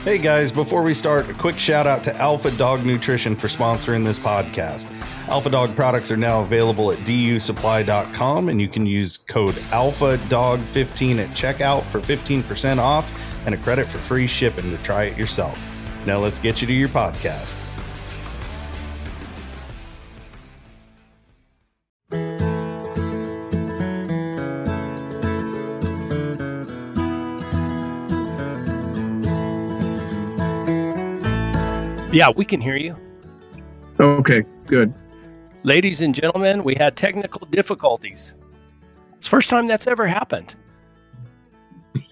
Hey guys, before we start, a quick shout out to Alpha Dog Nutrition for sponsoring this podcast. Alpha Dog products are now available at dusupply.com, and you can use code ALPHADOG15 at checkout for 15% off and a credit for free shipping to try it yourself. Now let's get you to your podcast. Yeah, we can hear you. Okay, good. Ladies and gentlemen, we had technical difficulties. It's the first time that's ever happened.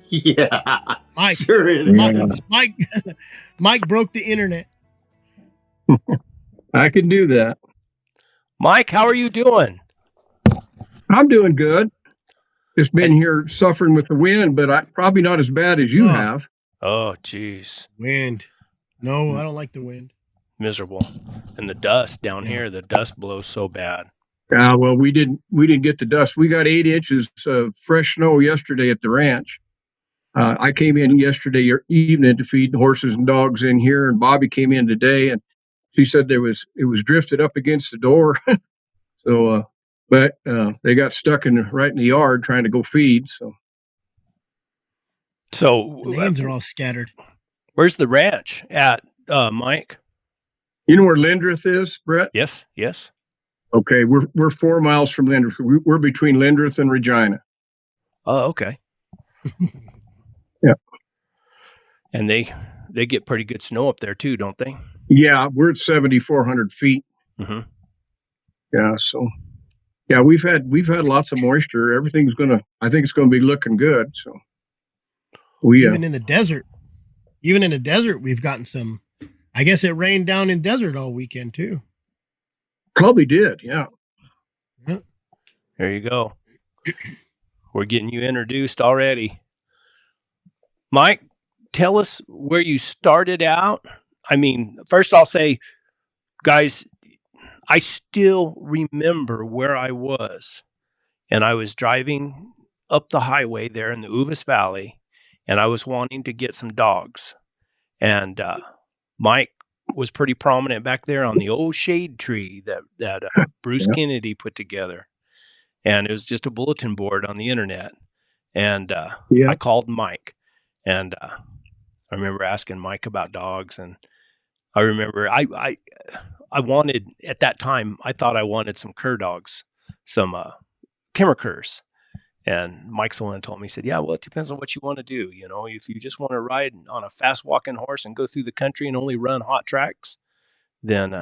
Yeah, Mike, sure is. Mike broke the internet. I can do that. Mike, how are you doing? I'm doing good. Just been here suffering with the wind, but probably not as bad as you have. Oh, geez. Wind. No, I don't like the wind. Miserable. And the dust down here, the dust blows so bad. Well, we didn't get the dust. We got 8 inches of fresh snow yesterday at the ranch. I came in yesterday evening to feed the horses and dogs in here, and Bobby came in today, and she said it was drifted up against the door. But they got stuck right in the yard trying to go feed. So the names are all scattered. Where's the ranch at, Mike? You know where Lindrith is, Brett? Yes. Okay, we're 4 miles from Lindrith. We're between Lindrith and Regina. Oh, okay. Yeah. And they get pretty good snow up there too, don't they? Yeah, we're at 7,400 feet. Mm-hmm. Yeah, so yeah, we've had lots of moisture. I think it's gonna be looking good. So even in the desert, we've gotten some. I guess it rained down in desert all weekend too. Probably did, yeah. There you go. We're getting you introduced already. Mike, tell us where you started out. I mean, first I'll say, guys, I still remember where I was. And I was driving up the highway there in the Uvis Valley, and I was wanting to get some dogs. And Mike was pretty prominent back there on the old shade tree that Bruce Kennedy put together. And it was just a bulletin board on the internet. And I called Mike. And I remember asking Mike about dogs. And I remember I wanted, at that time, I thought I wanted some cur dogs, some Kimmer curs. And Mike's the one that told me, he said, yeah, well, it depends on what you want to do. You know, if you just want to ride on a fast walking horse and go through the country and only run hot tracks, then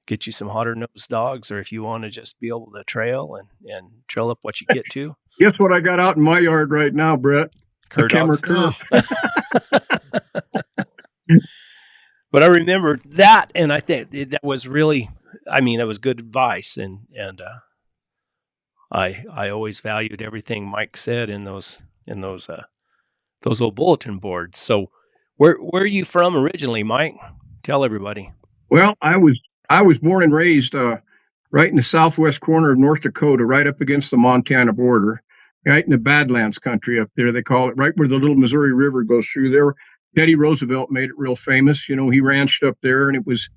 get you some hotter nosed dogs. Or if you want to just be able to trail and trail up what you get to. Guess what I got out in my yard right now, Brett? Cur dogs. Cur. But I remember that, and I think that was really, I mean, it was good advice, and I always valued everything Mike said in those old bulletin boards. So, where are you from originally, Mike? Tell everybody. Well, I was born and raised right in the southwest corner of North Dakota, right up against the Montana border, right in the Badlands country up there. They call it, right where the little Missouri River goes through there. Teddy Roosevelt made it real famous. You know, he ranched up there, and it was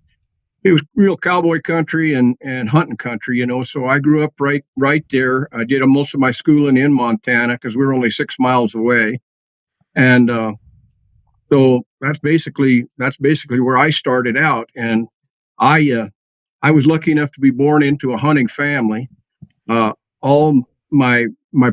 real cowboy country and hunting country, you know. So I grew up right there. I did most of my schooling in Montana because we were only 6 miles away. And so that's basically where I started out. And I was lucky enough to be born into a hunting family. All my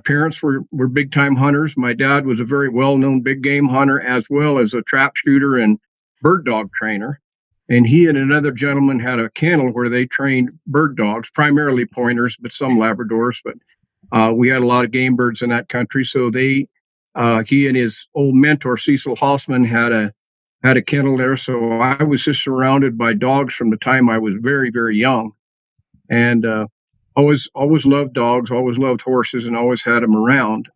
parents were big time hunters. My dad was a very well-known big game hunter, as well as a trap shooter and bird dog trainer. And he and another gentleman had a kennel where they trained bird dogs, primarily pointers, but some Labradors. But we had a lot of game birds in that country. So he and his old mentor, Cecil Hossman, had a kennel there. So I was just surrounded by dogs from the time I was very, very young. And always loved dogs, always loved horses, and always had them around.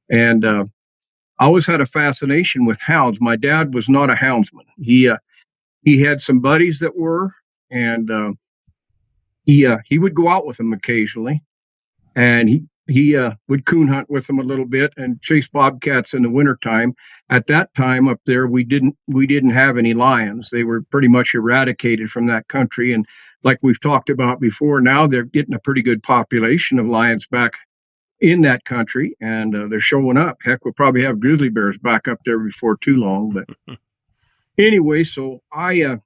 And I always had a fascination with hounds. My dad was not a houndsman. He had some buddies that were, and he would go out with them occasionally. And he would coon hunt with them a little bit and chase bobcats in the wintertime. At that time up there, we didn't have any lions. They were pretty much eradicated from that country. And like we've talked about before, now they're getting a pretty good population of lions back in that country, and they're showing up. Heck, we'll probably have grizzly bears back up there before too long. But anyway, so I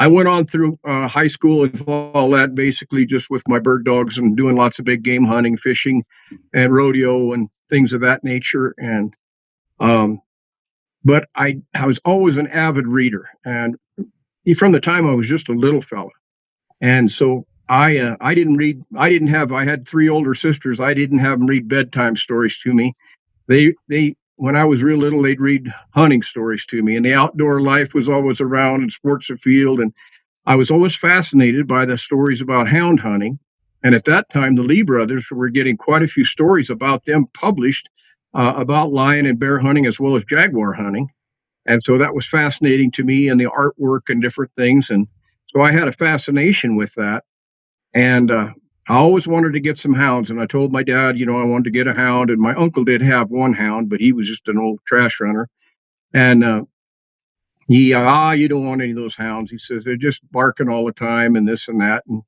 went on through high school and all that, basically just with my bird dogs and doing lots of big game hunting, fishing, and rodeo and things of that nature. And but I was always an avid reader, and from the time I was just a little fella. And so I didn't read. I had 3 older sisters. I didn't have them read bedtime stories to me. They when I was real little, they'd read hunting stories to me, and the outdoor life was always around, and sports afield, and I was always fascinated by the stories about hound hunting. And at that time, the Lee brothers were getting quite a few stories about them published about lion and bear hunting as well as jaguar hunting. And so that was fascinating to me, and the artwork and different things. And so I had a fascination with that. And I always wanted to get some hounds. And I told my dad, I wanted to get a hound. And my uncle did have one hound, but he was just an old trash runner. And you don't want any of those hounds. He says, they're just barking all the time and this and that. And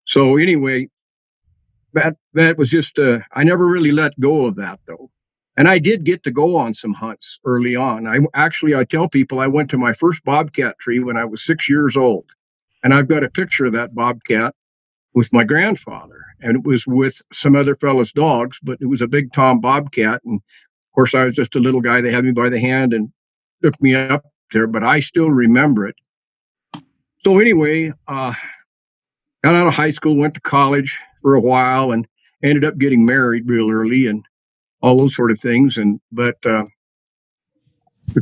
so anyway, that was just, I never really let go of that though. And I did get to go on some hunts early on. I tell people I went to my first bobcat tree when I was 6 years old. And I've got a picture of that bobcat with my grandfather. And it was with some other fellas' dogs, but it was a big Tom bobcat. And of course, I was just a little guy. They had me by the hand and took me up there, but I still remember it. So anyway, got out of high school, went to college for a while, and ended up getting married real early and all those sort of things. But the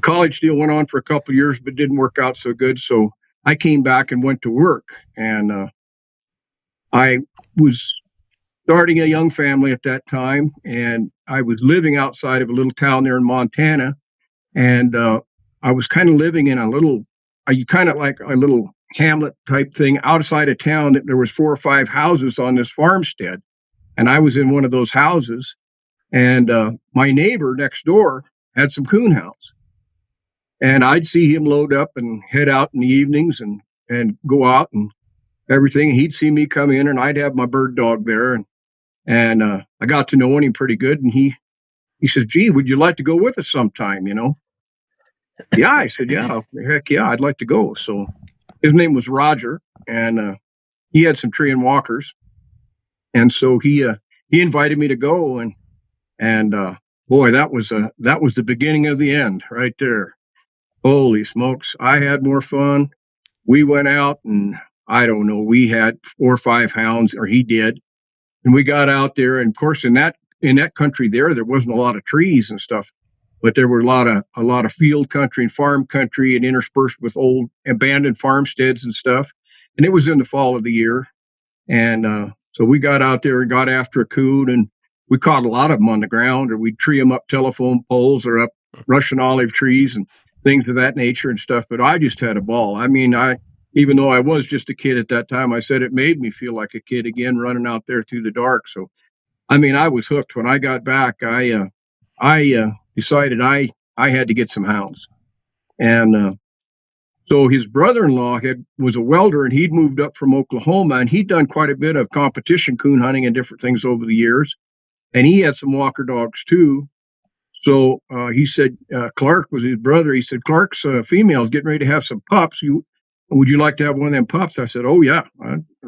college deal went on for a couple of years, but didn't work out so good. So I came back and went to work, and I was starting a young family at that time, and I was living outside of a little town there in Montana, and I was kind of living in a little hamlet type thing outside of town. That there was 4 or 5 houses on this farmstead, and I was in one of those houses. And my neighbor next door had some coonhounds, and I'd see him load up and head out in the evenings and go out and everything. He'd see me come in, and I'd have my bird dog there, and I got to know him pretty good. And he says, "Gee, would you like to go with us sometime?" Yeah, I said, "Yeah, heck yeah, I'd like to go." So his name was Roger, and he had some tree and walkers, and so he invited me to go, and boy, that was the beginning of the end right there. Holy smokes, I had more fun. We went out, and I don't know, we had 4 or 5 hounds, or he did, and we got out there. And of course, in that country there wasn't a lot of trees and stuff, but there were a lot of field country and farm country, and interspersed with old abandoned farmsteads and stuff. And it was in the fall of the year, and so we got out there and got after a coon, and we caught a lot of them on the ground, or we'd tree them up telephone poles or up Russian olive trees and things of that nature and stuff. But I just had a ball. I mean, even though I was just a kid at that time, I said it made me feel like a kid again, running out there through the dark. So, I mean, I was hooked. When I got back, I decided I had to get some hounds. And so his brother-in-law was a welder, and he'd moved up from Oklahoma, and he'd done quite a bit of competition coon hunting and different things over the years. And he had some walker dogs too. So he said, Clark was his brother. He said, Clark's female's getting ready to have some pups. Would you like to have one of them pups? I said, oh yeah,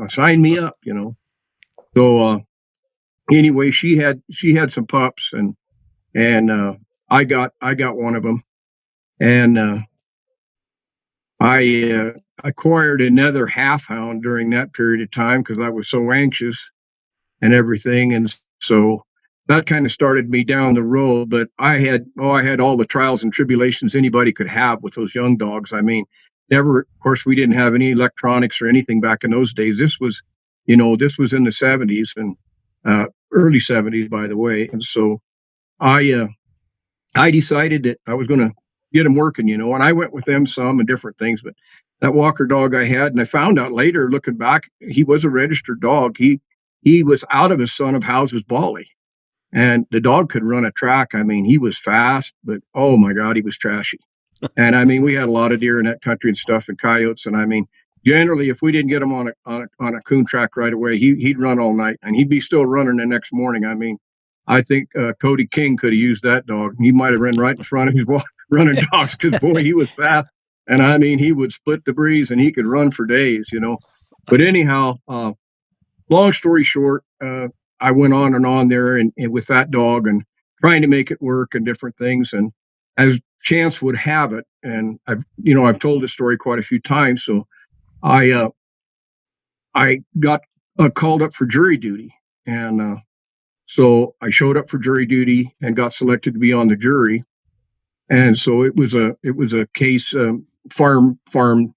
sign me up, So anyway, she had some pups, and I got one of them, and I acquired another half hound during that period of time because I was so anxious and everything. And so that kind of started me down the road. But I had all the trials and tribulations anybody could have with those young dogs. I mean, of course, we didn't have any electronics or anything back in those days. This was in the 70s and early 70s, by the way. And so I decided that I was going to get them working, and I went with them some and different things. But that walker dog I had, and I found out later, looking back, he was a registered dog. He he was out of his son of House's Bali. And the dog could run a track. I mean, he was fast, but oh my God, he was trashy. And I mean, we had a lot of deer in that country and stuff, and coyotes. And I mean, generally, if we didn't get him on a coon track right away, he'd run all night, and he'd be still running the next morning. I mean, I think Cody King could have used that dog. He might have run right in front of his running dogs, because boy, he was fast. And I mean, he would split the breeze, and he could run for days, you know. But anyhow, long story short, I went on and on there and with that dog and trying to make it work and different things. And as chance would have it, and I've told this story quite a few times. So I got called up for jury duty, and so I showed up for jury duty and got selected to be on the jury. And so it was a case, farm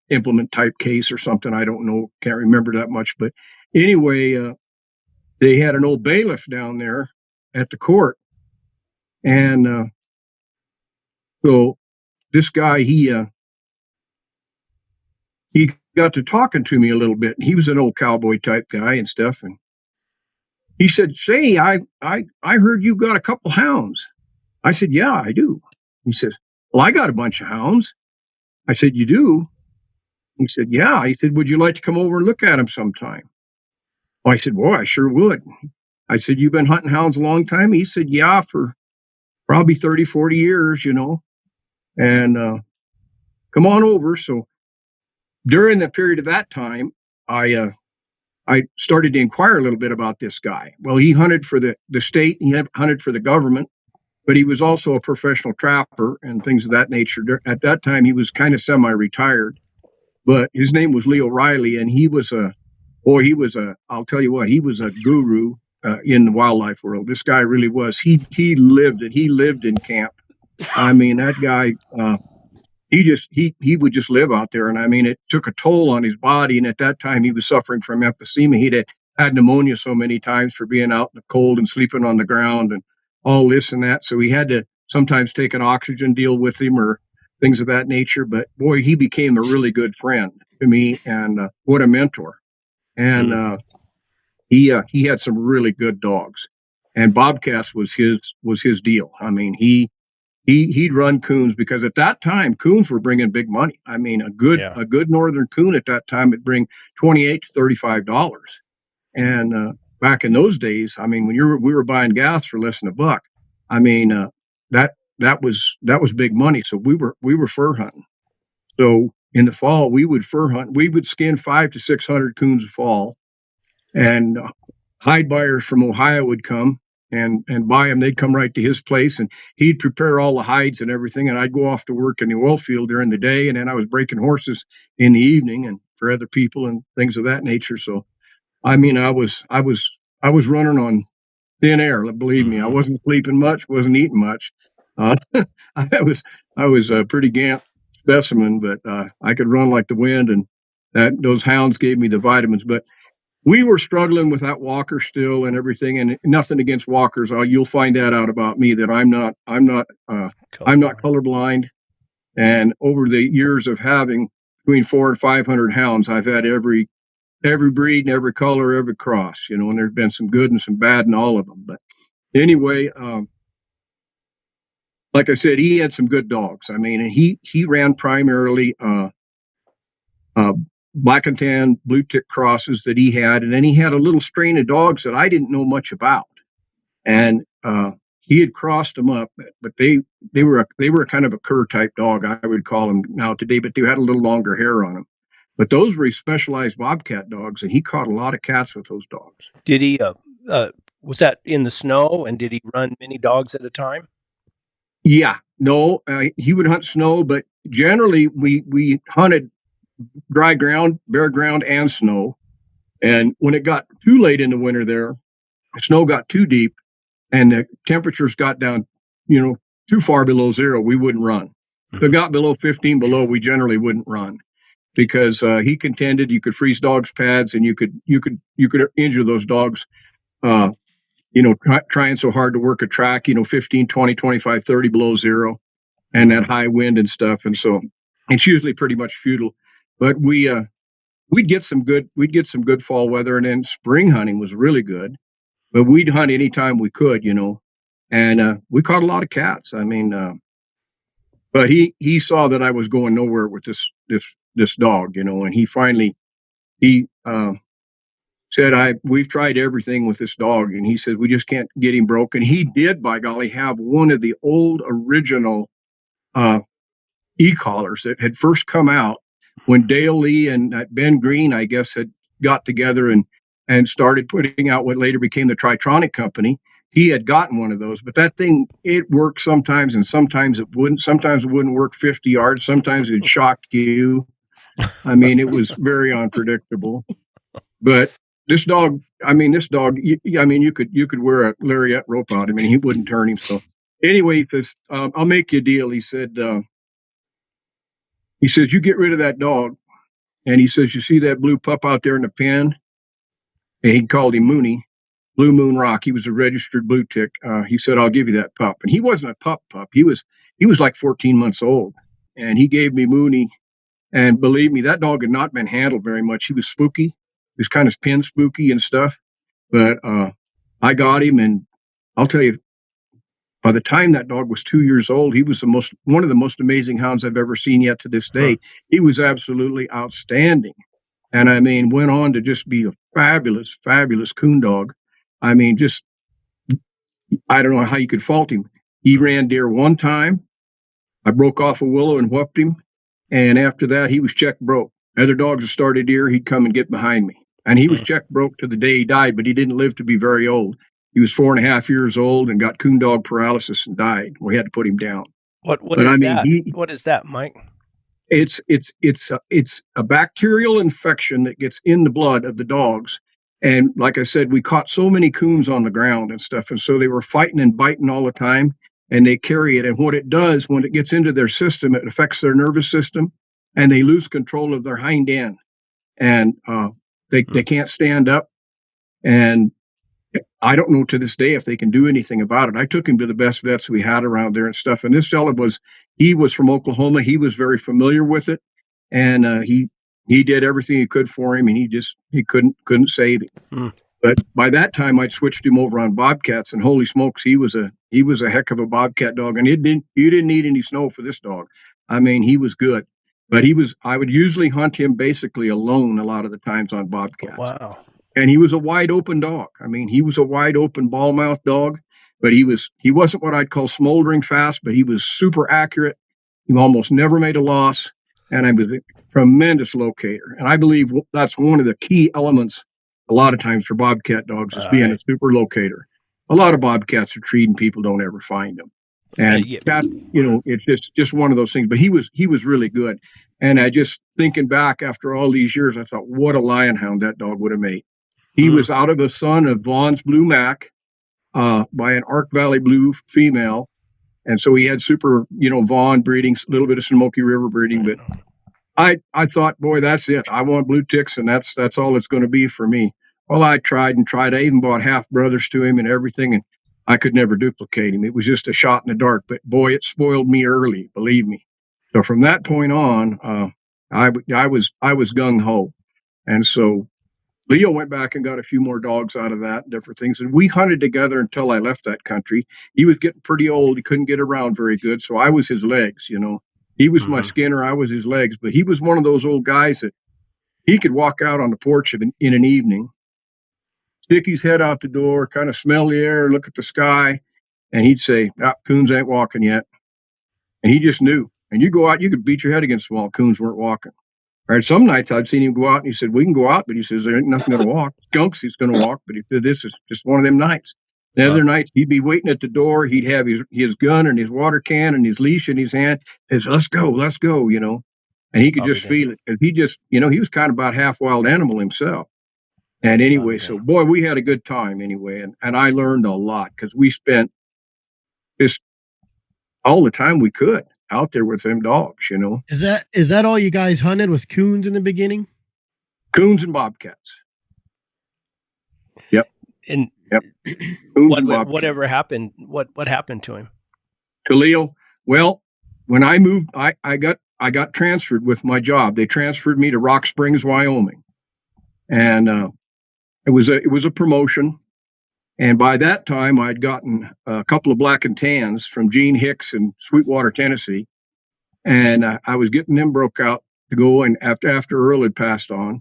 implement type case or something. I don't know, can't remember that much, but anyway. They had an old bailiff down there at the court. And so this guy, he got to talking to me a little bit. He was an old cowboy type guy and stuff. And he said, "Say, I heard you got a couple hounds." I said, "Yeah, I do." He says, "Well, I got a bunch of hounds." I said, "You do?" He said, "Yeah." He said, "Would you like to come over and look at them sometime?" Well, I said, "Boy, I sure would." I said, "You've been hunting hounds a long time?" He said, "Yeah, for probably 30, 40 years, you know, and come on over." So during the period of that time, I started to inquire a little bit about this guy. Well, he hunted for the state, he hunted for the government, but he was also a professional trapper and things of that nature. At that time, he was kind of semi-retired, but his name was Leo Riley, and I'll tell you what, he was a guru in the wildlife world. This guy really was. He lived it. He lived in camp. I mean, that guy, he would just live out there. And I mean, it took a toll on his body. And at that time, he was suffering from emphysema. He'd had pneumonia so many times for being out in the cold and sleeping on the ground and all this and that. So he had to sometimes take an oxygen deal with him or things of that nature. But boy, he became a really good friend to me, and what a mentor. And he had some really good dogs, and bobcats was his deal. I mean, he'd run coons, because at that time coons were bringing big money. I mean, a good northern coon at that time would bring $28 to $35, and back in those days, I mean, when we were buying gas for less than $1, I mean, that was big money. So we were fur hunting. So in the fall, we would fur hunt. We would skin 500 to 600 coons a fall, and hide buyers from Ohio would come and buy them. They'd come right to his place, and he'd prepare all the hides and everything. And I'd go off to work in the oil field during the day, and then I was breaking horses in the evening and for other people and things of that nature. So, I mean, I was running on thin air. Believe me, I wasn't sleeping much, wasn't eating much. I was a pretty gant specimen, but I could run like the wind, and those hounds gave me the vitamins. But we were struggling with that walker still and everything, and nothing against walkers. You'll find that out about me, that I'm not colorblind. And over the years of having between 400 and 500 hounds, I've had every breed and every color, every cross, you know, and there's been some good and some bad in all of them. But anyway, like I said, he had some good dogs. I mean, and he ran primarily black and tan blue tick crosses that he had, and then he had a little strain of dogs that I didn't know much about, and he had crossed them up, but they were a kind of a cur type dog, I would call them now today, but they had a little longer hair on them. But those were specialized bobcat dogs, and he caught a lot of cats with those dogs. Did he? Was that in the snow? And did he run many dogs at a time? Yeah, no, he would hunt snow, but generally we hunted dry ground, bare ground, and snow. And when it got too late in the winter there, the snow got too deep and the temperatures got down, you know, too far below zero, we wouldn't run. If it got below 15 below, we generally wouldn't run, because he contended you could freeze dogs' pads, and you could injure those dogs, you know, trying so hard to work a track, you know, 15, 20, 25, 30 below zero, and that high wind and stuff. And so it's usually pretty much futile. But we we'd get some good fall weather, and then spring hunting was really good. But we'd hunt anytime we could, and we caught a lot of cats. I mean, but he saw that I was going nowhere with this dog, and he said, we've tried everything with this dog, and he said we just can't get him broken. He did, by golly, have one of the old original e-collars that had first come out when Dale Lee and Ben Green, I guess, had got together and started putting out what later became the Tritronic Company. He had gotten one of those, but that thing, it worked sometimes, and sometimes it wouldn't. Sometimes it wouldn't work 50 yards. Sometimes it shocked you. I mean, it was very unpredictable. But this dog, you could wear a lariat rope out. I mean, he wouldn't turn him. So anyway, he says, I'll make you a deal. He says, you get rid of that dog. And he says, you see that blue pup out there in the pen? And he called him Mooney, Blue Moon Rock. He was a registered blue tick. He said, I'll give you that pup. And he wasn't a pup. He was like 14 months old. And he gave me Mooney. And believe me, that dog had not been handled very much. He was spooky. He was kind of pen spooky and stuff. But I got him, and I'll tell you, by the time that dog was 2 years old, he was one of the most amazing hounds I've ever seen yet to this day. He was absolutely outstanding. And I mean, went on to just be a fabulous, fabulous coon dog. I mean, I don't know how you could fault him. He ran deer one time. I broke off a willow and whooped him. And after that, he was check broke. Other dogs that started deer, he'd come and get behind me. And he was check broke to the day he died, but he didn't live to be very old. He was 4.5 years old and got coon dog paralysis and died. We had to put him down. What is that, Mike? It's a bacterial infection that gets in the blood of the dogs. And like I said, we caught so many coons on the ground and stuff. And so they were fighting and biting all the time, and they carry it. And what it does, when it gets into their system, it affects their nervous system, and they lose control of their hind end. And they can't stand up. And I don't know to this day if they can do anything about it. I took him to the best vets we had around there and stuff. And this fella he was from Oklahoma. He was very familiar with it. And he did everything he could for him, and he couldn't save him. But by that time, I'd switched him over on bobcats, and holy smokes, he was a heck of a bobcat dog. And you didn't need any snow for this dog. I mean, he was good. But I would usually hunt him basically alone a lot of the times on bobcats. Wow. And he was a wide open dog. I mean, he was a wide open ball mouth dog, but he wasn't what I'd call smoldering fast, but he was super accurate. He almost never made a loss. And I was a tremendous locator. And I believe that's one of the key elements a lot of times for bobcat dogs is being a super locator. A lot of bobcats are treed and people don't ever find them. And that, it's just one of those things. But he was really good. And I just thinking back after all these years, I thought, what a lion hound that dog would have made. He was out of a son of Vaughn's Blue Mac by an Ark Valley Blue female. And so he had super, Vaughn breeding, a little bit of Smoky River breeding. But I thought, boy, that's it. I want blue ticks, and that's all it's going to be for me. Well, I tried and tried. I even bought half brothers to him and everything, and I could never duplicate him. It was just a shot in the dark. But boy, it spoiled me early, believe me. So from that point on, I was gung ho, and so Leo went back and got a few more dogs out of that, different things. And we hunted together until I left that country. He was getting pretty old. He couldn't get around very good. So I was his legs, He was my skinner. I was his legs. But he was one of those old guys that he could walk out on the porch in an evening, stick his head out the door, kind of smell the air, look at the sky. And he'd say, coons ain't walking yet. And he just knew. And you go out, you could beat your head against the wall. Coons weren't walking. Right, some nights I'd seen him go out and he said, we can go out, but he says, there ain't nothing going to walk. Skunks, he's going to walk, but he said, this is just one of them nights. The other nights, he'd be waiting at the door. He'd have his gun and his water can and his leash in his hand. He says, let's go, And he could just feel it. And he just, he was kind of about half wild animal himself. And anyway, so boy, we had a good time anyway. And I learned a lot because we spent just all the time we could out there with them dogs, Is that all you guys hunted was coons in the beginning? Coons and bobcats. Yep. And yep. Whatever happened, what happened to him? To Leo? Well, when I moved, I I got transferred with my job. They transferred me to Rock Springs, Wyoming, and it was a promotion. And by that time, I'd gotten a couple of black and tans from Gene Hicks in Sweetwater, Tennessee, and I was getting them broke out to go. And after Earl had passed on,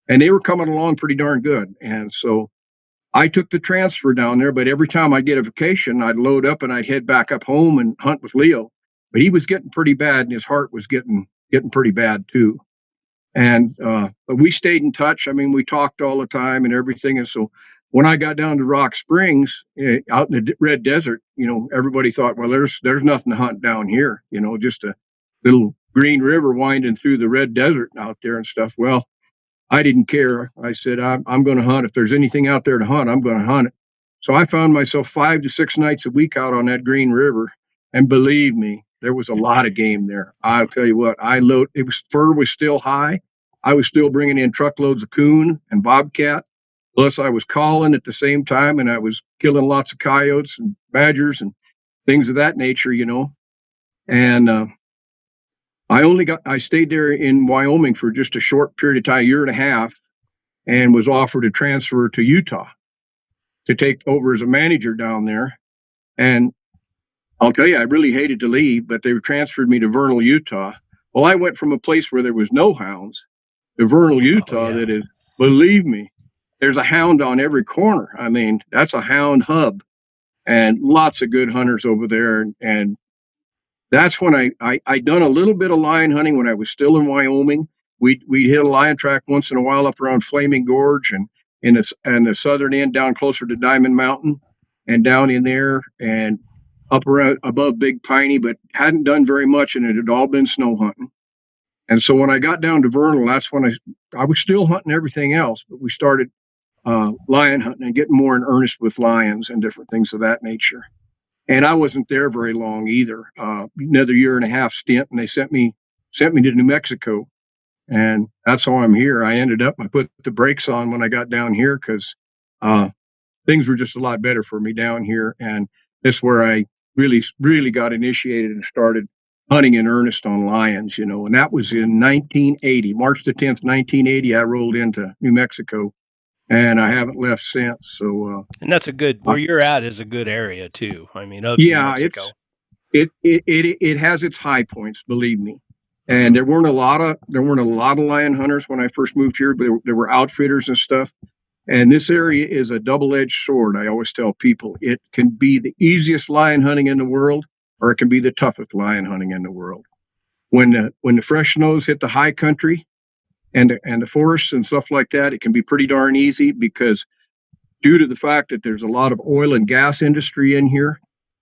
and they were coming along pretty darn good. And so I took the transfer down there. But every time I'd get a vacation, I'd load up and I'd head back up home and hunt with Leo. But he was getting pretty bad, and his heart was getting pretty bad too. And but we stayed in touch. I mean, we talked all the time and everything. And so when I got down to Rock Springs, out in the Red Desert, everybody thought, well, there's nothing to hunt down here. Just a little green river winding through the Red Desert out there and stuff. Well, I didn't care. I said, I'm going to hunt. If there's anything out there to hunt, I'm going to hunt it. So I found myself 5 to 6 nights a week out on that Green River. And believe me, there was a lot of game there. I'll tell you what, fur was still high. I was still bringing in truckloads of coon and bobcat. Plus I was calling at the same time, and I was killing lots of coyotes and badgers and things of that nature, And I stayed there in Wyoming for just a short period of time, 1.5 years, and was offered a transfer to Utah to take over as a manager down there. And I'll tell you, I really hated to leave, but they transferred me to Vernal, Utah. Well, I went from a place where there was no hounds to Vernal, Utah. That is, believe me, there's a hound on every corner. I mean, that's a hound hub, and lots of good hunters over there. And that's when I done a little bit of lion hunting when I was still in Wyoming. We hit a lion track once in a while up around Flaming Gorge and in the southern end down closer to Diamond Mountain and down in there and up around above Big Piney, but hadn't done very much, and it had all been snow hunting. And so when I got down to Vernal, that's when I was still hunting everything else, but we started lion hunting and getting more in earnest with lions and different things of that nature. And I wasn't there very long either. Another 1.5 year stint, and they sent me to New Mexico, and that's how I'm here. I put the brakes on when I got down here because things were just a lot better for me down here, and this is where I really got initiated and started hunting in earnest on lions. And that was in 1980, March the 10th, 1980. I rolled into New Mexico. And I haven't left since. So, and that's where you're at is a good area too. I mean, New Mexico. It has its high points, believe me. And there weren't a lot of lion hunters when I first moved here, but there were outfitters and stuff. And this area is a double-edged sword. I always tell people it can be the easiest lion hunting in the world, or it can be the toughest lion hunting in the world. When the fresh snows hit the high country, and the forests and stuff like that, it can be pretty darn easy because due to the fact that there's a lot of oil and gas industry in here,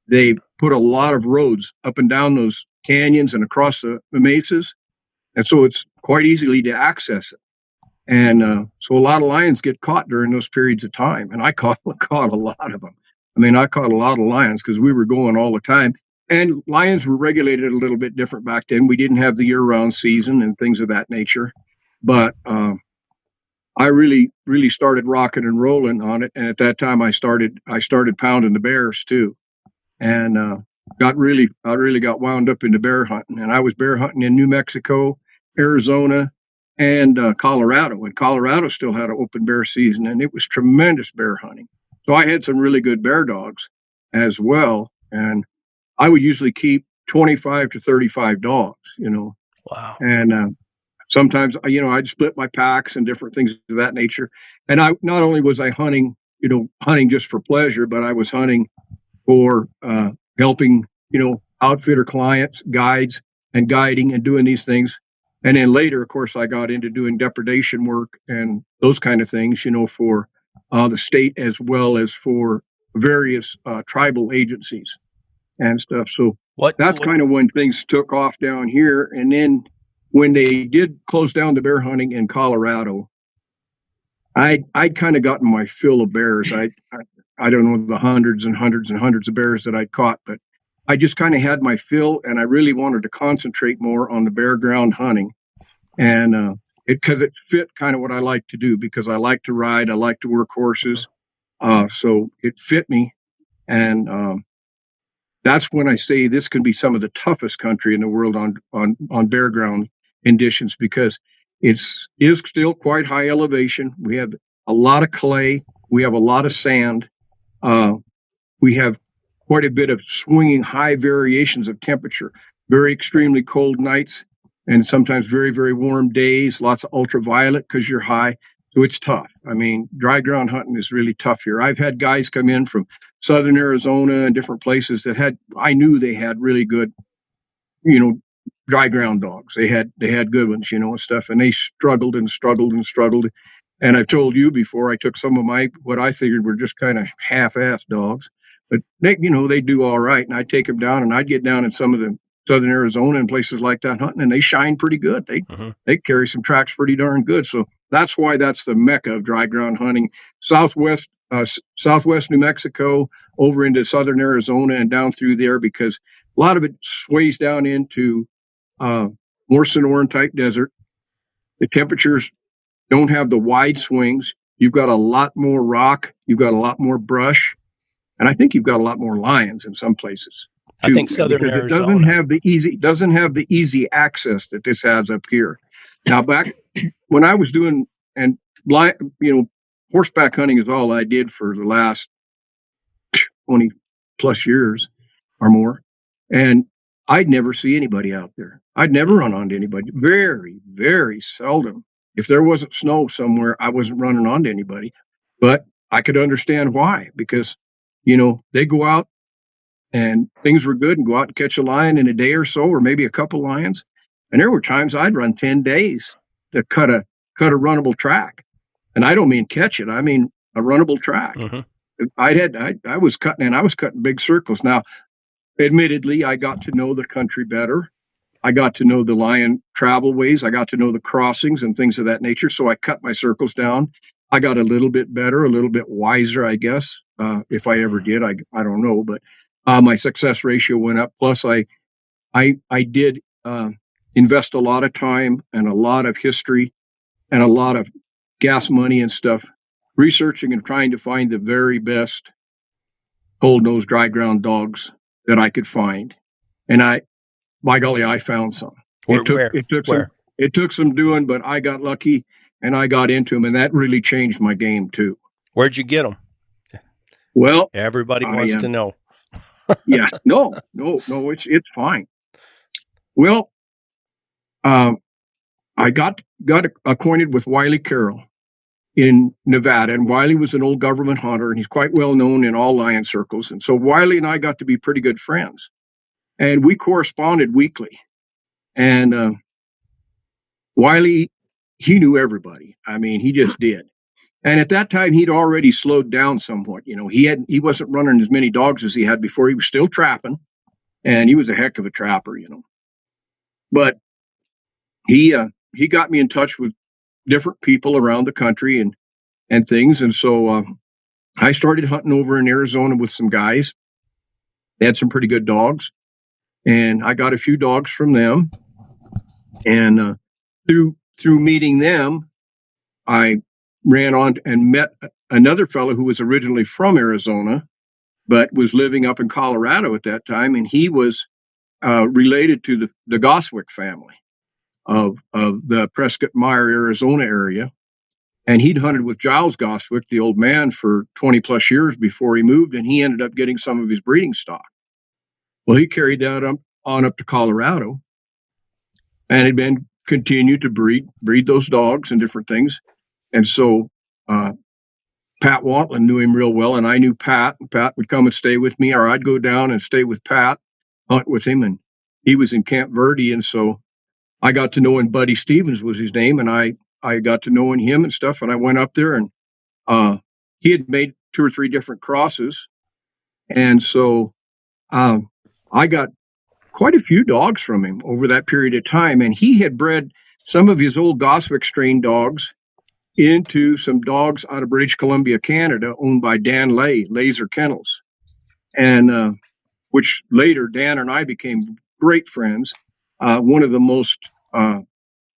they put a lot of roads up and down those canyons and across the mesas. And so it's quite easily to access it. And so a lot of lions get caught during those periods of time. And I caught a lot of them. I mean, I caught a lot of lions because we were going all the time. And lions were regulated a little bit different back then. We didn't have the year-round season and things of that nature. But I really started rocking and rolling on it, and at that time I started pounding the bears too, and I really got wound up into bear hunting, and I was bear hunting in New Mexico, Arizona, and Colorado. And Colorado still had an open bear season, and it was tremendous bear hunting. So I had some really good bear dogs as well, and I would usually keep 25 to 35 dogs, Wow. And sometimes, I'd split my packs and different things of that nature. And I not only was I hunting just for pleasure, but I was hunting for helping, outfitter clients, guides, and guiding and doing these things. And then later, of course, I got into doing depredation work and those kind of things, for the state as well as for various tribal agencies and stuff. So that's kind of when things took off down here. And then when they did close down the bear hunting in Colorado, I'd kind of gotten my fill of bears. I don't know the hundreds and hundreds and hundreds of bears that I'd caught, but I just kind of had my fill, and I really wanted to concentrate more on the bear ground hunting, and because it fit kind of what I like to do, because I like to ride, I like to work horses, so it fit me, and that's when I say this can be some of the toughest country in the world on bare ground conditions, because is still quite high elevation. We have a lot of clay. We have a lot of sand. We have quite a bit of swinging high variations of temperature, very extremely cold nights, and sometimes very, very warm days, lots of ultraviolet because you're high. So it's tough. I mean, dry ground hunting is really tough here. I've had guys come in from southern Arizona and different places that I knew they had really good, dry ground dogs. They had good ones, and stuff, and they struggled and struggled and struggled. And I've told you before, I took some of what I figured were just kind of half-assed dogs, but they do all right. And I'd take them down, and I'd get down in some of the southern Arizona and places like that hunting, and they shine pretty good. They carry some tracks pretty darn good. So that's why that's the mecca of dry ground hunting. Southwest New Mexico, over into southern Arizona and down through there, because a lot of it sways down into more Sonoran type desert. The temperatures don't have the wide swings. You've got a lot more rock. You've got a lot more brush. And I think you've got a lot more lions in some places too. I think southern Arizona. It doesn't have the easy access that this has up here. Now, back when I was doing, and horseback hunting is all I did for the last 20 plus years or more. And I'd never see anybody out there. I'd never run onto anybody. Very, very seldom. If there wasn't snow somewhere, I wasn't running onto anybody. But I could understand why, because, they go out and things were good and go out and catch a lion in a day or so, or maybe a couple lions. And there were times I'd run 10 days to cut a runnable track. And I don't mean catch it. I mean a runnable track. I was cutting big circles. Now, admittedly, I got to know the country better. I got to know the lion travel ways. I got to know the crossings and things of that nature. So I cut my circles down. I got a little bit better, a little bit wiser, I guess. If I ever did, I don't know. But my success ratio went up. Plus, I did invest a lot of time and a lot of history and a lot of gas money and stuff researching and trying to find the very best cold-nosed dry ground dogs that I could find. And by golly, I found some. It took some doing, but I got lucky and I got into them, and that really changed my game too. Where'd you get them? Well, everybody wants to know. Yeah, no, it's fine. Well, I got acquainted with Wiley Carroll in Nevada, and Wiley was an old government hunter, and he's quite well known in all lion circles. And so Wiley and I got to be pretty good friends, and we corresponded weekly. And Wiley, he knew everybody. I mean, he just did. And at that time, he'd already slowed down somewhat. He wasn't running as many dogs as he had before. He was still trapping, and he was a heck of a trapper, But he got me in touch with different people around the country and things. And so I started hunting over in Arizona with some guys. They had some pretty good dogs, and I got a few dogs from them. And through meeting them, I ran on and met another fellow who was originally from Arizona, but was living up in Colorado at that time. And he was related to the Goswick family of the Prescott Meyer, Arizona area. And he'd hunted with Giles Goswick, the old man, for 20 plus years before he moved. And he ended up getting some of his breeding stock. Well, he carried that on up to Colorado and had been continued to breed those dogs and different things. And so Pat Wantland knew him real well, and I knew Pat. And Pat would come and stay with me, or I'd go down and stay with Pat, hunt with him. And he was in Camp Verde, and so I got to know him. Buddy Stevens was his name, and I got to knowing him and stuff. And I went up there, and he had made 2 or 3 different crosses, and so I got quite a few dogs from him over that period of time. And he had bred some of his old Goswick strain dogs into some dogs out of British Columbia, Canada, owned by Dan Laser Kennels, and which later Dan and I became great friends. One of the most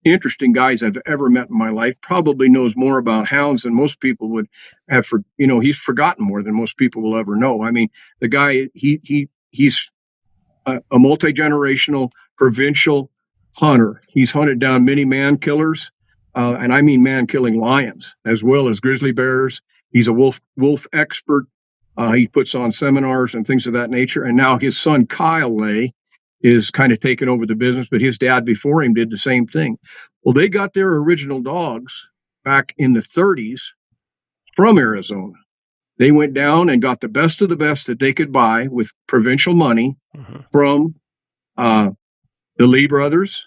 interesting guys I've ever met in my life. Probably knows more about hounds than most people would have. He's forgotten more than most people will ever know. I mean, the guy he he's a multi-generational provincial hunter. He's hunted down many man killers, and I mean man-killing lions as well as grizzly bears. He's a wolf expert. He puts on seminars and things of that nature. And now his son Kyle Lay is kind of taking over the business, but his dad before him did the same thing. Well, they got their original dogs back in the 30s from Arizona. They went down and got the best of the best that they could buy with provincial money from the Lee brothers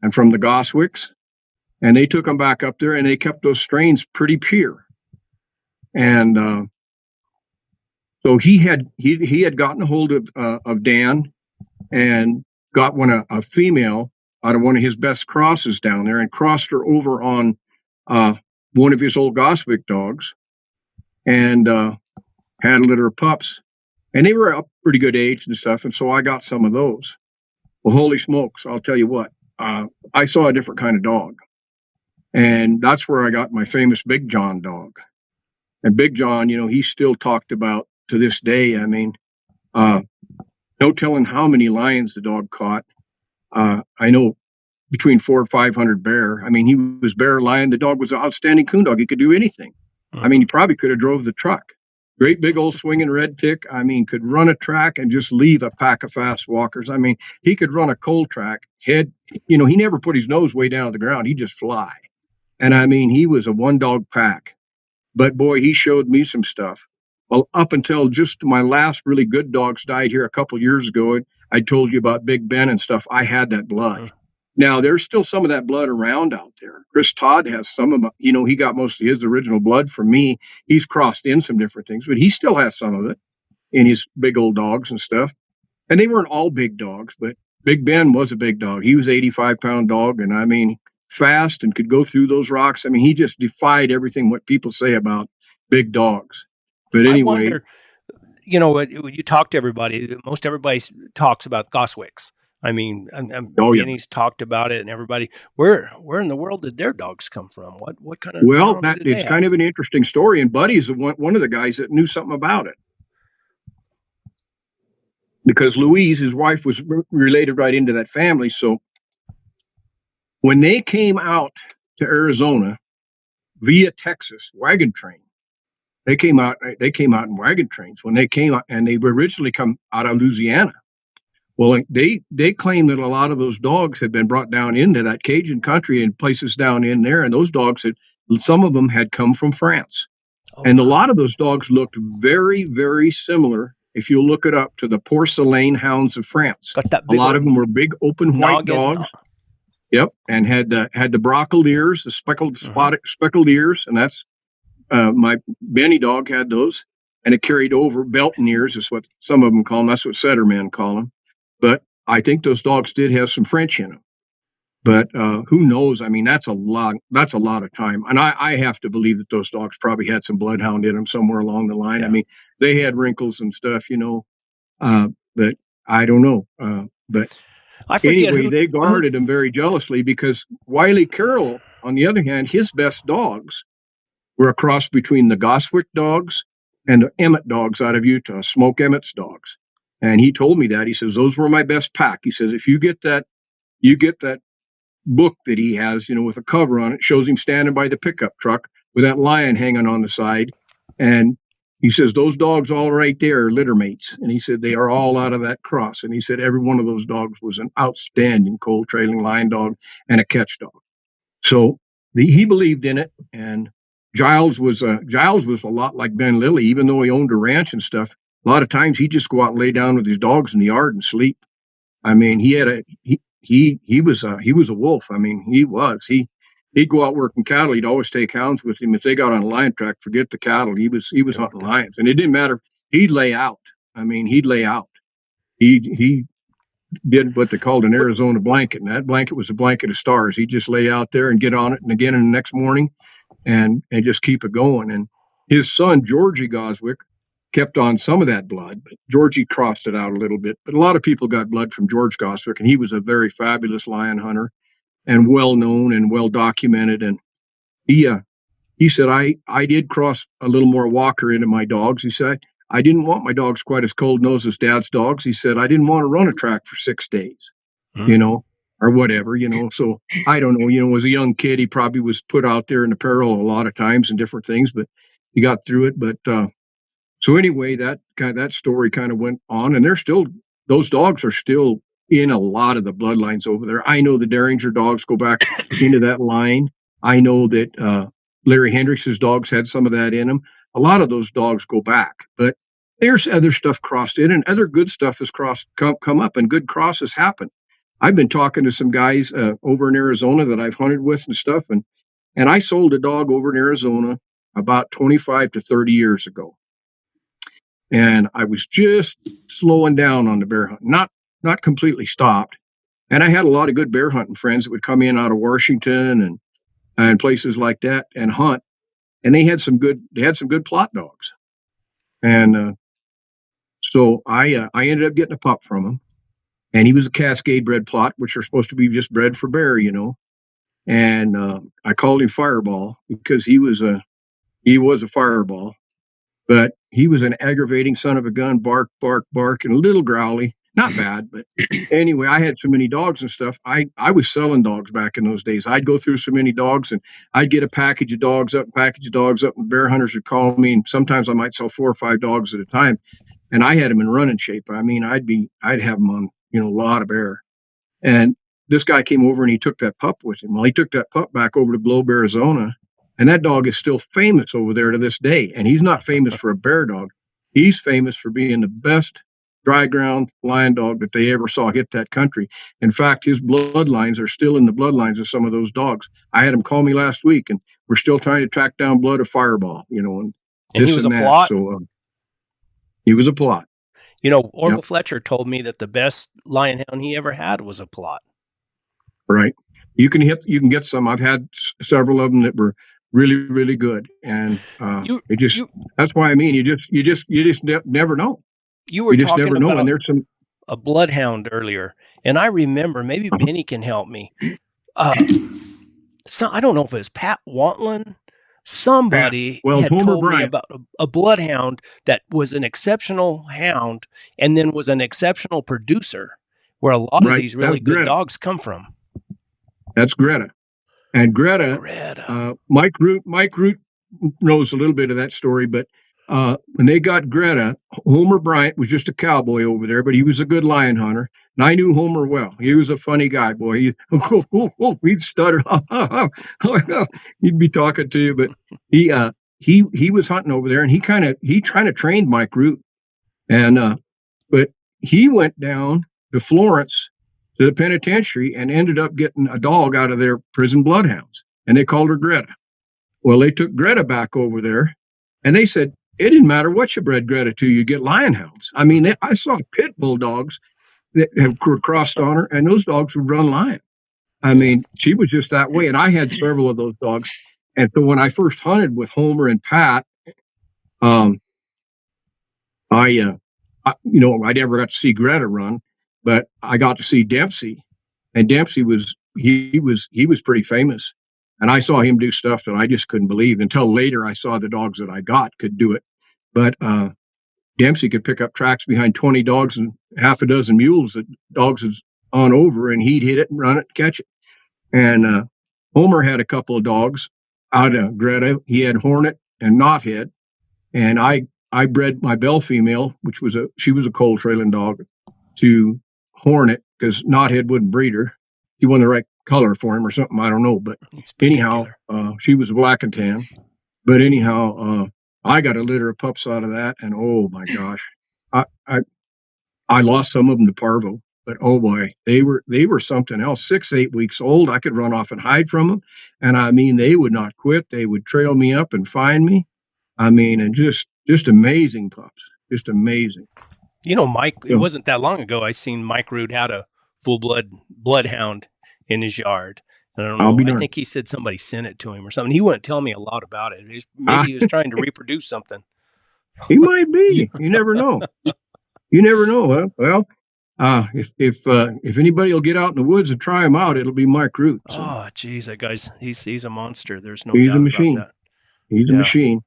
and from the Goswicks, and they took them back up there, and they kept those strains pretty pure. And so he had gotten a hold of Dan and got a female out of one of his best crosses down there, and crossed her over on one of his old Goswick dogs, and had a litter of pups, and they were up pretty good age and stuff. And so I got some of those. Well, holy smokes, I'll tell you what, I saw a different kind of dog. And that's where I got my famous Big John dog. And Big John, he's still talked about to this day. I mean, no telling how many lions the dog caught. I know between 400 or 500 bear. I mean, he was bear, lion. The dog was an outstanding coon dog. He could do anything. I mean, he probably could have drove the truck. Great big old swinging red tick. I mean, could run a track and just leave a pack of fast walkers. I mean, he could run a coal track. He never put his nose way down to the ground. He'd just fly. And I mean, he was a one dog pack. But boy, he showed me some stuff. Well, up until just my last really good dogs died here a couple years ago, I told you about Big Ben and stuff. I had that blood. Now, there's still some of that blood around out there. Chris Todd has some of them. He got most of his original blood from me. He's crossed in some different things, but he still has some of it in his big old dogs and stuff. And they weren't all big dogs, but Big Ben was a big dog. He was 85-pound dog, and I mean, fast and could go through those rocks. I mean, he just defied everything what people say about big dogs. But anyway, I wonder, when you talk to everybody, most everybody talks about Goswicks. I mean, Benny's talked about it, and everybody. Where in the world did their dogs come from? What kind of? Well, it's kind of an interesting story, and Buddy's one of the guys that knew something about it, because Louise, his wife, was related right into that family. So when they came out to Arizona via Texas wagon train, they came out in wagon trains when they came out, and they were originally come out of Louisiana. Well, they claim that a lot of those dogs had been brought down into that Cajun country and places down in there, and those dogs some of them had come from France. And a lot of those dogs looked very, very similar, if you look it up, to the porcelain hounds of France. A lot of them were big, open white dogs. Yep, and had the brockled ears, the speckled ears, and that's my Benny dog had those, and it carried over. Belton ears is what some of them call them. That's what setter men call them. But I think those dogs did have some French in them. But who knows? I mean, that's a lot of time. And I have to believe that those dogs probably had some bloodhound in them somewhere along the line. Yeah. I mean, they had wrinkles and stuff, but I don't know. But anyway, they guarded them very jealously, because Wiley Carroll, on the other hand, his best dogs were a cross between the Goswick dogs and the Emmett dogs out of Utah, Smoke Emmett's dogs. And he told me that. He says, those were my best pack. He says, if you get that book that he has, with a cover on it, shows him standing by the pickup truck with that lion hanging on the side. And he says, those dogs all right there are litter mates. And he said, they are all out of that cross. And he said, every one of those dogs was an outstanding cold trailing lion dog and a catch dog. So he believed in it. And Giles was a lot like Ben Lilly, even though he owned a ranch and stuff. A lot of times he'd just go out and lay down with his dogs in the yard and sleep. I mean, he was a wolf. I mean, he'd go out working cattle. He'd always take hounds with him. If they got on a lion track, forget the cattle. He was hunting lions, and it didn't matter. He'd lay out. I mean, he'd lay out. He did what they called an Arizona blanket, and that blanket was a blanket of stars. He'd just lay out there and get on it, and again in the next morning, and just keep it going. And his son Georgie Goswick kept on some of that blood, but Georgie crossed it out a little bit. But a lot of people got blood from George Goswick, and he was a very fabulous lion hunter and well known and well documented. And he said, I did cross a little more Walker into my dogs. He said, I didn't want my dogs quite as cold nosed as Dad's dogs. He said I didn't want to run a track for 6 days, or whatever, So I don't know, as a young kid, he probably was put out there in the peril a lot of times and different things, but he got through it. But so anyway, that story kind of went on, and those dogs are still in a lot of the bloodlines over there. I know the Derringer dogs go back into that line. I know that Larry Hendricks's dogs had some of that in them. A lot of those dogs go back, but there's other stuff crossed in, and other good stuff has come up, and good crosses happen. I've been talking to some guys over in Arizona that I've hunted with and stuff, and I sold a dog over in Arizona about 25 to 30 years ago. And I was just slowing down on the bear hunt, not completely stopped. And I had a lot of good bear hunting friends that would come in out of Washington and places like that and hunt. And they had some good plot dogs. And so I ended up getting a pup from him. And he was a Cascade bred plot, which are supposed to be just bred for bear, And I called him Fireball because he was a fireball. But he was an aggravating son of a gun, bark, bark, bark, and a little growly. Not bad, but anyway, I had so many dogs and stuff. I was selling dogs back in those days. I'd go through so many dogs, and I'd get a package of dogs up, and bear hunters would call me, and sometimes I might sell 4 or 5 dogs at a time. And I had them in running shape. I mean, I'd have them on, a lot of bear. And this guy came over and he took that pup with him. Well, he took that pup back over to Globe, Arizona. And that dog is still famous over there to this day. And he's not famous for a bear dog. He's famous for being the best dry ground lion dog that they ever saw hit that country. In fact, his bloodlines are still in the bloodlines of some of those dogs. I had him call me last week, and we're still trying to track down blood of Fireball, and this he was and that. A plot? So he was a plot. Orville Fletcher told me that the best lion hound he ever had was a plot. Right. You can get some. I've had several of them that were really, really good. And that's why you just never know. You were talking never about know. And there's a bloodhound earlier. And I remember, maybe Benny can help me. It's not, I don't know if it was Pat Wantland. Somebody had told me about a bloodhound that was an exceptional hound and then was an exceptional producer, where a lot of these really good dogs come from. That's Greta. And Greta. Mike Root knows a little bit of that story, but when they got Greta, Homer Bryant was just a cowboy over there, but he was a good lion hunter. And I knew Homer well. He was a funny guy, boy. He'd stutter. He'd be talking to you, but he was hunting over there, and he kind of trained Mike Root. And but he went down to Florence to the penitentiary and ended up getting a dog out of their prison bloodhounds, and they called her Greta. Well, they took Greta back over there, and they said it didn't matter what you bred Greta to, you get lion hounds. I mean, I saw pit bull dogs that were crossed on her, and those dogs would run lion. I mean, she was just that way, and I had several of those dogs. And so when I first hunted with Homer and Pat, I never got to see Greta run, but I got to see Dempsey, and Dempsey was pretty famous. And I saw him do stuff that I just couldn't believe until later. I saw the dogs that I got could do it. But Dempsey could pick up tracks behind 20 dogs and half a dozen mules that dogs is on over, and he'd hit it and run it and catch it. And Homer had a couple of dogs out of Greta. He had Hornet and Knothead. And I bred my Bell female, she was a cold trailing dog, to Hornet because Knothead wouldn't breed her. He wasn't the right color for him or something. I don't know. But anyhow, she was black and tan. But anyhow, I got a litter of pups out of that. And oh my gosh, I lost some of them to parvo. But oh boy, they were something else. 6, 8 weeks old. I could run off and hide from them. And I mean, they would not quit. They would trail me up and find me. I mean, and just amazing pups. Just amazing. Mike, it wasn't that long ago I seen Mike Root had a full bloodhound in his yard. I don't know. I think he said somebody sent it to him or something. He wouldn't tell me a lot about it. Maybe he was trying to reproduce something. He might be. You never know. You never know. Well, if anybody will get out in the woods and try him out, it'll be Mike Root. So. Oh, geez, that guy's he's a monster. There's no he's doubt a machine. about that. He's a machine.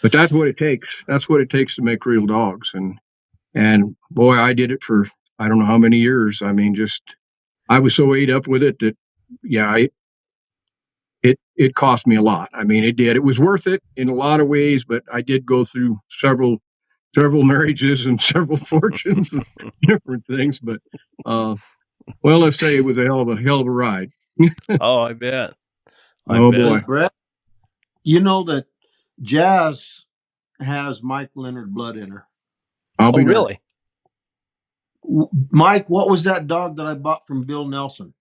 But that's what it takes. That's what it takes to make real dogs. And boy, I did it for I don't know how many years. I mean, just I was so ate up with it that yeah, it cost me a lot. I mean, it did. It was worth it in a lot of ways, but I did go through several marriages and several fortunes and different things. But well, let's say it was a hell of a ride. Oh, I bet. Oh boy, Brett, you know that Jazz has Mike Leonard blood in her. I'll Oh, be really? Mike, what was that dog that I bought from Bill Nelson?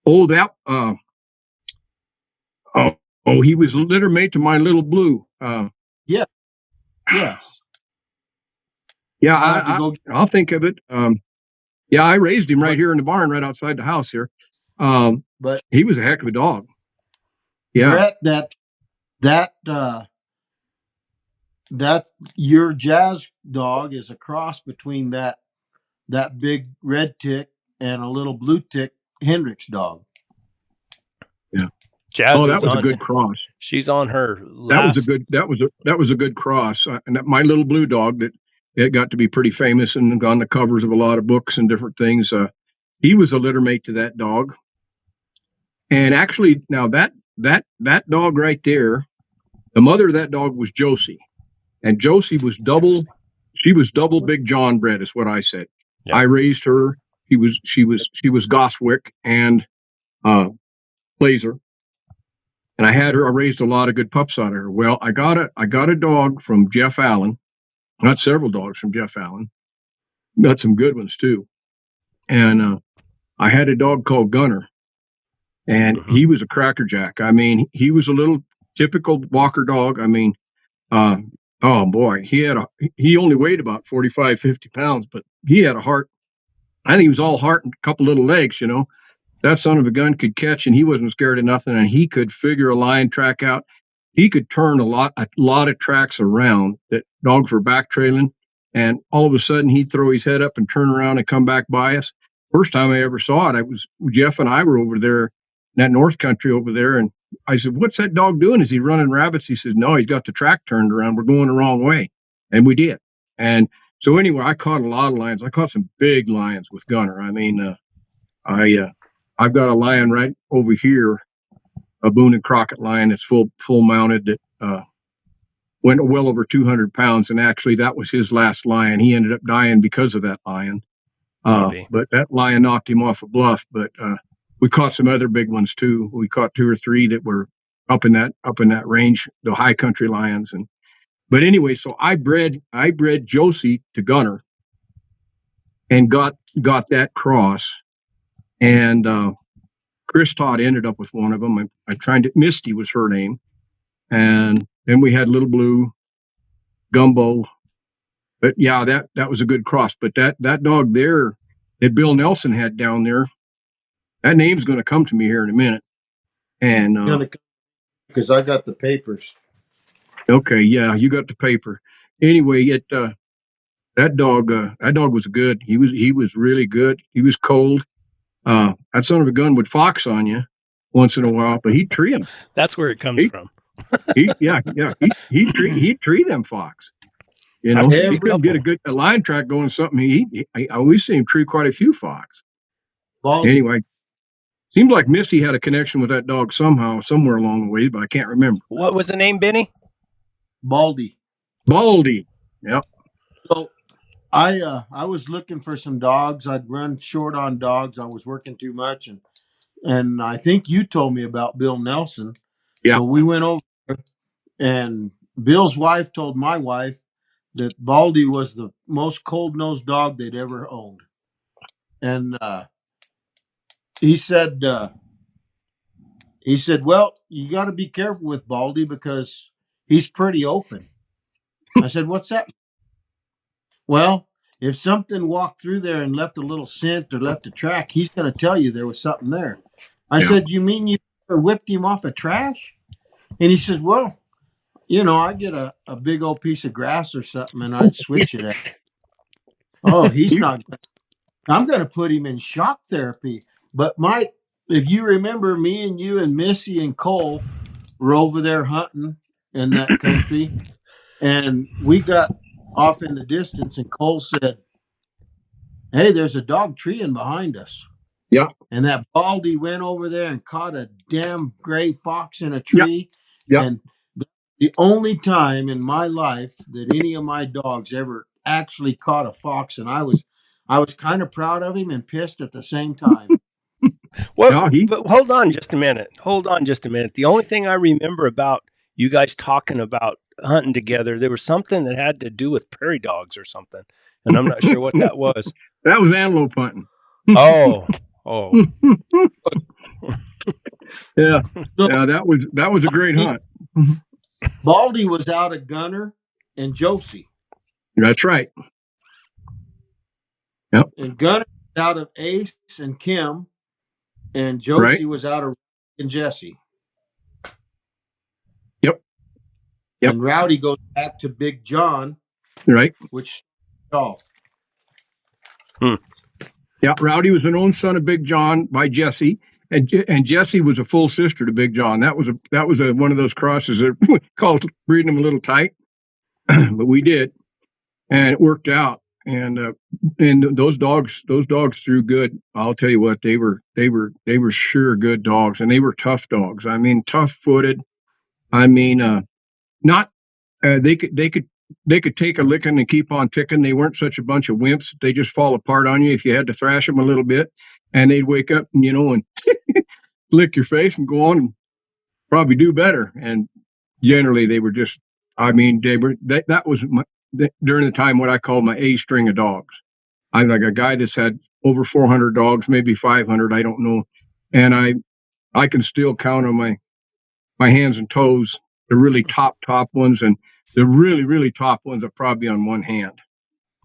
Oh, that he was litter mate to my little blue. Yes. Yeah, I had to go. I'll think of it. Yeah, I raised him right here in the barn, right outside the house here. But he was a heck of a dog. Yeah, Brett, that your Jazz dog is a cross between that big red tick and a little blue tick Hendrix dog. yeah. Jazz that was a good cross. She's on her last. That was a good cross. And my little blue dog that it got to be pretty famous and on the covers of a lot of books and different things. He was a litter mate to that dog. And actually, now that dog right there, the mother of that dog was Josie, and Josie was double. She was double Big John bred, is what I said. Yeah. I raised her. She was Goswick and Blazer. And I raised a lot of good pups out of her. Well, I got a dog from Jeff Allen, not several dogs from Jeff Allen. Got some good ones too. And I had a dog called Gunner, and he was a crackerjack. I mean, he was a little typical Walker dog. I mean, oh boy, he only weighed about 45, 50 pounds, but he had a heart. I think he was all heart and a couple little legs, you know. That son of a gun could catch, and he wasn't scared of nothing, and he could figure a line track out. He could turn a lot of tracks around that dogs were back trailing, and all of a sudden he'd throw his head up and turn around and come back by us. First time I ever saw it, Jeff and I were over there in that North Country over there, and I said, "What's that dog doing? Is he running rabbits?" He says, "No, he's got the track turned around. We're going the wrong way," and we did. And so anyway, I caught a lot of lions. I caught some big lions with Gunner. I mean, I've got a lion right over here, a Boone and Crockett lion that's full mounted that went well over 200 pounds. And actually, that was his last lion. He ended up dying because of that lion. But that lion knocked him off a bluff. But we caught some other big ones too. We caught 2 or 3 that were up in that range, the high country lions. But anyway, so I bred Josie to Gunner and got that cross. And Chris Todd ended up with one of them. Misty was her name. And then we had Little Blue, Gumbo. But yeah, that was a good cross. But that dog there that Bill Nelson had down there, that name's going to come to me here in a minute. And because I got the papers. Okay, yeah, you got the paper. Anyway, that dog was good. He was really good. He was cold. That son of a gun would fox on you once in a while, but he'd tree him. That's where it comes from. He'd tree them fox. You know, he couldn't get a line track going. Something I always see him tree quite a few fox. Anyway, seems like Misty had a connection with that dog somehow, somewhere along the way, but I can't remember. What was the name, Benny? Baldy. Yep. So I was looking for some dogs. I'd run short on dogs. I was working too much, and I think you told me about Bill Nelson. Yeah. So we went over, and Bill's wife told my wife that Baldy was the most cold-nosed dog they'd ever owned. And he said, "Well, you got to be careful with Baldy because he's pretty open." I said, "What's that?" "Well, if something walked through there and left a little scent or left a track, he's going to tell you there was something there." I said, "You mean you whipped him off of trash?" And he said, "Well, you know, I get a big old piece of grass or something and I'd switch it at." Oh, he's not. I'm going to put him in shock therapy. But Mike, if you remember, me and you and Missy and Cole were over there hunting in that country. And we got off in the distance, and Cole said, "Hey, there's a dog treeing behind us." Yeah. And that Baldy went over there and caught a damn gray fox in a Yeah. tree. Yeah. And the only time in my life that any of my dogs ever actually caught a fox, and I was kind of proud of him and pissed at the same time. Well, but hold on just a minute. The only thing I remember about you guys talking about hunting together, there was something that had to do with prairie dogs or something, and I'm not sure what that was. That was antelope hunting. Oh. Yeah. So Yeah, that was a great hunt. Baldy was out of Gunner and Josie. That's right. Yep. And Gunner was out of Ace and Kim, and Josie was out of and Jesse. Yep. And Rowdy goes back to Big John. Right. Which Yeah, Rowdy was an own son of Big John by Jesse, and Jesse was a full sister to Big John. That was one of those crosses that we called breeding them a little tight, but we did, and it worked out. And those dogs threw good. I'll tell you what, they were sure good dogs, and they were tough dogs. I mean, tough-footed. I mean, not they could take a licking and keep on ticking. They weren't such a bunch of wimps. They just fall apart on you if you had to thrash them a little bit, and they'd wake up and and lick your face and go on and probably do better. And generally, they were just. I mean, that was during the time what I called my A string of dogs. I'm like a guy that's had over 400 dogs, maybe 500, I don't know, and I can still count on my hands and toes the really top ones, and the really, really top ones are probably on one hand.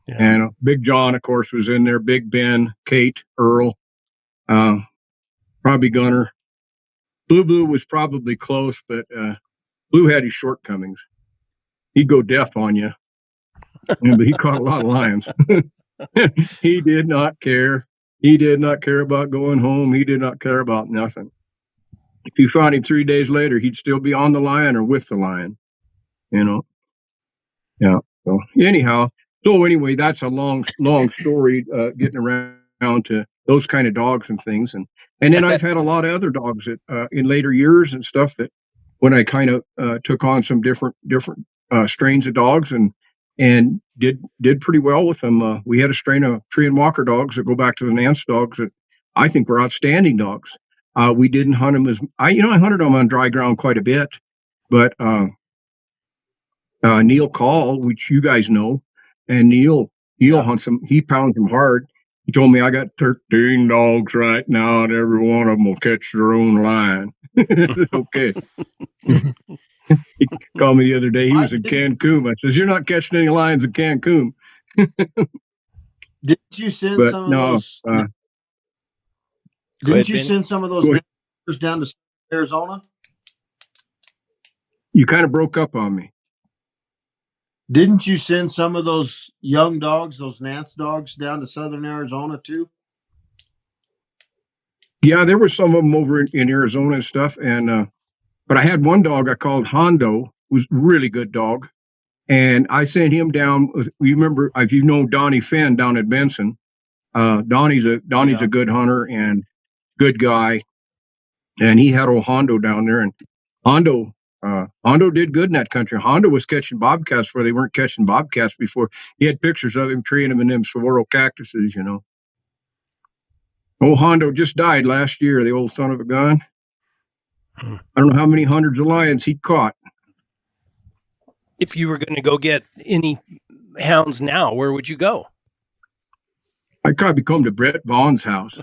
Yeah. And Big John, of course, was in there. Big Ben, Kate, Earl, probably Gunner. Blue was probably close, but Blue had his shortcomings. He'd go deaf on you, but he caught a lot of lions. He did not care. He did not care about going home. He did not care about nothing. If you found him 3 days later, he'd still be on the lion or with the lion. Yeah. So anyhow, anyway, that's a long story getting around to those kind of dogs and things, and then I've had a lot of other dogs that in later years and stuff that when I kind of took on some different strains of dogs and did pretty well with them. We had a strain of tree and walker dogs that go back to the Nance dogs that I think were outstanding dogs. We didn't hunt them I hunted them on dry ground quite a bit, but Neil Call, which you guys know, and Neil hunts them. He pounds them hard. He told me I got 13 dogs right now, and every one of them will catch their own lion. Okay. He called me the other day. He was in Cancun. I says, "You're not catching any lions in Cancun." Didn't you send some of those? Didn't you send some of those down to Arizona? You kind of broke up on me. Didn't you send some of those young dogs, those Nance dogs, down to southern Arizona too? Yeah, there were some of them over in Arizona and stuff. And but I had one dog I called Hondo, was a really good dog, and I sent him down. You remember, if you know Donnie Finn down at Benson, Donnie's a good hunter and good guy, and he had old Hondo down there, and Hondo did good in that country. Hondo was catching bobcats where they weren't catching bobcats before. He had pictures of him treeing them in them saguaro cactuses, Old Hondo just died last year, the old son of a gun. I don't know how many hundreds of lions he caught. If you were going to go get any hounds now, where would you go? I'd probably come to Brett Vaughn's house.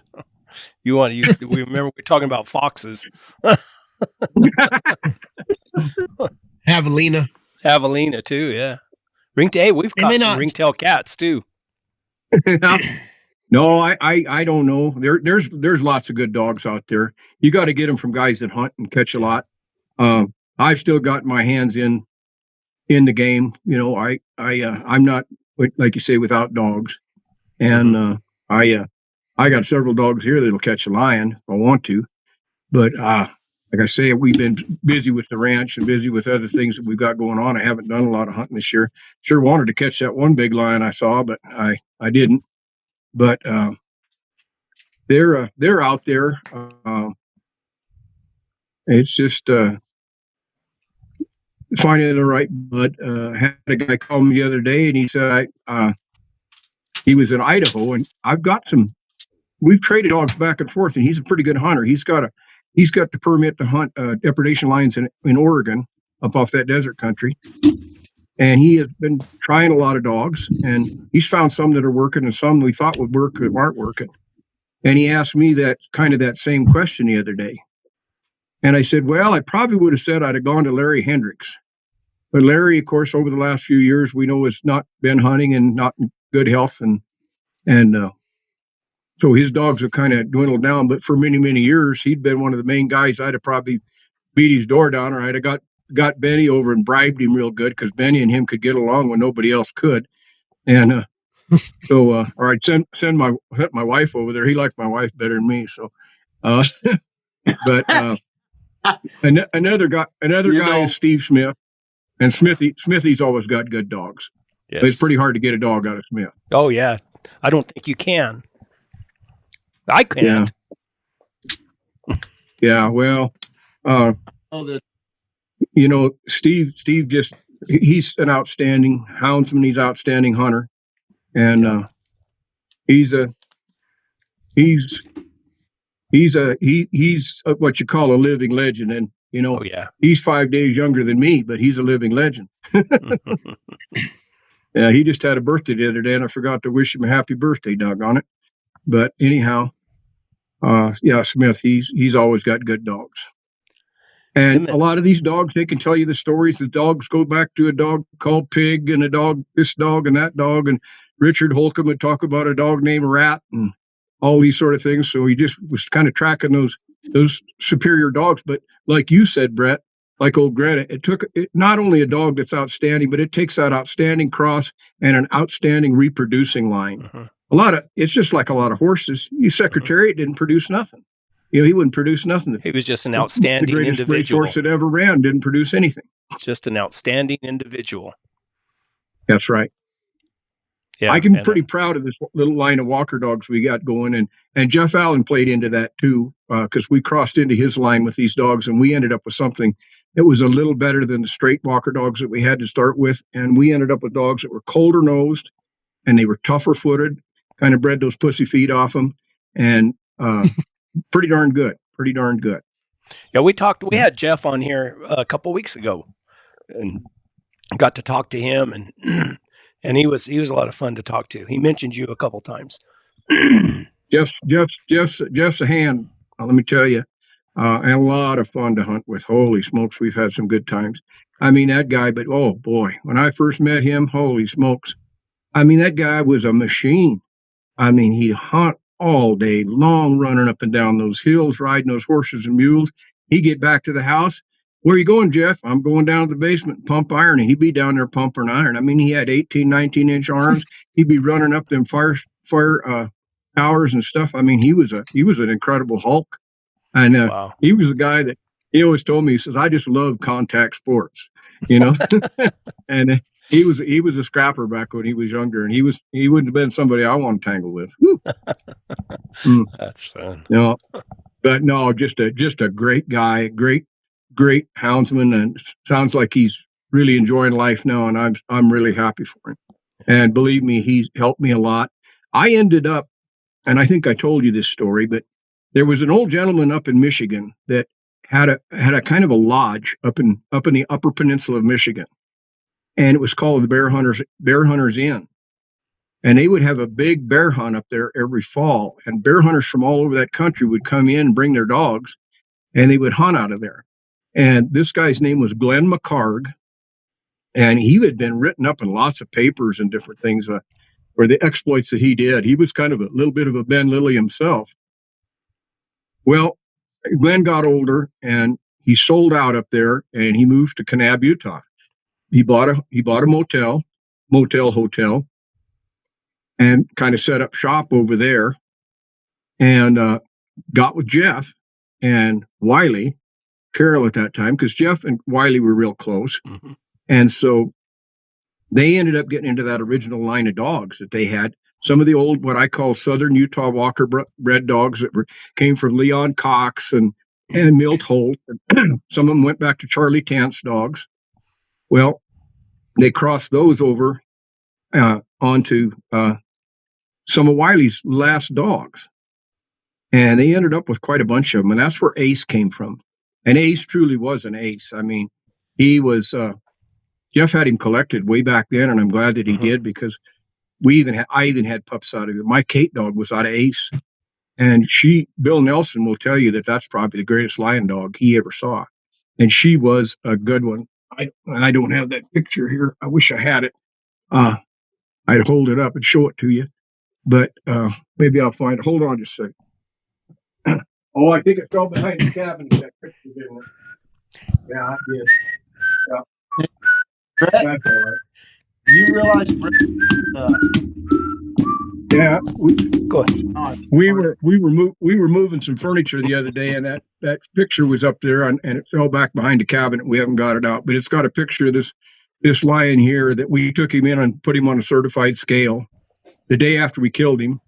We remember we're talking about foxes. Javelina too, yeah. We've caught some ringtail cats too. No, I don't know. There's lots of good dogs out there. You got to get them from guys that hunt and catch a lot. I've still got my hands in the game. I'm not, like you say, without dogs, and I got several dogs here that'll catch a lion if I want to. But like I say, we've been busy with the ranch and busy with other things that we've got going on. I haven't done a lot of hunting this year. Sure wanted to catch that one big lion I saw, but I didn't. But they're out there. It's just finding the right bud. Had a guy call me the other day, and he said he was in Idaho, and I've got some. We've traded dogs back and forth, and he's a pretty good hunter. He's got the permit to hunt depredation lions in Oregon, up off that desert country, and he has been trying a lot of dogs, and he's found some that are working and some we thought would work that aren't working. And he asked me that same question the other day, and I said, well, I probably would have said I'd have gone to Larry Hendricks, but Larry, of course, over the last few years, we know has not been hunting and not in good health, and so his dogs have kind of dwindled down. But for many, many years, he'd been one of the main guys. I'd have probably beat his door down, or I'd have got Benny over and bribed him real good, because Benny and him could get along when nobody else could. And or I'd send my wife over there. He liked my wife better than me. So, but another guy is Steve Smith, and Smithy's always got good dogs. Yes. But it's pretty hard to get a dog out of Smith. Oh yeah, I don't think you can. I can't. Yeah. Well, Steve he's an outstanding houndsman. He's an outstanding hunter, and he's what you call a living legend. And he's 5 days younger than me, but he's a living legend. Yeah, he just had a birthday the other day, and I forgot to wish him a happy birthday, doggone it. But anyhow, Smith, he's always got good dogs. And a lot of these dogs, they can tell you the stories. The dogs go back to a dog called Pig, and this dog and that dog. And Richard Holcomb would talk about a dog named Rat and all these sort of things. So he just was kind of tracking those superior dogs. But like you said, Brett, like old Greta, it took not only a dog that's outstanding, but it takes that outstanding cross and an outstanding reproducing line. Uh-huh. It's just like a lot of horses. Secretariat didn't produce nothing. He wouldn't produce nothing. He was just an outstanding individual. The greatest horse that ever ran didn't produce anything. Just an outstanding individual. That's right. Yeah, I can be pretty proud of this little line of walker dogs we got going, and Jeff Allen played into that too, because we crossed into his line with these dogs, and we ended up with something that was a little better than the straight walker dogs that we had to start with, and we ended up with dogs that were colder nosed, and they were tougher footed, kind of bred those pussy feet off them, and pretty darn good. Yeah, we had Jeff on here a couple weeks ago, and got to talk to him, and he was a lot of fun to talk to. He mentioned you a couple times. Jeff's a hand. Let me tell you, and a lot of fun to hunt with. Holy smokes, we've had some good times. I mean, that guy, but oh boy, when I first met him, holy smokes. I mean, that guy was a machine. I mean, he'd hunt all day long, running up and down those hills, riding those horses and mules. He'd get back to the house. Where are you going, Jeff? I'm going down to the basement and pump iron. And he'd be down there pumping iron. I mean, he had 18, 19-inch arms. He'd be running up them fire towers and stuff. I mean, he was an incredible Hulk. And wow. He was a guy that he always told me, he says, I just love contact sports, And he was a scrapper back when he was younger, and he wouldn't have been somebody I want to tangle with. That's fun. But no, just a great guy, great houndsman, and sounds like he's really enjoying life now, and I'm really happy for him. And believe me, he's helped me a lot. I ended up, and I think I told you this story, but there was an old gentleman up in Michigan that had a kind of a lodge up in the Upper Peninsula of Michigan, and it was called the Bear Hunters Inn. And they would have a big bear hunt up there every fall, and bear hunters from all over that country would come in and bring their dogs, and they would hunt out of there. And this guy's name was Glenn McCarg, and he had been written up in lots of papers and different things for the exploits that he did. He was kind of a little bit of a Ben Lilly himself. Well, Glenn got older, and he sold out up there, and he moved to Kanab, Utah. He bought a motel hotel, and kind of set up shop over there, and got with Jeff and Wiley, Carol at that time because Jeff and Wiley were real close. Mm-hmm. And so they ended up getting into that original line of dogs that they had. Some of the old, what I call Southern Utah Walker bred dogs that came from Leon Cox and Milt Holt. Some of them went back to Charlie Tant's dogs. Well, they crossed those over onto some of Wiley's last dogs. And they ended up with quite a bunch of them. And that's where Ace came from. And Ace truly was an ace. I mean, he was, Jeff had him collected way back then. And I'm glad that he did because I even had pups out of it. My Kate dog was out of Ace. And Bill Nelson will tell you that that's probably the greatest lion dog he ever saw. And she was a good one. I don't have that picture here. I wish I had it. I'd hold it up and show it to you. But maybe I'll find it. Hold on just a second. Oh, I think it fell behind the cabinet, that picture, didn't it? Yeah, I did. Yeah. Brett, that's all right. You realize, Brett, yeah, Go ahead. we were moving some furniture the other day, and that picture was up there, and it fell back behind the cabinet. We haven't got it out, but it's got a picture of this lion here that we took him in and put him on a certified scale. The day after we killed him,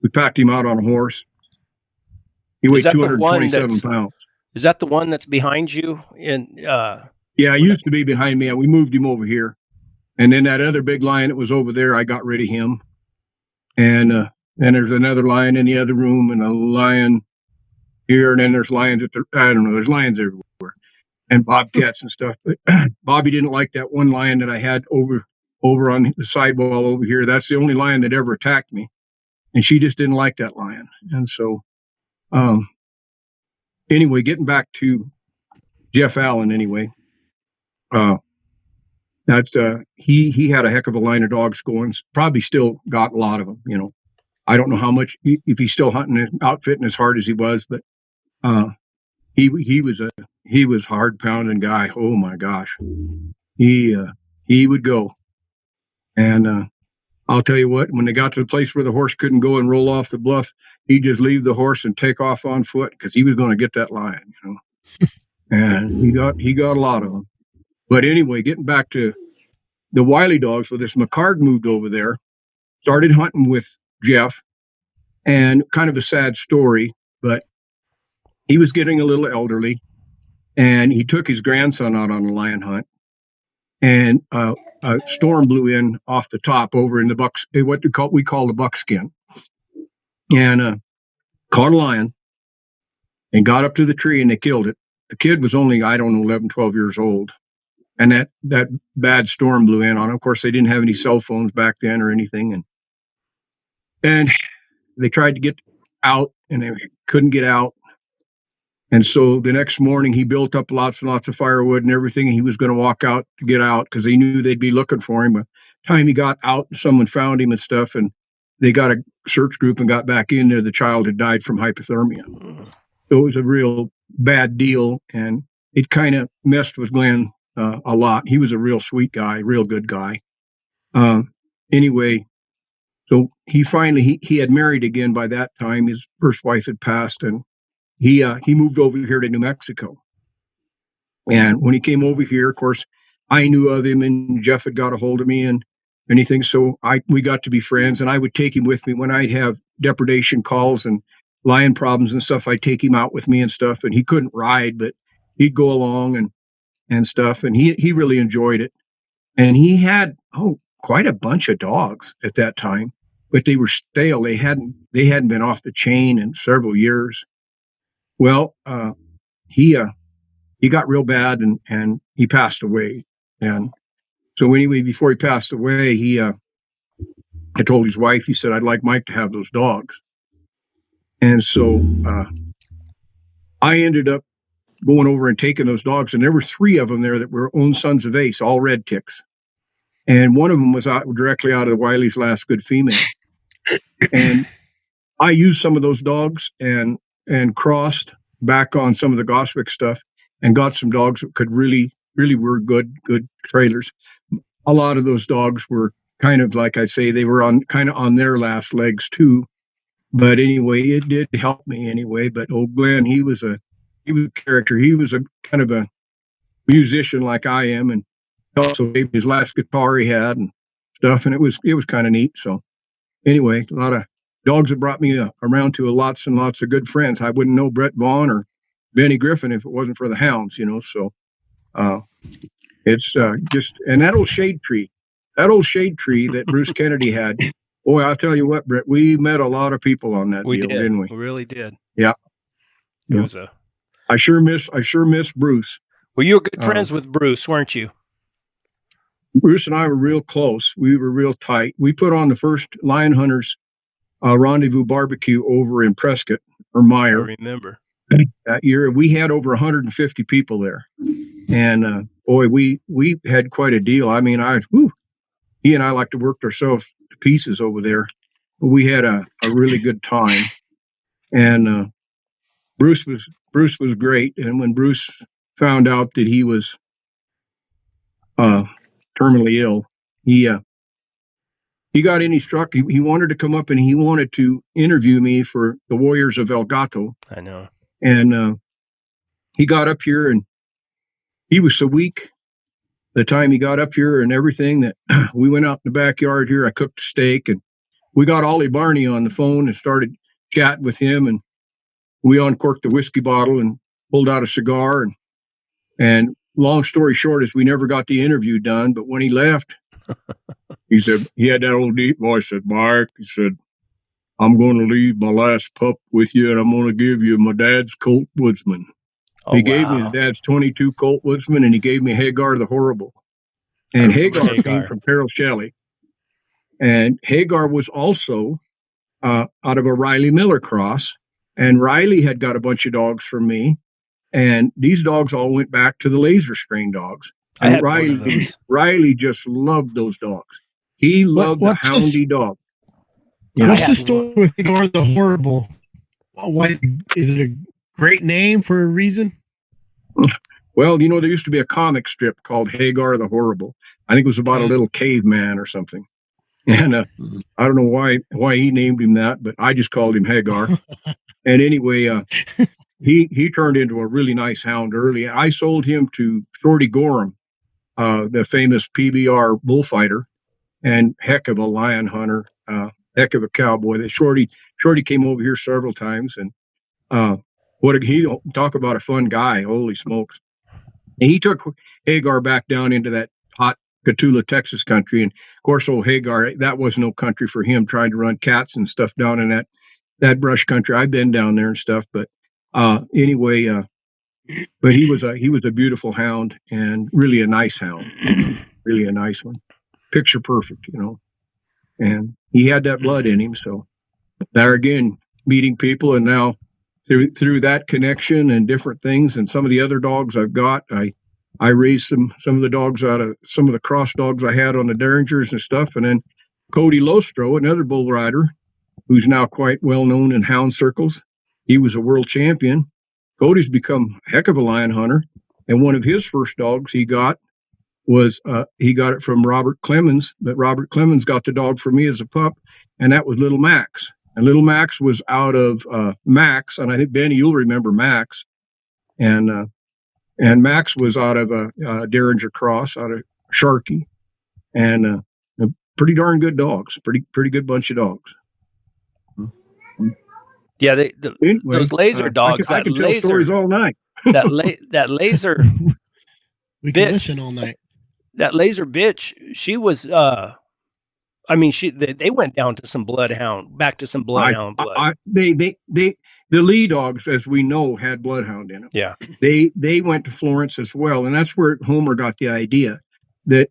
we packed him out on a horse. He weighed 227 pounds. Is that the one that's behind you? Yeah, it used to be behind me. We moved him over here. And then that other big lion that was over there, I got rid of him. And there's another lion in the other room and a lion here. And then there's lions there's lions everywhere. And bobcats and stuff. But Bobby didn't like that one lion that I had over on the sidewall over here. That's the only lion that ever attacked me. And she just didn't like that lion. And so, anyway, getting back to Jeff Allen anyway, he had a heck of a line of dogs going, probably still got a lot of them, you know. I don't know how much, if he's still hunting and outfitting as hard as he was, but he was hard pounding guy. Oh my gosh. He would go. And I'll tell you what, when they got to the place where the horse couldn't go and roll off the bluff, he'd just leave the horse and take off on foot because he was going to get that lion, you know. And he got a lot of them. But anyway, getting back to the Wiley dogs, well, this McCard moved over there, started hunting with Jeff, and kind of a sad story, but he was getting a little elderly, and he took his grandson out on a lion hunt, and a storm blew in off the top over in what we call the buckskin, and caught a lion and got up to the tree and they killed it. The kid was only, 11, 12 years old. And that bad storm blew in on him. Of course, they didn't have any cell phones back then or anything. And they tried to get out and they couldn't get out. And so the next morning he built up lots and lots of firewood and everything. And he was going to walk out to get out because they knew they'd be looking for him. By the time he got out, someone found him and stuff. And they got a search group and got back in there. The child had died from hypothermia. So it was a real bad deal. And it kind of messed with Glenn a lot. He was a real sweet guy, real good guy. Anyway, so he finally, he had married again by that time. His first wife had passed, and he moved over here to New Mexico. And when he came over here, of course, I knew of him, and Jeff had got a hold of me and anything. So we got to be friends, and I would take him with me when I'd have depredation calls and lion problems and stuff. I'd take him out with me and stuff, and he couldn't ride, but he'd go along and stuff, and he really enjoyed it. And he had quite a bunch of dogs at that time, but they were stale. They hadn't been off the chain in several years. Well, he got real bad and he passed away. And so anyway, before he passed away, he I told his wife, he said, I'd like Mike to have those dogs. And so I ended up going over and taking those dogs, and there were 3 of them there that were own sons of Ace, all red ticks. And one of them was directly out of Wiley's last good female. And I used some of those dogs and crossed back on some of the Goswick stuff and got some dogs that could really were good trailers. A lot of those dogs were kind of, like I say, they were on their last legs too. But anyway, it did help me anyway. But old Glenn, he was a was a character. He was a kind of a musician like I am, and also gave me his last guitar he had and stuff, and it was kind of neat. So anyway, a lot of dogs have brought me around to lots and lots of good friends. I wouldn't know Brett Vaughn or Benny Griffin if it wasn't for the hounds, you know. So it's just, and that old shade tree that Bruce Kennedy had. Boy, I'll tell you what, Brett, we met a lot of people on that deal, didn't we? We really did. Yeah. It was a. I sure miss Bruce. Well, you were good friends with Bruce, weren't you? Bruce and I were real close. We were real tight. We put on the first Lion Hunters Rendezvous barbecue over in Prescott or Meyer. I remember that year. We had over 150 people there, and boy, we had quite a deal. I mean, he and I like to work ourselves to pieces over there. We had a really good time, and Bruce was great. And when Bruce found out that he was terminally ill, he got in, he struck. He wanted to come up and he wanted to interview me for the Warriors of El Gato. I know. And he got up here and he was so weak the time he got up here and everything that we went out in the backyard here. I cooked a steak and we got Ollie Barney on the phone and started chatting with him. And we uncorked the whiskey bottle and pulled out a cigar. And long story short is we never got the interview done. But when he left, he said, he had that old deep voice, said, Mark, he said, I'm going to leave my last pup with you and I'm going to give you my dad's Colt Woodsman. He gave me his dad's 22 Colt Woodsman and he gave me Hagar the Horrible. And Hagar came from Carol Shelley. And Hagar was also out of a Riley Miller cross. And Riley had got a bunch of dogs from me. And these dogs all went back to the laser strain dogs. And Riley just loved those dogs. He loved the houndy dog. What's the story with Hagar the Horrible? Why is it a great name for a reason? Well, you know, there used to be a comic strip called Hagar the Horrible. I think it was about a little caveman or something. And I don't know why he named him that, but I just called him Hagar. And anyway, he turned into a really nice hound early. I sold him to Shorty Gorham, the famous PBR bullfighter, and heck of a lion hunter, heck of a cowboy. That Shorty came over here several times, and he talk about a fun guy. Holy smokes! And he took Hagar back down into that hot Catula, Texas country, and of course, old Hagar, that was no country for him. Trying to run cats and stuff down in that brush country. I've been down there and stuff, but anyway. But he was a beautiful hound and really a nice hound, really a nice one, picture perfect, you know. And he had that blood in him. So there again, meeting people, and now through that connection and different things, and some of the other dogs I've got, I raised some of the dogs out of some of the cross dogs I had on the Derringers and stuff, and then Cody Lostro, another bull rider, who's now quite well known in hound circles. He was a world champion. Cody's become a heck of a lion hunter, and one of his first dogs he got was he got it from Robert Clemens, but Robert Clemens got the dog for me as a pup, and that was Little Max. And Little Max was out of Max, and I think, Benny, you'll remember Max. And Max was out of a Derringer cross, out of Sharkey, and pretty darn good dogs, pretty good bunch of dogs. Yeah, those laser dogs. I can tell stories all night. that laser. We can listen all night. That laser bitch. She was. They went down to some bloodhound, back to some bloodhound blood. The Lee dogs, as we know, had bloodhound in them. Yeah, they went to Florence as well, and that's where Homer got the idea that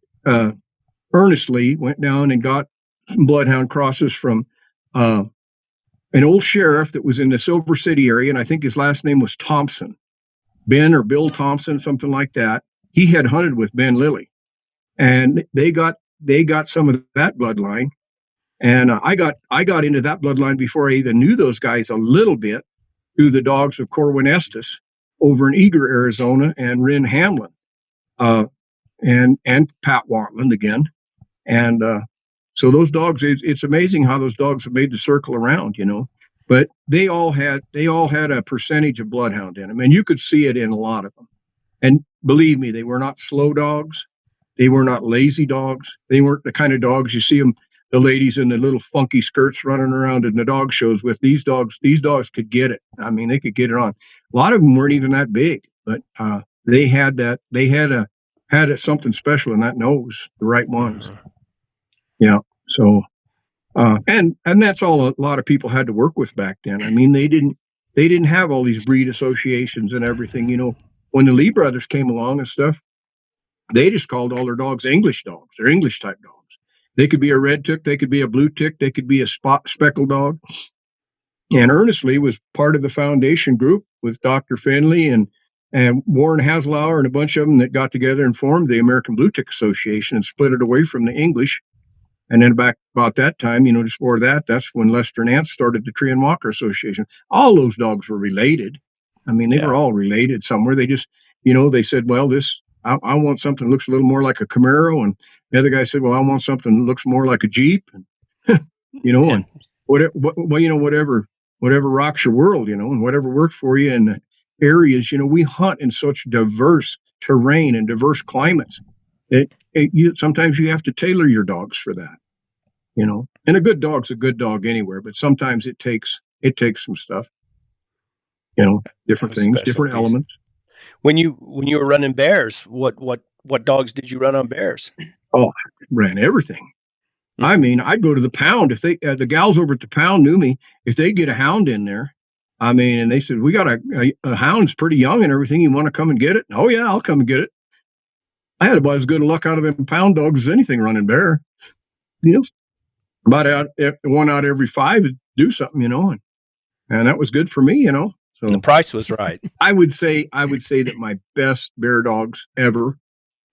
Ernest Lee went down and got some bloodhound crosses from an old sheriff that was in the Silver City area, and I think his last name was Thompson, Ben or Bill Thompson, something like that. He had hunted with Ben Lilly, and they got some of that bloodline, and I got into that bloodline before I even knew those guys a little bit through the dogs of Corwin Estes over in Eager, Arizona, and Ren Hamlin, and Pat Watland again, and so those dogs, it's amazing how those dogs have made the circle around, you know. but they all had a percentage of bloodhound in them, and you could see it in a lot of them. And believe me, they were not slow dogs. They were not lazy dogs. They weren't the kind of dogs you see them, the ladies in the little funky skirts running around in the dog shows with. These dogs could get it. I mean, they could get it on. A lot of them weren't even that big, but they had that. They had something special in that nose, the right ones. Yeah. So, and that's all a lot of people had to work with back then. I mean, they didn't have all these breed associations and everything. You know, when the Lee brothers came along and stuff, they just called all their dogs English dogs. They're English type dogs. They could be a red tick, they could be a blue tick, they could be a speckled dog. And Ernest Lee was part of the foundation group with Dr. Finley and Warren Haslauer and a bunch of them that got together and formed the American Blue Tick Association and split it away from the English. And then back about that time, you know, just before that, that's when Lester Nance started the Tree and Walker Association. All those dogs were related. I mean, they were all related somewhere. They just, you know, they said, well, I want something that looks a little more like a Camaro. And the other guy said, well, I want something that looks more like a Jeep. And, you know, and whatever rocks your world, you know, and whatever works for you in the areas, you know, we hunt in such diverse terrain and diverse climates. Sometimes you have to tailor your dogs for that, you know. And a good dog's a good dog anywhere, but sometimes it takes some stuff, you know, different things, different elements. When you were running bears, what dogs did you run on bears? Oh, I ran everything. Mm-hmm. I mean, I'd go to the pound if they the gals over at the pound knew me. If they get a hound in there, I mean, and they said, we got a hound's pretty young and everything. You want to come and get it? Oh yeah, I'll come and get it. I had about as good luck out of them pound dogs as anything running bear. You know, about one out every 5 would do something, you know, and that was good for me, you know. So the price was right. I would say that my best bear dogs ever,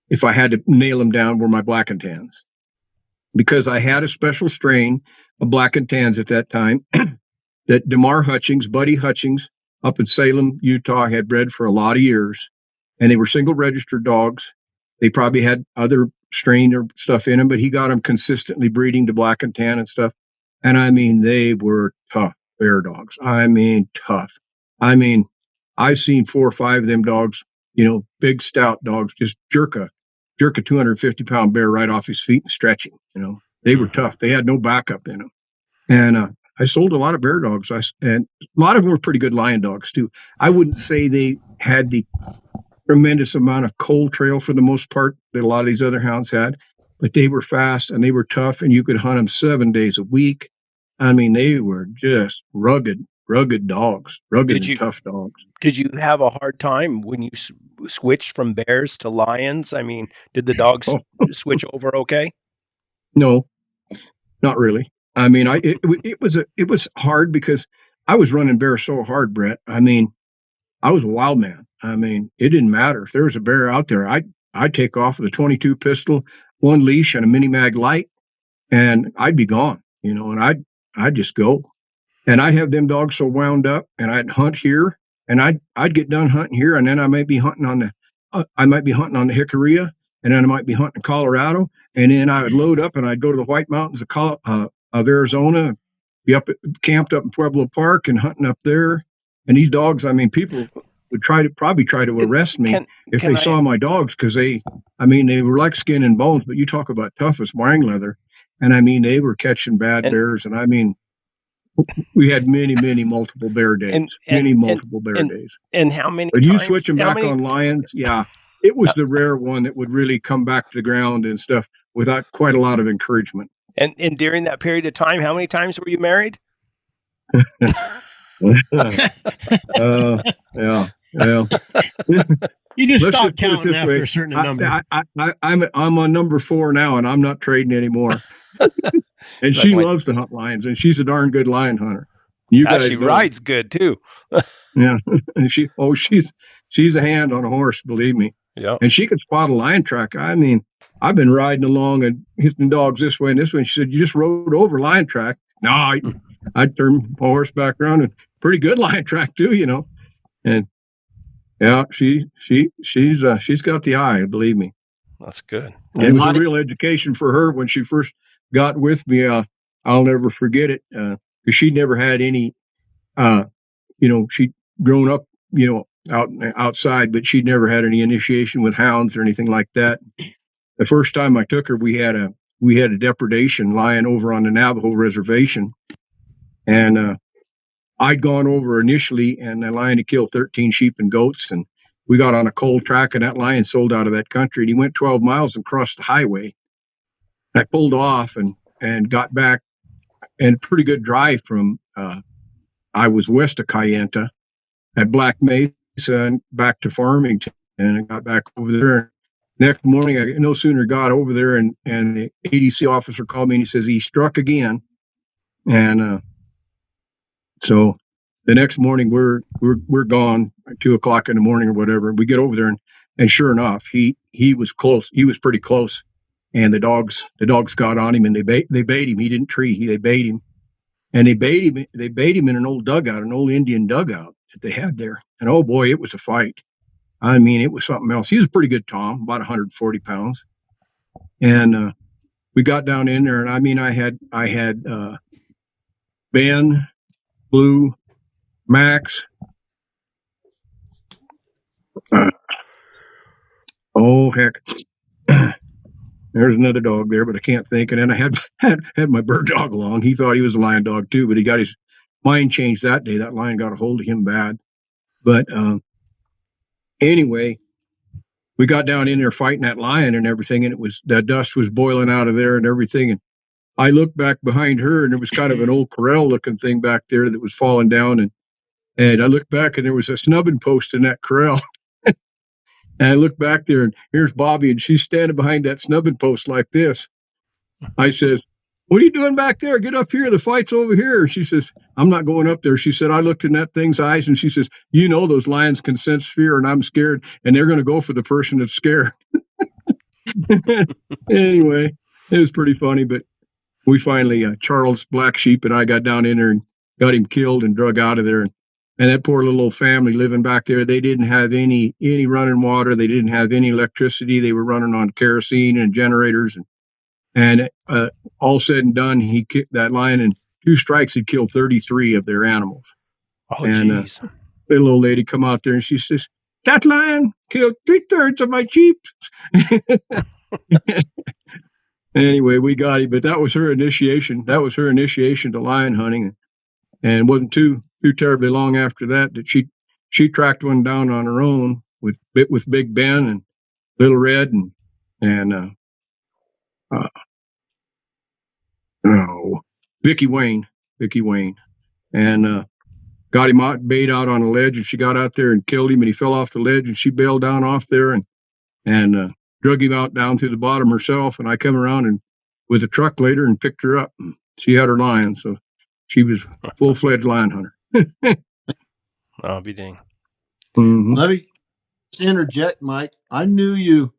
if I had to nail them down, were my black and tans, because I had a special strain of black and tans at that time that Buddy Hutchings up in Salem, Utah, had bred for a lot of years, and they were single registered dogs. They probably had other strain or stuff in them, but he got them consistently breeding to black and tan and stuff. And I mean, they were tough bear dogs. I mean, tough. I mean, I've seen 4 or 5 of them dogs, you know, big stout dogs, just jerk a 250-pound bear right off his feet and stretch him. You know, they were tough. They had no backup in them. And I sold a lot of bear dogs. And a lot of them were pretty good lion dogs too. I wouldn't say they had the tremendous amount of cold trail for the most part that a lot of these other hounds had, but they were fast and they were tough, and you could hunt them 7 days a week. I mean, they were just rugged dogs, and tough dogs. Did you have a hard time when you switched from bears to lions? I mean, did the dogs switch over okay? No, not really. I mean, it was hard because I was running bears so hard, Brett. I mean, I was a wild man. I mean, it didn't matter if there was a bear out there. I'd take off with a 22 pistol, 1 leash, and a mini mag light, and I'd be gone, you know. And I'd just go, and I'd have them dogs so wound up, and I'd hunt here, and I'd get done hunting here, and then I might be hunting on the Jicarilla, and then I might be hunting Colorado, and then I would load up and I'd go to the White Mountains of Arizona, be camped up in Pueblo Park and hunting up there. And these dogs, I mean, people would probably try to arrest me if they saw my dogs, because they were like skin and bones, but you talk about tough as wang leather. And I mean, they were catching bad bears. And I mean, we had many multiple bear days, multiple bear days. And how many But you switch them back on lions, yeah, it was the rare one that would really come back to the ground and stuff without quite a lot of encouragement. And during that period of time, how many times were you married? Yeah. You just stop counting after a certain number. I'm on number 4 now, and I'm not trading anymore. And she loves to hunt lions, and she's a darn good lion hunter. You guys she rides good too. Yeah, and she's a hand on a horse, believe me. Yeah, and she could spot a lion track. I mean, I've been riding along and hitting dogs this way and this way. And she said, "You just rode over lion track." No, I'd turn my horse back around, and pretty good lion track too, you know. And yeah, she's got the eye, believe me. That's good. And it was a real education for her when she first got with me. I'll never forget it, because she'd never had any she'd grown up, outside, but she'd never had any initiation with hounds or anything like that. The first time I took her, we had a depredation lion over on the Navajo reservation, and I'd gone over initially, and the lion had killed 13 sheep and goats, and we got on a coal track, and that lion sold out of that country, and he went 12 miles and crossed the highway. I pulled off and got back, and pretty good drive from I was west of Kayenta at Black Mesa and back to Farmington, and I got back over there. Next morning, I no sooner got over there, and the ADC officer called me, and he says he struck again. And so the next morning, we're gone at 2:00 in the morning or whatever. We get over there, and sure enough, he was close. He was pretty close, and the dogs got on him, and they bait him. He didn't tree. They bait him, and they bait him in an old dugout, an old Indian dugout that they had there. And oh boy, it was a fight. I mean, it was something else. He was a pretty good Tom, about 140 pounds. And we got down in there, and I mean, I had Ben, Blue, Max. Oh heck, there's another dog there, but I can't think. And then I had my bird dog along. He thought he was a lion dog too, but he got his mind changed that day. That lion got a hold of him bad. But anyway, we got down in there fighting that lion and everything, and that dust was boiling out of there and everything. And I looked back behind her, and there was kind of an old corral looking thing back there that was falling down. And I looked back, and there was a snubbing post in that corral. And I looked back there, and here's Bobby, and she's standing behind that snubbing post like this. I says, "What are you doing back there? Get up here. The fight's over here." She says, "I'm not going up there." She said, "I looked in that thing's eyes," and she says, "Those lions can sense fear, and I'm scared, and they're going to go for the person that's scared." Anyway, it was pretty funny, but we finally, Charles Black Sheep and I got down in there and got him killed and drug out of there. And that poor little old family living back there, they didn't have any running water. They didn't have any electricity. They were running on kerosene and generators. And all said and done, he kicked that lion, and 2 strikes had killed 33 of their animals. Oh, and jeez. Little old lady come out there, and she says, "That lion killed 3/3 of my sheep." Anyway, we got him, but that was her initiation. That was her initiation to lion hunting. And it wasn't too terribly long after that she tracked one down on her own with Big Ben and Little Red and Vicky Wayne, and got him out, bait out on a ledge, and she got out there and killed him, and he fell off the ledge, and she bailed down off there and drug him out down through the bottom herself. And I come around and with a truck later and picked her up. And she had her lion, so she was a full-fledged lion hunter. I'll be dang. Mm-hmm. Let me interject, Mike. I knew you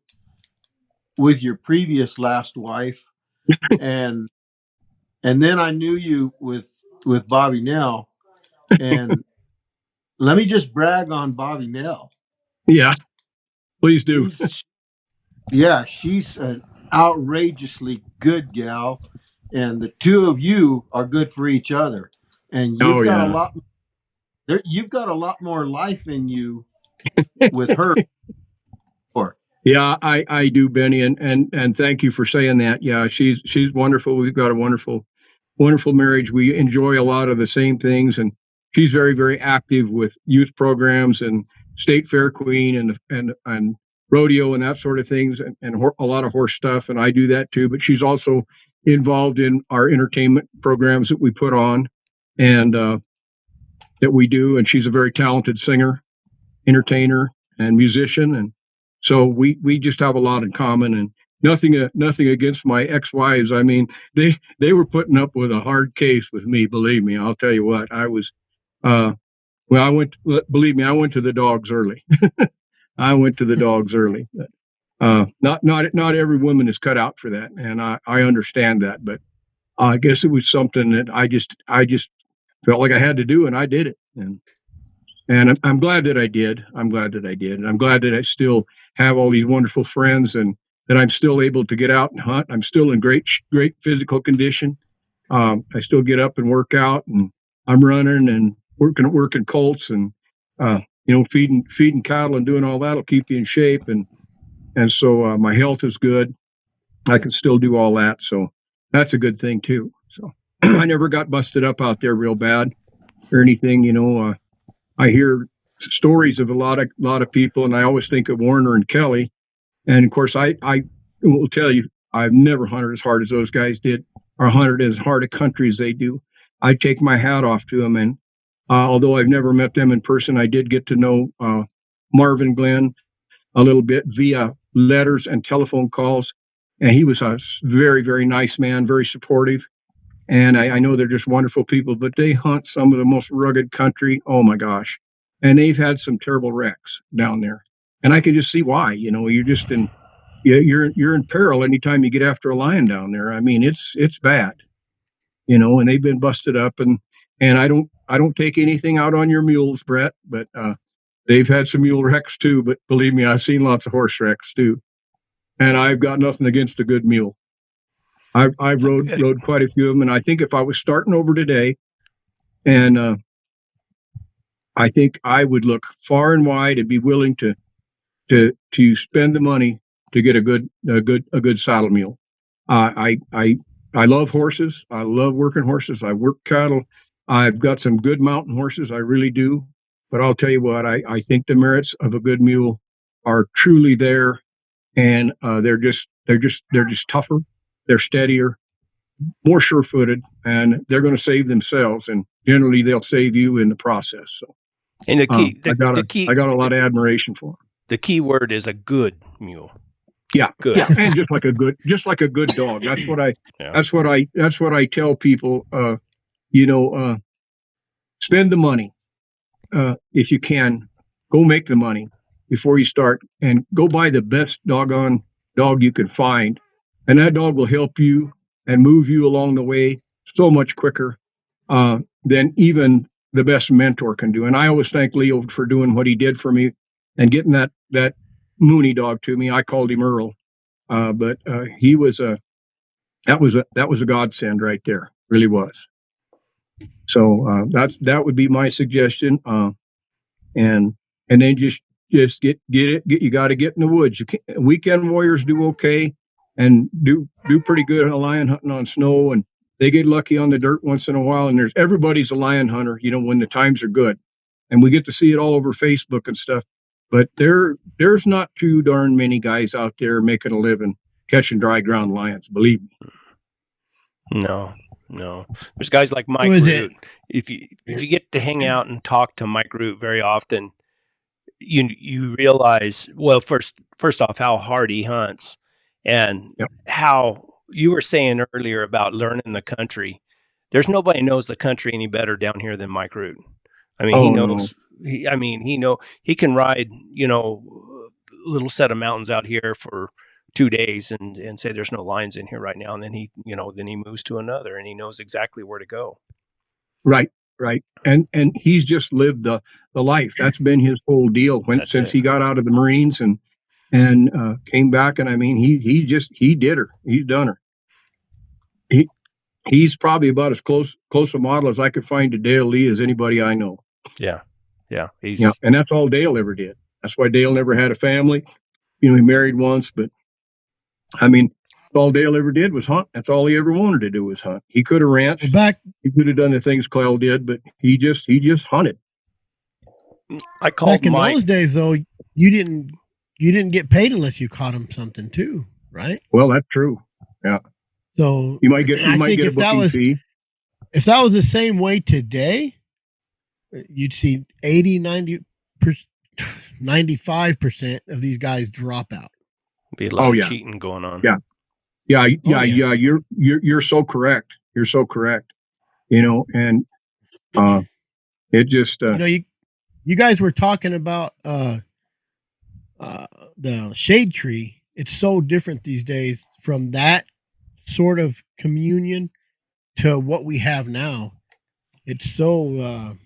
with your previous last wife, and then I knew you with Bobby Nell. And let me just brag on Bobby Nell. Yeah, please do. She's an outrageously good gal, and the two of you are good for each other. And you've got a lot more life in you with her. Yeah, I do, Benny, and thank you for saying that. Yeah, she's wonderful. We've got a wonderful marriage. We enjoy a lot of the same things, and she's very, very active with youth programs and state fair queen and rodeo and that sort of things, and a lot of horse stuff. And I do that too. But she's also involved in our entertainment programs that we put on and that we do. And she's a very talented singer, entertainer, and musician. And so we just have a lot in common. And nothing against my ex-wives. I mean, they were putting up with a hard case with me. Believe me, I'll tell you what. I was, believe me, I went to the dogs early. I went to the dogs early. But, not every woman is cut out for that, and I understand that. But I guess it was something that I just felt like I had to do, and I did it. And I'm glad that I did. And I'm glad that I still have all these wonderful friends, and that I'm still able to get out and hunt. I'm still in great physical condition. I still get up and work out, and I'm running and working colts and feeding cattle and doing all that'll keep you in shape, and so my health is good. I can still do all that, so that's a good thing too. So I never got busted up out there real bad or anything. I hear stories of a lot of people, and I always think of Warner and Kelly. And of course, I will tell you, I've never hunted as hard as those guys did, or hunted as hard a country as they do. I take my hat off to them, and although I've never met them in person, I did get to know Marvin Glenn a little bit via letters and telephone calls, and he was a very, very nice man, very supportive. And I know they're just wonderful people, but they hunt some of the most rugged country. Oh my gosh. And they've had some terrible wrecks down there. And I can just see why. You're just you're in peril anytime you get after a lion down there. I mean, it's bad. And they've been busted up, and I don't take anything out on your mules, Brett, but they've had some mule wrecks too. But believe me, I've seen lots of horse wrecks too. And I've got nothing against a good mule. I've rode quite a few of them, and I think if I was starting over today, and I think I would look far and wide and be willing to spend the money to get a good saddle mule. I love horses. I love working horses. I work cattle. I've got some good mountain horses. I really do. But I'll tell you what, I think the merits of a good mule are truly there, and they're just tougher. They're steadier, more sure-footed, and they're going to save themselves. And generally, they'll save you in the process. So, and the key, I got a lot of admiration for them. The key word is a good mule. Yeah, good. Yeah, and just like a good dog. That's what I. Yeah. That's what I tell people. Spend the money if you can. Go make the money before you start, and go buy the best doggone dog you can find. And that dog will help you and move you along the way so much quicker than even the best mentor can do. And I always thank Leo for doing what he did for me and getting that Mooney dog to me. I called him Earl, but he was that was a godsend right there. Really was. So that would be my suggestion. And then just get it. You got to get in the woods. Weekend warriors do okay. And do pretty good on lion hunting on snow, and they get lucky on the dirt once in a while. And everybody's a lion hunter, when the times are good, and we get to see it all over Facebook and stuff. But there's not too darn many guys out there making a living catching dry ground lions. Believe me. No. There's guys like Mike Root. If you get to hang out and talk to Mike Root very often, you realize, well, first off, how hard he hunts. And how you were saying earlier about learning the country. There's nobody knows the country any better down here than Mike Root. I mean, he knows. No. He can ride, a little set of mountains out here for 2 days and say there's no lions in here right now, and then he moves to another, and he knows exactly where to go. Right. And he's just lived the life. That's been his whole deal since he got out of the Marines and came back, and I mean, he did her. He's done her. He's probably about as close a model as I could find to Dale Lee as anybody I know. Yeah. And that's all Dale ever did. That's why Dale never had a family. He married once, but I mean, all Dale ever did was hunt. That's all he ever wanted to do was hunt. He could have ranched. He could have done the things Clell did, but he just hunted. I called back in those days, though. You didn't get paid unless you caught him something too, right? Well, that's true. Yeah. So you might get a booking fee. If that was the same way today, you'd see 80, 95% of these guys drop out. Be a lot of cheating going on. Yeah. You're so correct. You're so correct. And it just you guys were talking about the shade tree. It's so different these days from that sort of communion to what we have now. It's so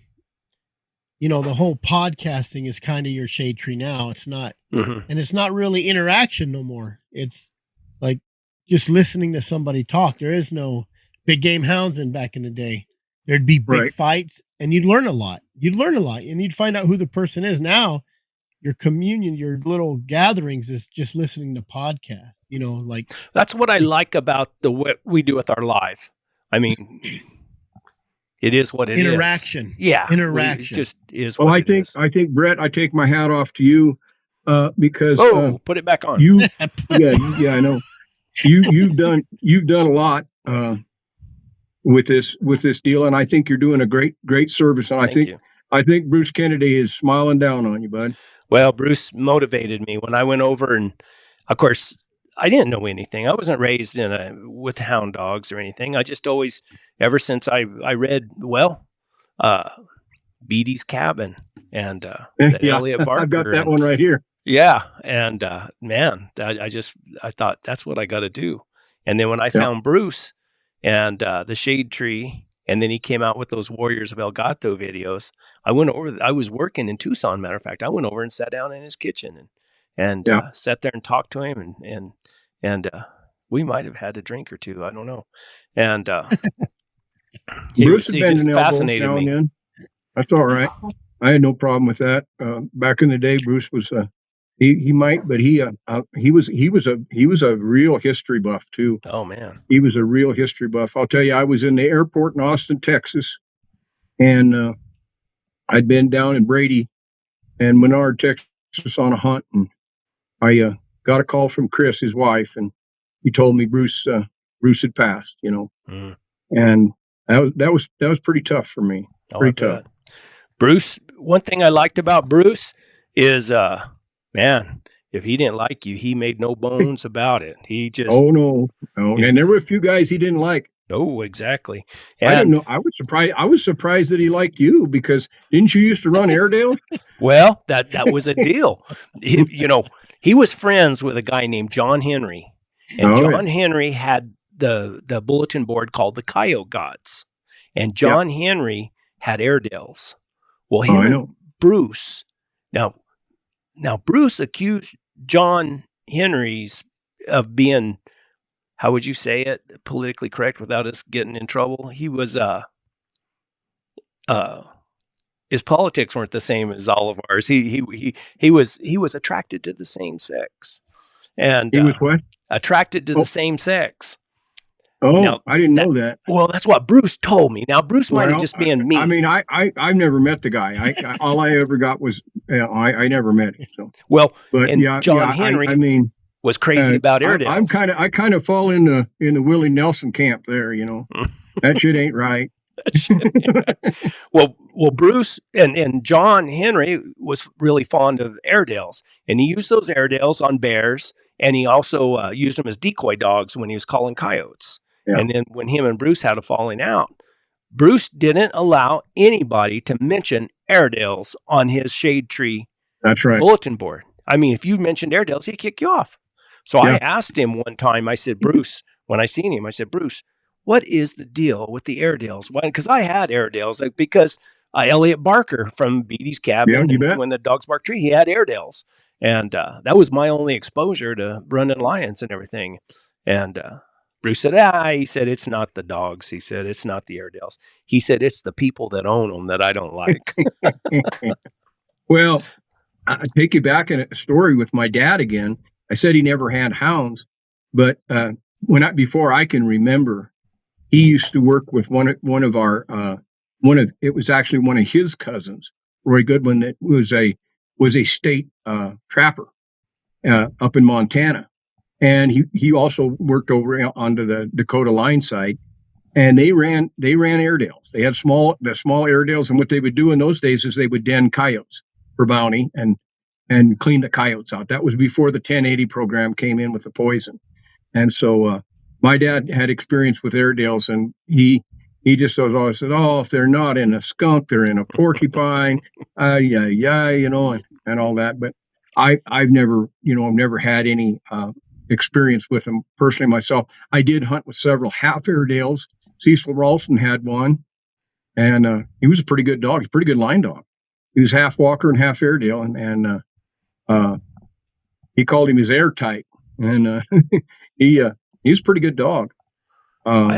the whole podcasting is kind of your shade tree now. It's not and it's not really interaction no more. It's like just listening to somebody talk. There is no big game houndsman back in the day. There'd be big fights and you'd learn a lot. you'd learn a lot, and you'd find out who the person is. Now, your communion, your little gatherings is just listening to podcasts. Like that's what I like about what we do with our live. I mean, it is what it interaction. is. Yeah, interaction. It just is. Well, what it is. I think Brett, I take my hat off to you because put it back on. Yeah, I know. You've done a lot with this deal, and I think you're doing a great service. And I think Bruce Kennedy is smiling down on you, bud. Well, Bruce motivated me when I went over, and of course, I didn't know anything. I wasn't raised with hound dogs or anything. I just always, ever since I read Beatty's Cabin and Elliot Barker. I've got that one right here. Yeah, and man, I thought that's what I got to do. And then when I found Bruce and the Shade Tree, and then he came out with those Warriors of El Gato videos, I went over. I was working in Tucson, matter of fact. I went over and sat down in his kitchen and sat there and talked to him, and we might have had a drink or two. I don't know. And Bruce he just fascinated me. Then. That's all right. I had no problem with that. Back in the day, Bruce was he might, but he was a real history buff too. Oh man, he was a real history buff. I'll tell you, I was in the airport in Austin, Texas, and I'd been down in Brady and Menard, Texas, on a hunt, and I got a call from Chris, his wife, and he told me Bruce had passed. And that was pretty tough for me. Pretty tough. Bruce, one thing I liked about Bruce is, man, if he didn't like you, he made no bones about it. He just... Oh, no. And there were a few guys he didn't like. No, exactly. And, I didn't know. I was surprised that he liked you, because didn't you used to run Airedale? Well, that was a deal. He was friends with a guy named John Henry. And John Henry had the bulletin board called the Coyote Gods. And John Henry had Airedales. Well, and Bruce, now Bruce accused John Henry's of being, how would you say it, politically correct without us getting in trouble? He was, his politics weren't the same as all of ours. He was attracted to the same sex, and he was what? Attracted to the same sex. Oh, now, I didn't know that. Well, that's what Bruce told me. Now, Bruce might have just been mean. I mean, I've never met the guy. All I ever got was I never met him. So John Henry was crazy about Airedales. I kind of fall in the Willie Nelson camp there. That shit ain't right. Well, Bruce and John Henry was really fond of Airedales, and he used those Airedales on bears, and he also used them as decoy dogs when he was calling coyotes. Yeah. And then when him and Bruce had a falling out, Bruce didn't allow anybody to mention Airedales on his Shade Tree bulletin board. I mean, if you mentioned Airedales, he'd kick you off. So I asked him one time, I said, Bruce, when I seen him, I said, Bruce, what is the deal with the Airedales? Why? Because I had Airedales, because Elliot Barker from Beatty's Cabin, when the dogs bark tree, he had Airedales. And that was my only exposure to running lions and everything. And Bruce said, he said, it's not the dogs. He said, it's not the Airedales. He said, it's the people that own them that I don't like. Well, I take you back in a story with my dad again. I said he never had hounds, but before I can remember, he used to work with one of his cousins, Roy Goodwin, that was a state trapper up in Montana. And he also worked over onto the Dakota line side, and they ran Airedales. They had the small Airedales, and what they would do in those days is they would den coyotes for bounty and clean the coyotes out. That was before the 1080 program came in with the poison. And so my dad had experience with Airedales, and he just always said, "Oh, if they're not in a skunk, they're in a porcupine, and all that." But I've never had any experience with them personally myself. I did hunt with several half Airedales. Cecil Ralston had one, and he was a pretty good dog. He's a pretty good line dog. He was half Walker and half Airedale, and he called him his airtight, and he was a pretty good dog. I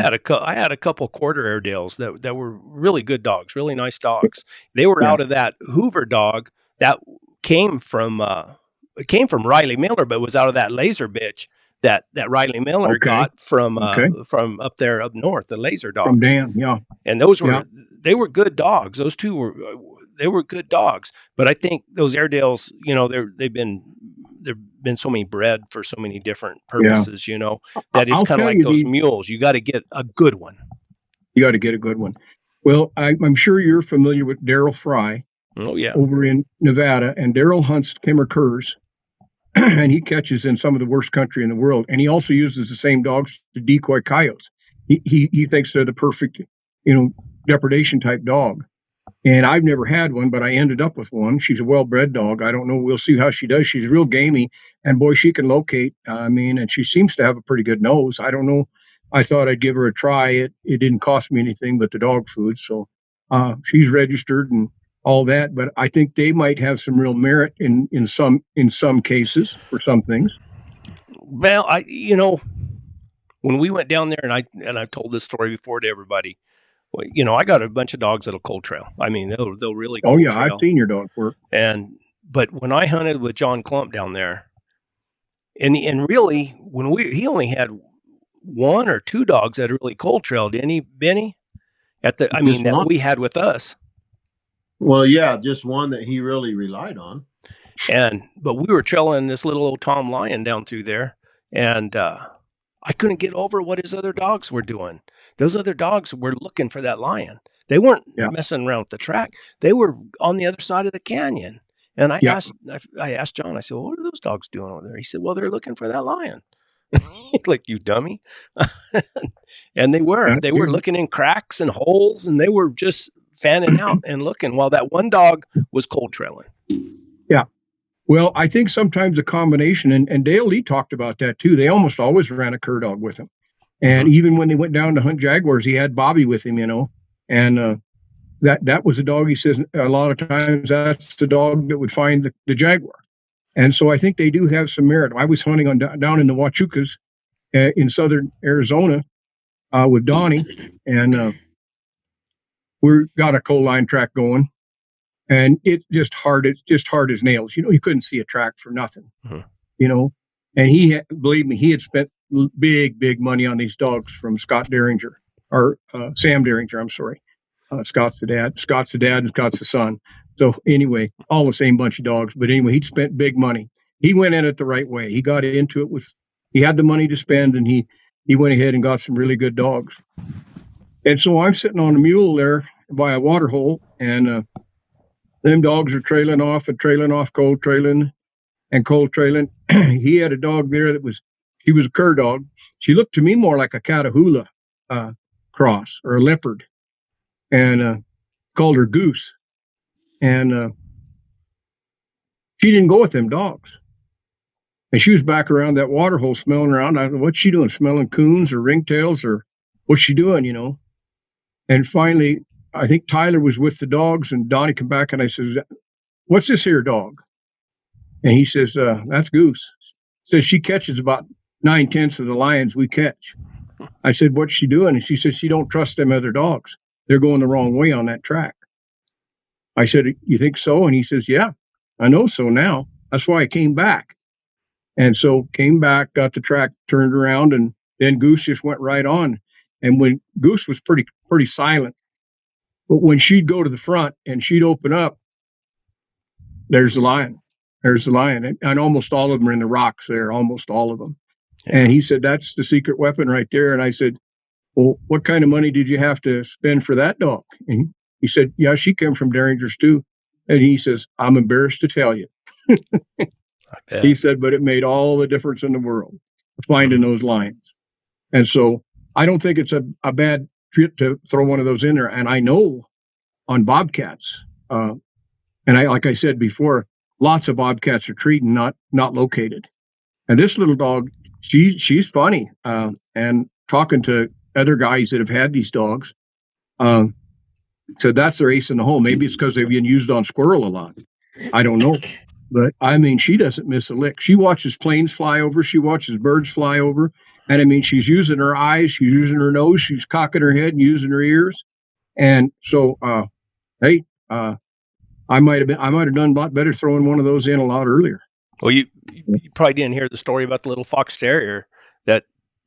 had a couple quarter Airedales that were really good dogs, really nice dogs. They were out of that Hoover dog that came from Riley Miller, but was out of that laser bitch that Riley Miller got from up there up north, the laser dogs. From Dan, and those were they were good dogs. Those two were they were good dogs. But I think those Airedales, they've been so many bred for so many different purposes, that it's kind of like those mules. You got to get a good one. You got to get a good one. Well, I'm sure you're familiar with Daryl Fry. Oh yeah, over in Nevada, and Daryl hunts kimmer curs, and he catches in some of the worst country in the world. And he also uses the same dogs to decoy coyotes. He thinks they're the perfect, depredation type dog. And I've never had one, but I ended up with one. She's a well-bred dog. I don't know. We'll see how she does. She's real gamey, and boy, she can locate. And she seems to have a pretty good nose. I don't know. I thought I'd give her a try. It didn't cost me anything but the dog food. So she's registered and all that. But I think they might have some real merit in some cases for some things. Well, when we went down there, and I've told this story before to everybody. I got a bunch of dogs that'll cold trail. I mean, they'll really cold trail. I've seen your dog work. But when I hunted with John Klump down there, and really, he only had one or two dogs that really cold trailed, didn't he, Benny? That we had with us. Well, yeah, just one that he really relied on. But we were trailing this little old Tom Lion down through there, and I couldn't get over what his other dogs were doing. Those other dogs were looking for that lion. They weren't messing around with the track. They were on the other side of the canyon. And I asked John, I said, well, what are those dogs doing over there? He said, well, they're looking for that lion. Like, you dummy. And they were looking in cracks and holes, and they were just fanning out and looking while that one dog was cold trailing. Yeah. Well, I think sometimes a combination, and Dale Lee talked about that too. They almost always ran a cur dog with him. And even when they went down to hunt jaguars, he had Bobby with him, and that was a dog. He says a lot of times that's the dog that would find the jaguar. And so I think they do have some merit. I was hunting down in the Huachucas in southern Arizona with Donnie, and we got a coal line track going, and it's just hard as nails. You couldn't see a track for nothing, and believe me, he had spent big money on these dogs from Scott Derringer, or Sam Derringer, I'm sorry. Scott's the dad and Scott's the son. So anyway, all the same bunch of dogs. But anyway, he'd spent big money. He went in it the right way. He got into it he had the money to spend, and he went ahead and got some really good dogs. And so I'm sitting on a mule there by a water hole, and them dogs are trailing off, cold trailing. He had a dog there she was a cur dog. She looked to me more like a Catahoula cross or a leopard, and called her Goose. And she didn't go with them dogs. And she was back around that water hole smelling around. I don't know, what's she doing? Smelling coons or ringtails, or what's she doing, And finally, I think Tyler was with the dogs, and Donnie came back, and I said, what's this here dog? And he says, that's Goose. Says she catches about 9/10 of the lions we catch. I said, what's she doing? And she says, she don't trust them other dogs. They're going the wrong way on that track. I said, you think so? And he says, yeah, I know so now. That's why I came back. And so came back, got the track turned around, and then Goose just went right on. And when Goose was pretty silent, but when she'd go to the front and she'd open up, there's the lion. And almost all of them are in the rocks there, almost all of them. Yeah. And he said, that's the secret weapon right there. And I said, well, what kind of money did you have to spend for that dog? And he said, yeah, she came from Derringer's too. And he says, I'm embarrassed to tell you. He said, but it made all the difference in the world finding those lions. And so I don't think it's a bad trip to throw one of those in there. And I know on bobcats, and like I said before, lots of bobcats are treated, not located. And this little dog, she's funny. And talking to other guys that have had these dogs, said that's their ace in the hole. Maybe it's because they've been used on squirrel a lot. I don't know. But I mean, she doesn't miss a lick. She watches planes fly over. She watches birds fly over. And I mean, she's using her eyes. She's using her nose. She's cocking her head and using her ears. And so, hey, I might have done a lot better throwing one of those in a lot earlier. Well, you probably didn't hear the story about the little fox terrier that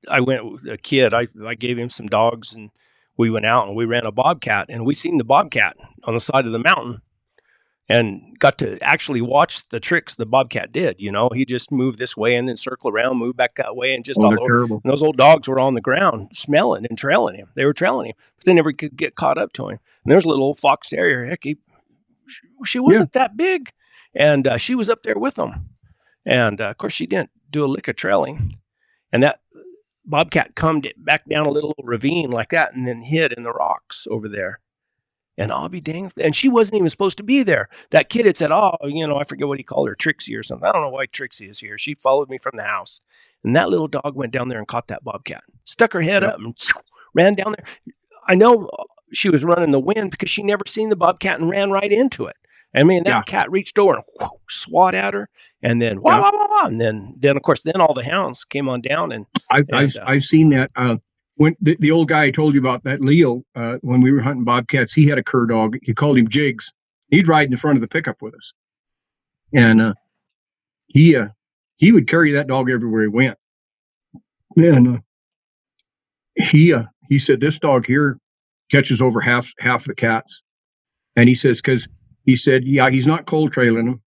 I went with a kid. I gave him some dogs and we went out and we ran a bobcat and we seen the bobcat on the side of the mountain and got to actually watch the tricks the bobcat did. You know, he just moved this way and then circle around, move back that way, and just all over. And those old dogs were on the ground smelling and trailing him. They were trailing him, but they never could get caught up to him. And there's a little old fox terrier. Heck, she wasn't that big, and she was up there with them. And of course, she didn't do a lick of trailing. And that bobcat come back down a little ravine like that, and then hid in the rocks over there. And I'll be danged. And she wasn't even supposed to be there. That kid had said, oh, you know, I forget what he called her, Trixie or something. I don't know why Trixie is here. She followed me from the house. And that little dog went down there and caught that bobcat, stuck her head up and ran down there. I know she was running the wind because she never seen the bobcat and ran right into it. I mean, that cat reached over and swat at her, and then wah, wah, wah, wah, and then of course, then all the hounds came on down, and I've seen that. When the old guy I told you about, that Leo, when we were hunting bobcats, he had a cur dog. He called him Jigs. He'd ride in the front of the pickup with us, and he would carry that dog everywhere he went. And he said this dog here catches over half the cats, and he says because he said he's not cold trailing them,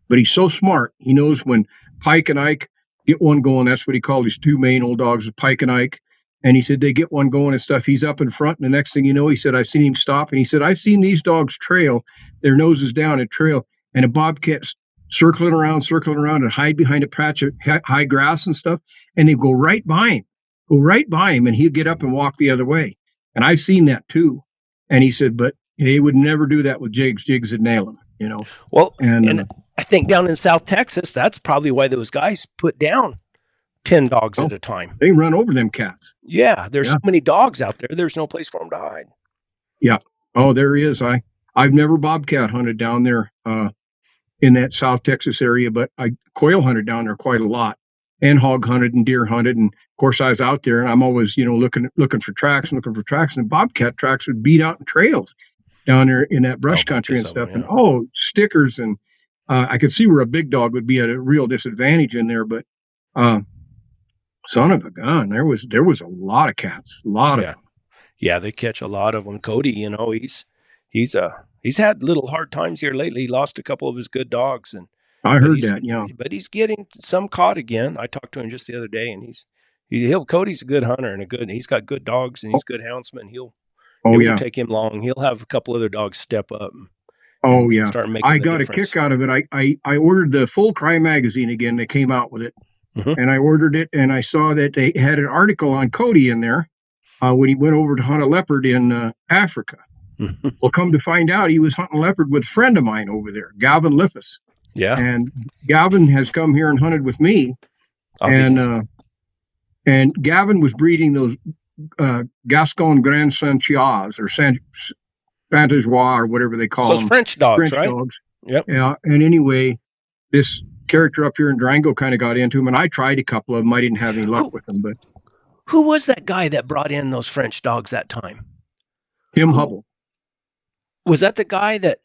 but he's so smart. He knows when Pike and Ike get one going. That's what he called his two main old dogs, Pike and Ike. And he said they get one going and stuff. He's up in front, and the next thing you know, he said, I've seen him stop. And he said, I've seen these dogs trail, their noses down and trail, and a bobcat's circling around and hide behind a patch of high grass and stuff, and they go right by him, and he'll get up and walk the other way. And I've seen that too. And he said, but they would never do that with Jigs. Jigs would nail him, you know. Well, and I think down in South Texas, that's probably why those guys put down 10 dogs at a time. They run over them cats. Yeah, there's so many dogs out there. There's no place for them to hide. Yeah. Oh, there is. I've never bobcat hunted down there in that South Texas area, but I quail hunted down there quite a lot, and hog hunted and deer hunted. And of course, I was out there, and I'm always, you know, looking for tracks, and bobcat tracks would beat out in trails down there in that brush country and stuff. Yeah. And stickers, and I could see where a big dog would be at a real disadvantage in there, but. Son of a gun! There was a lot of cats, a lot of them. Yeah, they catch a lot of them. Cody, you know, he's had little hard times here lately. He lost a couple of his good dogs, and I heard that. Yeah, but he's getting some caught again. I talked to him just the other day, and Cody's a good hunter and he's got good dogs and he's a good houndsman. It won't take him long. He'll have a couple other dogs step up. Start making I got difference. A kick out of it. I ordered the Full Cry magazine again. They came out with it. Mm-hmm. And I ordered it, and I saw that they had an article on Cody in there when he went over to hunt a leopard in Africa. Well, come to find out, he was hunting leopard with a friend of mine over there, Gavin Liffus. Yeah. And Gavin has come here and hunted with me. And Gavin was breeding those Gascon Grand Saint-Chias or Saint-Joie or whatever they call them. Those French dogs, right? Dogs. Yep. Yeah. And anyway, this character up here in Durango kind of got into him, and I tried a couple of them. I didn't have any luck with them. But who was that guy that brought in those French dogs that time? Tim Hubble. Was that the guy that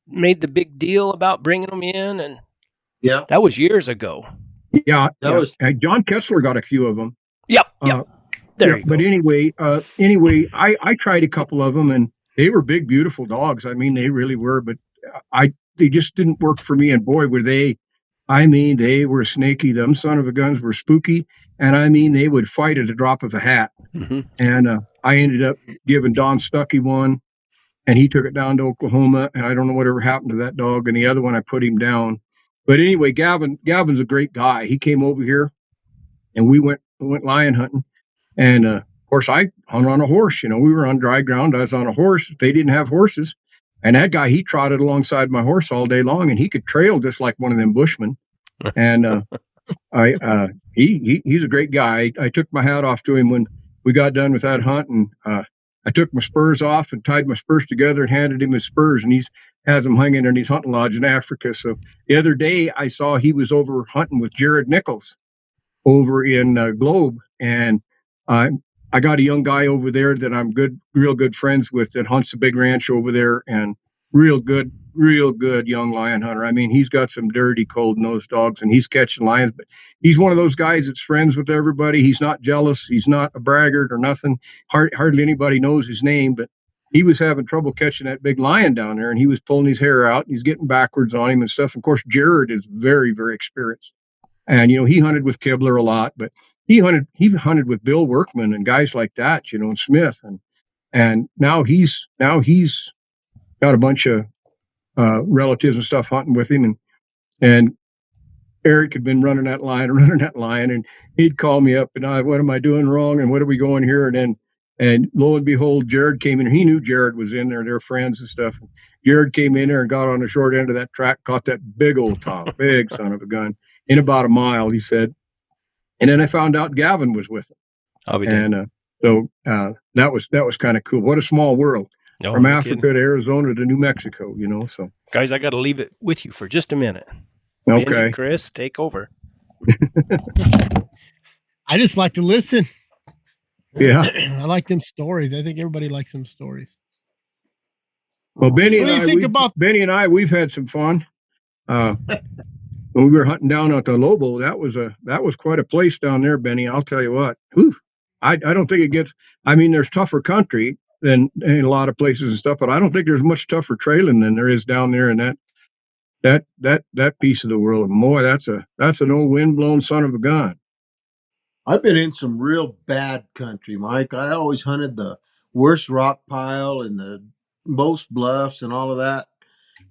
made the big deal about bringing them in? And yeah, that was years ago. Yeah, that was John Kessler got a few of them. Yep. There you go. But anyway, I tried a couple of them, and they were big, beautiful dogs. I mean, they really were. But they just didn't work for me. And boy, were they! I mean, they were snaky. Them son of a guns were spooky. And I mean, they would fight at a drop of a hat. Mm-hmm. And I ended up giving Don Stuckey one, and he took it down to Oklahoma. And I don't know whatever happened to that dog. And the other one, I put him down. But anyway, Gavin's a great guy. He came over here, and we went lion hunting. And of course, I hung on a horse. You know, we were on dry ground. I was on a horse. They didn't have horses. And that guy, he trotted alongside my horse all day long, and he could trail just like one of them bushmen. And he's a great guy. I took my hat off to him when we got done with that hunt, and I took my spurs off and tied my spurs together and handed him his spurs, and he's has them hanging in his hunting lodge in Africa. So the other day I saw he was over hunting with Jared Nichols over in Globe, and I got a young guy over there that I'm real good friends with that hunts a big ranch over there, and real good young lion hunter. I mean, he's got some dirty cold nosed dogs, and he's catching lions, but he's one of those guys that's friends with everybody. He's not jealous. He's not a braggart or nothing. Hardly anybody knows his name, but he was having trouble catching that big lion down there, and he was pulling his hair out. And he's getting backwards on him and stuff. Of course, Jared is very, very experienced. And, he hunted with Kibler a lot, but he hunted with Bill Workman and guys like that, and Smith. And now he's got a bunch of relatives and stuff hunting with him. And Eric had been running that line, and he'd call me up and what am I doing wrong? And what are we going here? And lo and behold, Jared came in. He knew Jared was in there. They're friends and stuff. And Jared came in there and got on the short end of that track, caught that big old tom, big son of a gun, in about a mile, he said. And then I found out Gavin was with him. So that was kind of cool. What a small world. From Africa to Arizona to New Mexico, So, guys, I got to leave it with you for just a minute. Okay, Benny, Chris, take over. I just like to listen. Yeah, I like them stories. I think everybody likes them stories. Well, Benny and I, we've had some fun. When we were hunting down at the Lobo, that was quite a place down there, Benny. I'll tell you what. Whew, I don't think it gets. I mean, there's tougher country than in a lot of places and stuff, but I don't think there's much tougher trailing than there is down there in that piece of the world. And boy, that's an old windblown son of a gun. I've been in some real bad country, Mike. I always hunted the worst rock pile and the most bluffs and all of that.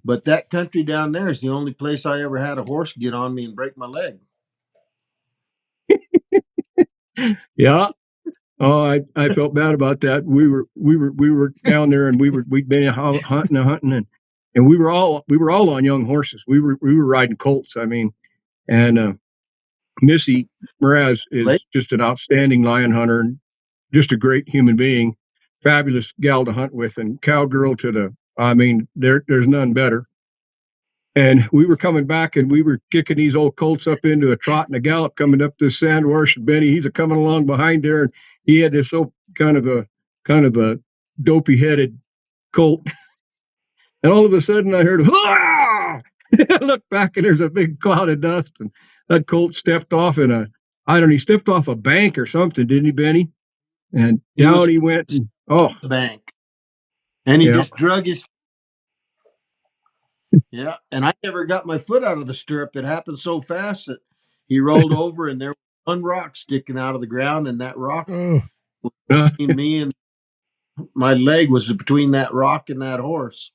But that country down there is the only place I ever had a horse get on me and break my leg. Yeah. Oh, I felt bad about that. We were down there, and we'd been hunting, and we were all on young horses. We were riding colts. I mean, and Missy Mraz is just an outstanding lion hunter, and just a great human being, fabulous gal to hunt with, and cowgirl there's none better. And we were coming back, and we were kicking these old colts up into a trot and a gallop coming up this sand wash. And Benny, he's coming along behind there, and he had this kind of a dopey headed colt. And all of a sudden, I heard, "Hurrah!" I looked back, and there's a big cloud of dust, and that colt stepped off he stepped off a bank or something, didn't he, Benny? And down he went. And, the bank, and he just drug his. Yeah, and I never got my foot out of the stirrup. It happened so fast that he rolled over, and there was one rock sticking out of the ground, and that rock was between me and my leg was between that rock and that horse.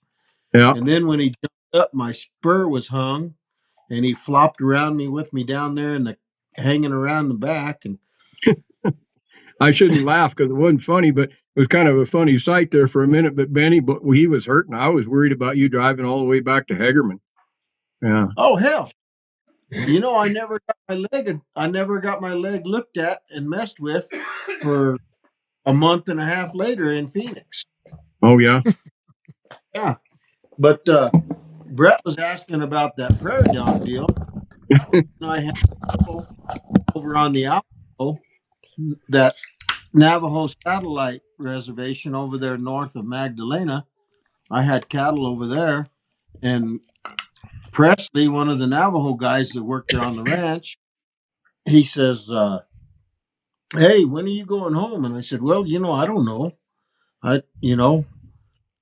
Yeah. And then when he jumped up, my spur was hung, and he flopped around me with me down there and hanging around the back. And I shouldn't laugh because it wasn't funny, but it was kind of a funny sight there for a minute. But Benny, he was hurting. I was worried about you driving all the way back to Hagerman. Yeah. Oh hell! I never got my leg looked at and messed with for a month and a half later in Phoenix. Oh yeah. Yeah, but Brett was asking about that prairie dog deal. I had over on the Alamo, that Navajo satellite reservation over there north of Magdalena. I had cattle over there, and Presley, one of the Navajo guys that worked there on the ranch, he says, "Hey, when are you going home?" And I said, "Well, I don't know.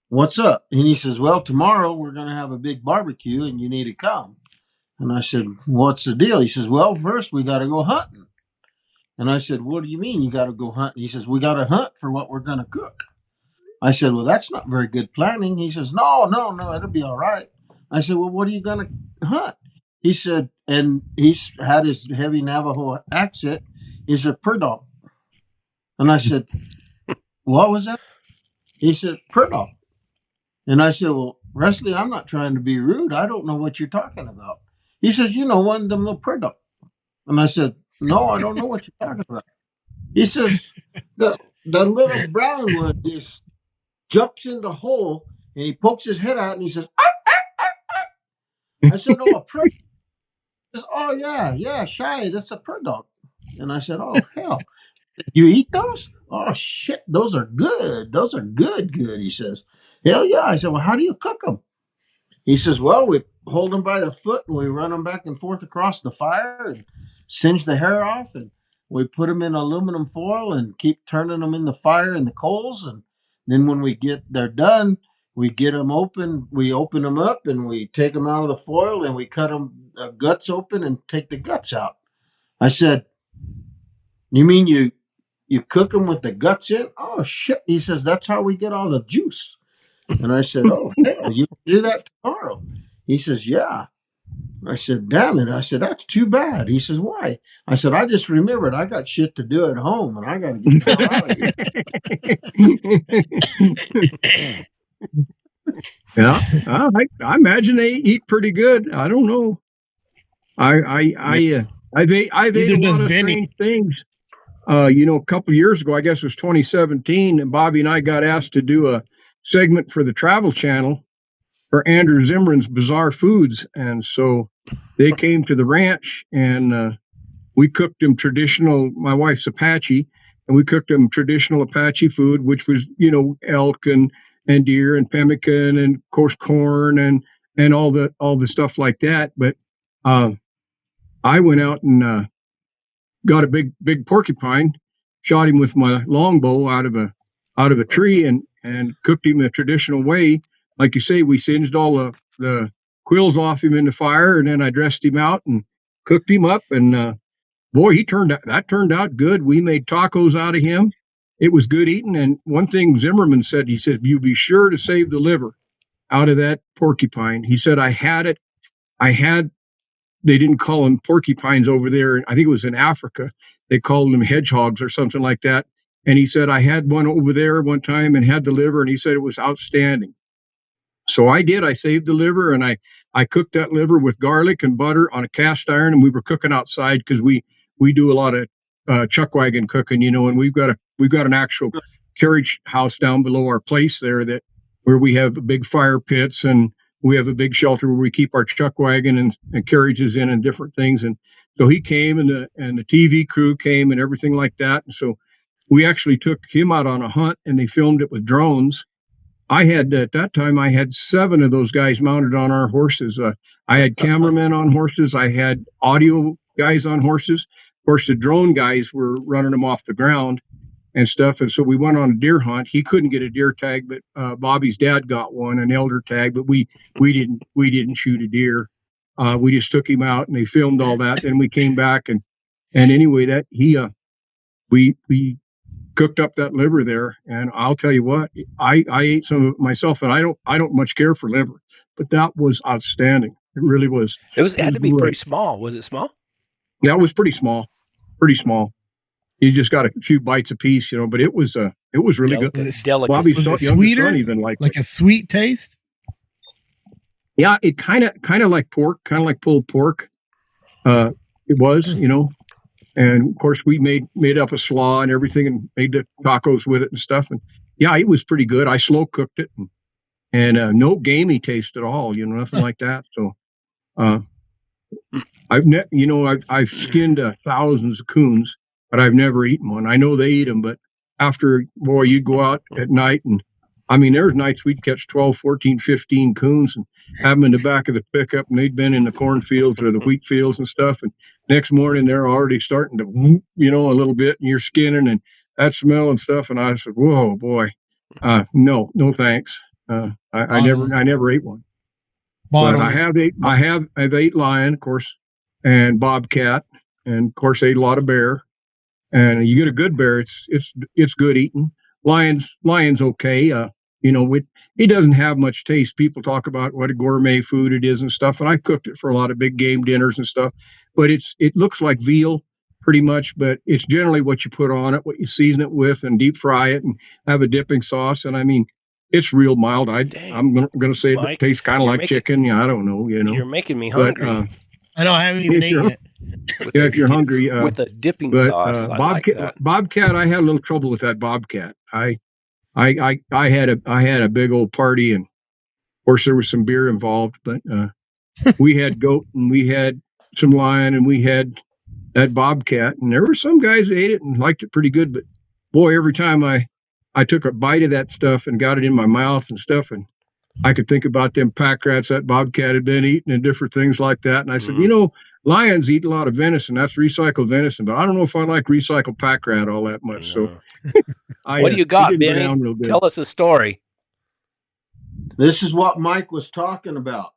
What's up?" And he says, "Well, tomorrow we're going to have a big barbecue, and you need to come." And I said, "What's the deal?" He says, "Well, first we got to go hunting." And I said, "What do you mean you got to go hunting?" He says, "We got to hunt for what we're going to cook." I said, "Well, that's not very good planning." He says, No, it'll be all right." I said, "Well, what are you going to hunt?" He said, and he's had his heavy Navajo accent. He said, "Purdog." And I said, "What was that?" He said, "Purdog." And I said, "Well, Wesley, I'm not trying to be rude. I don't know what you're talking about." He says, "One of them little purdog." And I said, "No, I don't know what you're talking about." He says, the little brown one is jumps in the hole, and he pokes his head out, and he says, "Ah, ah, ah." I said, "Oh, a prairie." He says, "Oh, yeah, Shy, that's a prairie dog." And I said, "Oh, hell. You eat those? Oh, shit, those are good. Those are good, good." He says, "Hell yeah." I said, "Well, how do you cook them?" He says, "Well, we hold them by the foot and we run them back and forth across the fire and singe the hair off, and we put them in aluminum foil and keep turning them in the fire and the coals. And then when they're done, we get them open. We open them up and we take them out of the foil and we cut them guts open and take the guts out." I said, "You mean you cook them with the guts in?" "Oh shit." He says, "That's how we get all the juice." And I said, "Oh hell, you do that tomorrow?" He says, "Yeah." I said, "Damn it." I said, "That's too bad." He says, "Why?" I said, "I just remembered I got shit to do at home and I got to get the hell out of here." Yeah, I imagine they eat pretty good. I don't know. I've ate Neither a does lot of Benny. strange things. A couple of years ago, I guess it was 2017, and Bobby and I got asked to do a segment for the Travel Channel for Andrew Zimmern's Bizarre Foods, and so they came to the ranch, and we cooked them traditional. My wife's Apache, and we cooked them traditional Apache food, which was elk and deer and pemmican and of course corn and all the stuff like that. But uh, I went out and got a big porcupine, shot him with my longbow out of a tree, and cooked him the traditional way. Like you say, we singed all the quills off him in the fire, and then I dressed him out and cooked him up. And boy, that turned out good. We made tacos out of him. It was good eating. And one thing Zimmerman said, he said, "You be sure to save the liver out of that porcupine." He said, "I had it. I had They didn't call them porcupines over there. I think it was in Africa. They called them hedgehogs or something like that." And he said, "I had one over there one time and had the liver," and he said it was outstanding. So I did. I saved the liver, and I cooked that liver with garlic and butter on a cast iron, and we were cooking outside because we do a lot of chuck wagon cooking, and we've got an actual carriage house down below our place there where we have big fire pits, and we have a big shelter where we keep our chuck wagon and carriages in and different things. And so he came, and the TV crew came and everything like that. And so we actually took him out on a hunt, and they filmed it with drones. At that time, I had 7 of those guys mounted on our horses. I had cameramen on horses. I had audio guys on horses. Of course, the drone guys were running them off the ground and stuff. And so we went on a deer hunt. He couldn't get a deer tag, but Bobby's dad got one, an elder tag. But we didn't shoot a deer. We just took him out, and they filmed all that. Then we came back, and anyway, we cooked up that liver there, and I'll tell you what, I ate some of it myself, and I don't much care for liver, but that was outstanding. It really was. It had to be pretty small. Was it small? Yeah, it was pretty small. You just got a few bites apiece, but it was really good. Delicate. Bobby's Was it younger sweeter? son even liked Like it. a sweet taste? Yeah, it kind of like pork, kind of like pulled pork. It was, and of course we made up a slaw and everything, and made the tacos with it and stuff. And yeah, it was pretty good. I slow cooked it, and no gamey taste at all, nothing like that. So I've skinned thousands of coons, but I've never eaten one. I know they eat them, but boy, you'd go out at night, and I mean, there's nights we'd catch 12, 14, 15 coons and have them in the back of the pickup, and they'd been in the cornfields or the wheat fields and stuff. And next morning, they're already starting to whoop, a little bit, and you're skinning and that smell and stuff. And I said, "Whoa, boy, no thanks." I never ate one. But I've ate lion, of course, and bobcat, and of course ate a lot of bear. And you get a good bear, it's good eating. Lion's okay. It doesn't have much taste. People talk about what a gourmet food it is and stuff, and I cooked it for a lot of big game dinners and stuff. But it looks like veal pretty much, but it's generally what you put on it, what you season it with, and deep fry it, and have a dipping sauce. And I mean, it's real mild. I'm going to say Mike, it tastes kind of like chicken. Yeah, I don't know. You're making me hungry. But, I know I haven't even eaten it. If you're hungry, with a dipping sauce, I like that. Bobcat, I had a little trouble with that bobcat. I had a big old party, and of course there was some beer involved, but we had goat and we had some lion and we had that bobcat, and there were some guys that ate it and liked it pretty good, but boy, every time I took a bite of that stuff and got it in my mouth and stuff, and I could think about them pack rats that bobcat had been eating and different things like that. And I said, lions eat a lot of venison. That's recycled venison, but I don't know if I like recycled pack rat all that much. No. So what do you got, Benny? Tell us a story. This is what Mike was talking about.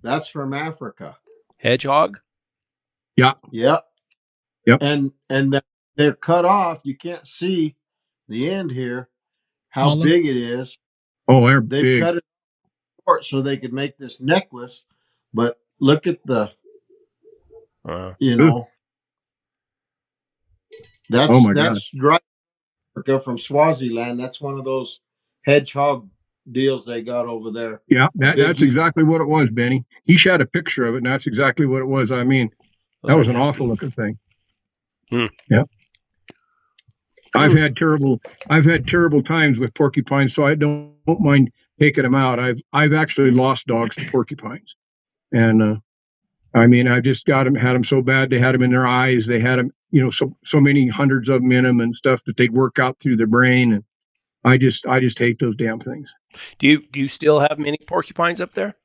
That's from Africa. Hedgehog? Yeah. Yep. Yep. And they're cut off. You can't see the end here, how big it is. Oh, they're They've big. cut it short so they could make this necklace. But look at the, that's dry Africa from Swaziland. That's one of those hedgehog deals they got over there. Yeah, that's exactly what it was, Benny. He shot a picture of it, and that's exactly what it was. I mean, that was an awful looking thing. Yeah. I've had terrible times with porcupines, so I don't mind taking them out. I've actually lost dogs to porcupines, and I mean, I just had them so bad. They had them in their eyes. They had them, so many hundreds of them in them and stuff that they'd work out through their brain. And I just hate those damn things. Do you still have many porcupines up there?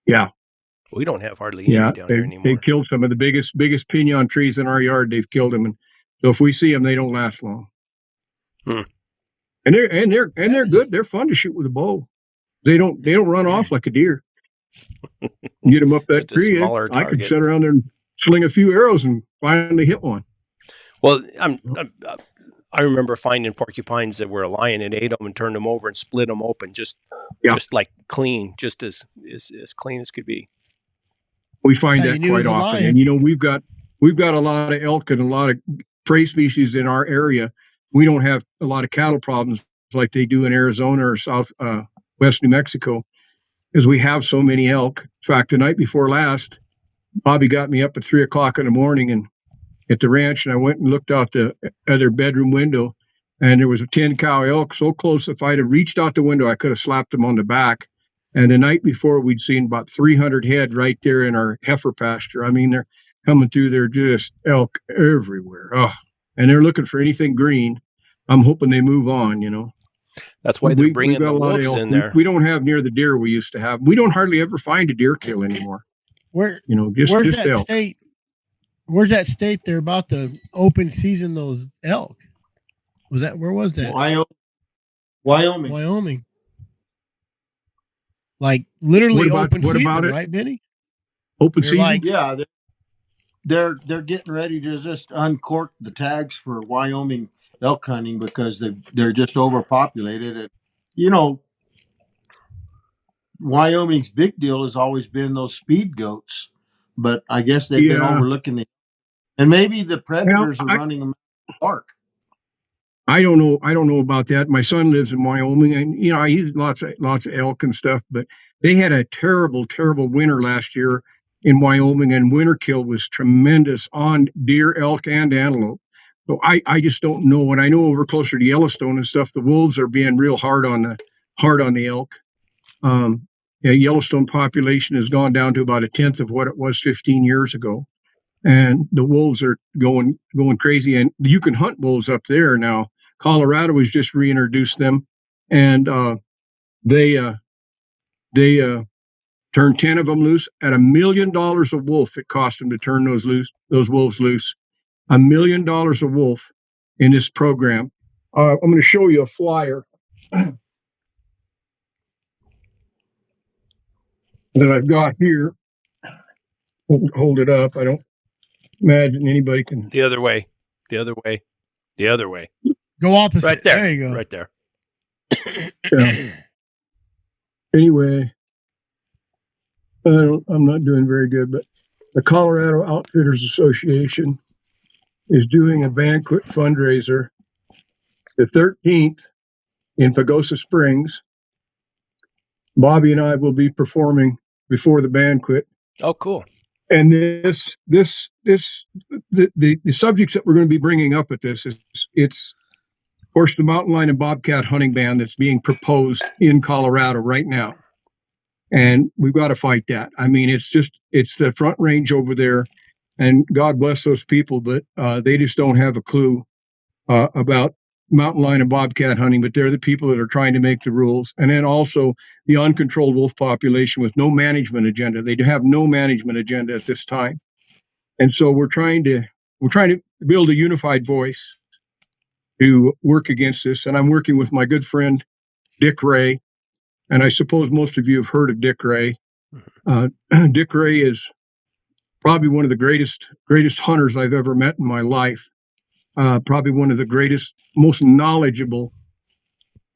Yeah. We don't have hardly any down here anymore. They killed some of the biggest pinon trees in our yard. They've killed them, and so if we see them, they don't last long. And they're good. They're fun to shoot with a bow. They don't run off like a deer. Get them up that tree. I could sit around there and sling a few arrows and finally hit one. Well, I remember finding porcupines that were a lion and ate them and turned them over and split them open, just like clean, just as clean as could be. We find that quite often, and we've got a lot of elk and a lot of prey species in our area. We don't have a lot of cattle problems like they do in Arizona or west New Mexico, because we have so many elk. In fact, the night before last, Bobby got me up at 3:00 in the morning and at the ranch, and I went and looked out the other bedroom window, and there was a 10-cow elk so close, if I'd have reached out the window, I could have slapped him on the back. And the night before, we'd seen about 300 head right there in our heifer pasture. I mean, they're coming through there, just elk everywhere. Oh, and they're looking for anything green. I'm hoping they move on, That's why they're bringing the wolves in there. We don't have near the deer we used to have. We don't hardly ever find a deer kill anymore. Where's just that elk. state? Where's that state they're about to open season those elk? Where was that? Wyoming. Like literally open season, about it? Right, Benny? Open season? They're getting ready to just uncork the tags for Wyoming elk hunting because they're just overpopulated. And, Wyoming's big deal has always been those speed goats, but I guess they've been overlooking it. And maybe the predators are running them out of the park. I don't know about that. My son lives in Wyoming, and I use lots of elk and stuff. But they had a terrible winter last year in Wyoming, and winter kill was tremendous on deer, elk, and antelope. So I just don't know. And I know over closer to Yellowstone and stuff, the wolves are being real hard on the elk. Yellowstone population has gone down to about 1/10 of what it was 15 years ago. And the wolves are going crazy, and you can hunt wolves up there now. Colorado has just reintroduced them, and they turned 10 of them loose at $1 million a wolf. It cost them to turn those wolves loose. $1 million a wolf in this program. I'm going to show you a flyer that I've got here. Hold it up. I don't imagine anybody can. The other way. Go opposite. Right there. There you go. Right there. Anyway, I'm not doing very good, but the Colorado Outfitters Association is doing a banquet fundraiser the 13th in Pagosa Springs. Bobby and I will be performing before the banquet. Oh, cool. And the subjects that we're going to be bringing up at this is course, the mountain lion and bobcat hunting ban that's being proposed in Colorado right now. And we've got to fight that. I mean, it's the front range over there, and God bless those people, but they just don't have a clue about mountain lion and bobcat hunting, but they're the people that are trying to make the rules. And then also the uncontrolled wolf population with no management agenda. They have no management agenda at this time. And so we're trying to build a unified voice to work against this. And I'm working with my good friend, Dick Ray. And I suppose most of you have heard of Dick Ray. Dick Ray is probably one of the greatest hunters I've ever met in my life. Probably one of the greatest, most knowledgeable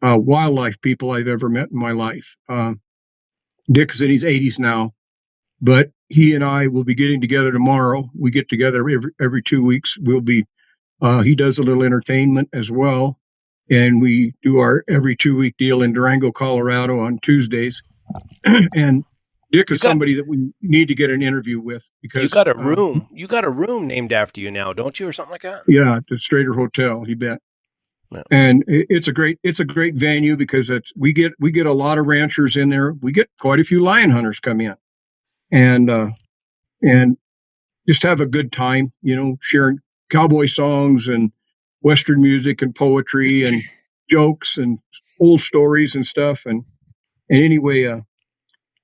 wildlife people I've ever met in my life. Dick is in his 80s now, but he and I will be getting together tomorrow. We get together every 2 weeks. He does a little entertainment as well, and we do our every 2-week deal in Durango, Colorado on Tuesdays. And Dick is somebody that we need to get an interview with because you got a room. You got a room named after you now, don't you, or something like that? Yeah, the Strader Hotel. You bet. Yeah. And it's a great venue because we get a lot of ranchers in there. We get quite a few lion hunters come in, and just have a good time. Sharing cowboy songs and Western music and poetry and jokes and old stories and stuff. And anyway.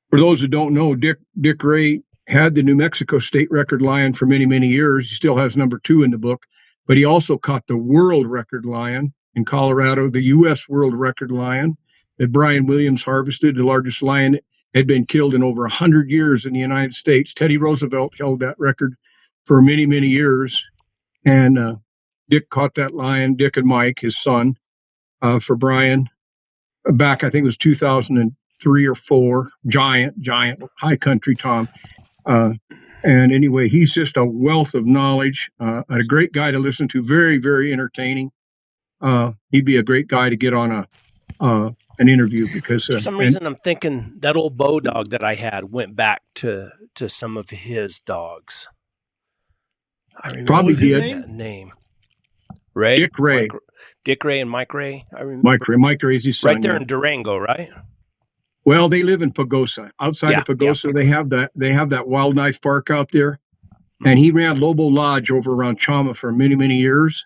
For those who don't know, Dick Ray had the New Mexico state record lion for many, many years. He still has number 2 in the book, but he also caught the world record lion in Colorado, the U.S. world record lion that Brian Williams harvested. The largest lion had been killed in over 100 years in the United States. Teddy Roosevelt held that record for many, many years. And Dick caught that lion, Dick and Mike, his son, for Brian back, I think it was 2003 or 4, giant, high country Tom. And anyway, he's just a wealth of knowledge, a great guy to listen to, very, very entertaining. He'd be a great guy to get on an interview because for some reason I'm thinking that old bow dog that I had went back to some of his dogs. I remember probably that name. Ray? Dick Ray. Dick Ray and Mike Ray. I remember. Mike Ray's his son. Right there in Durango, right? Well, they live in Pagosa. Outside of Pagosa, they have that wildlife park out there. And he ran Lobo Lodge over around Chama for many, many years.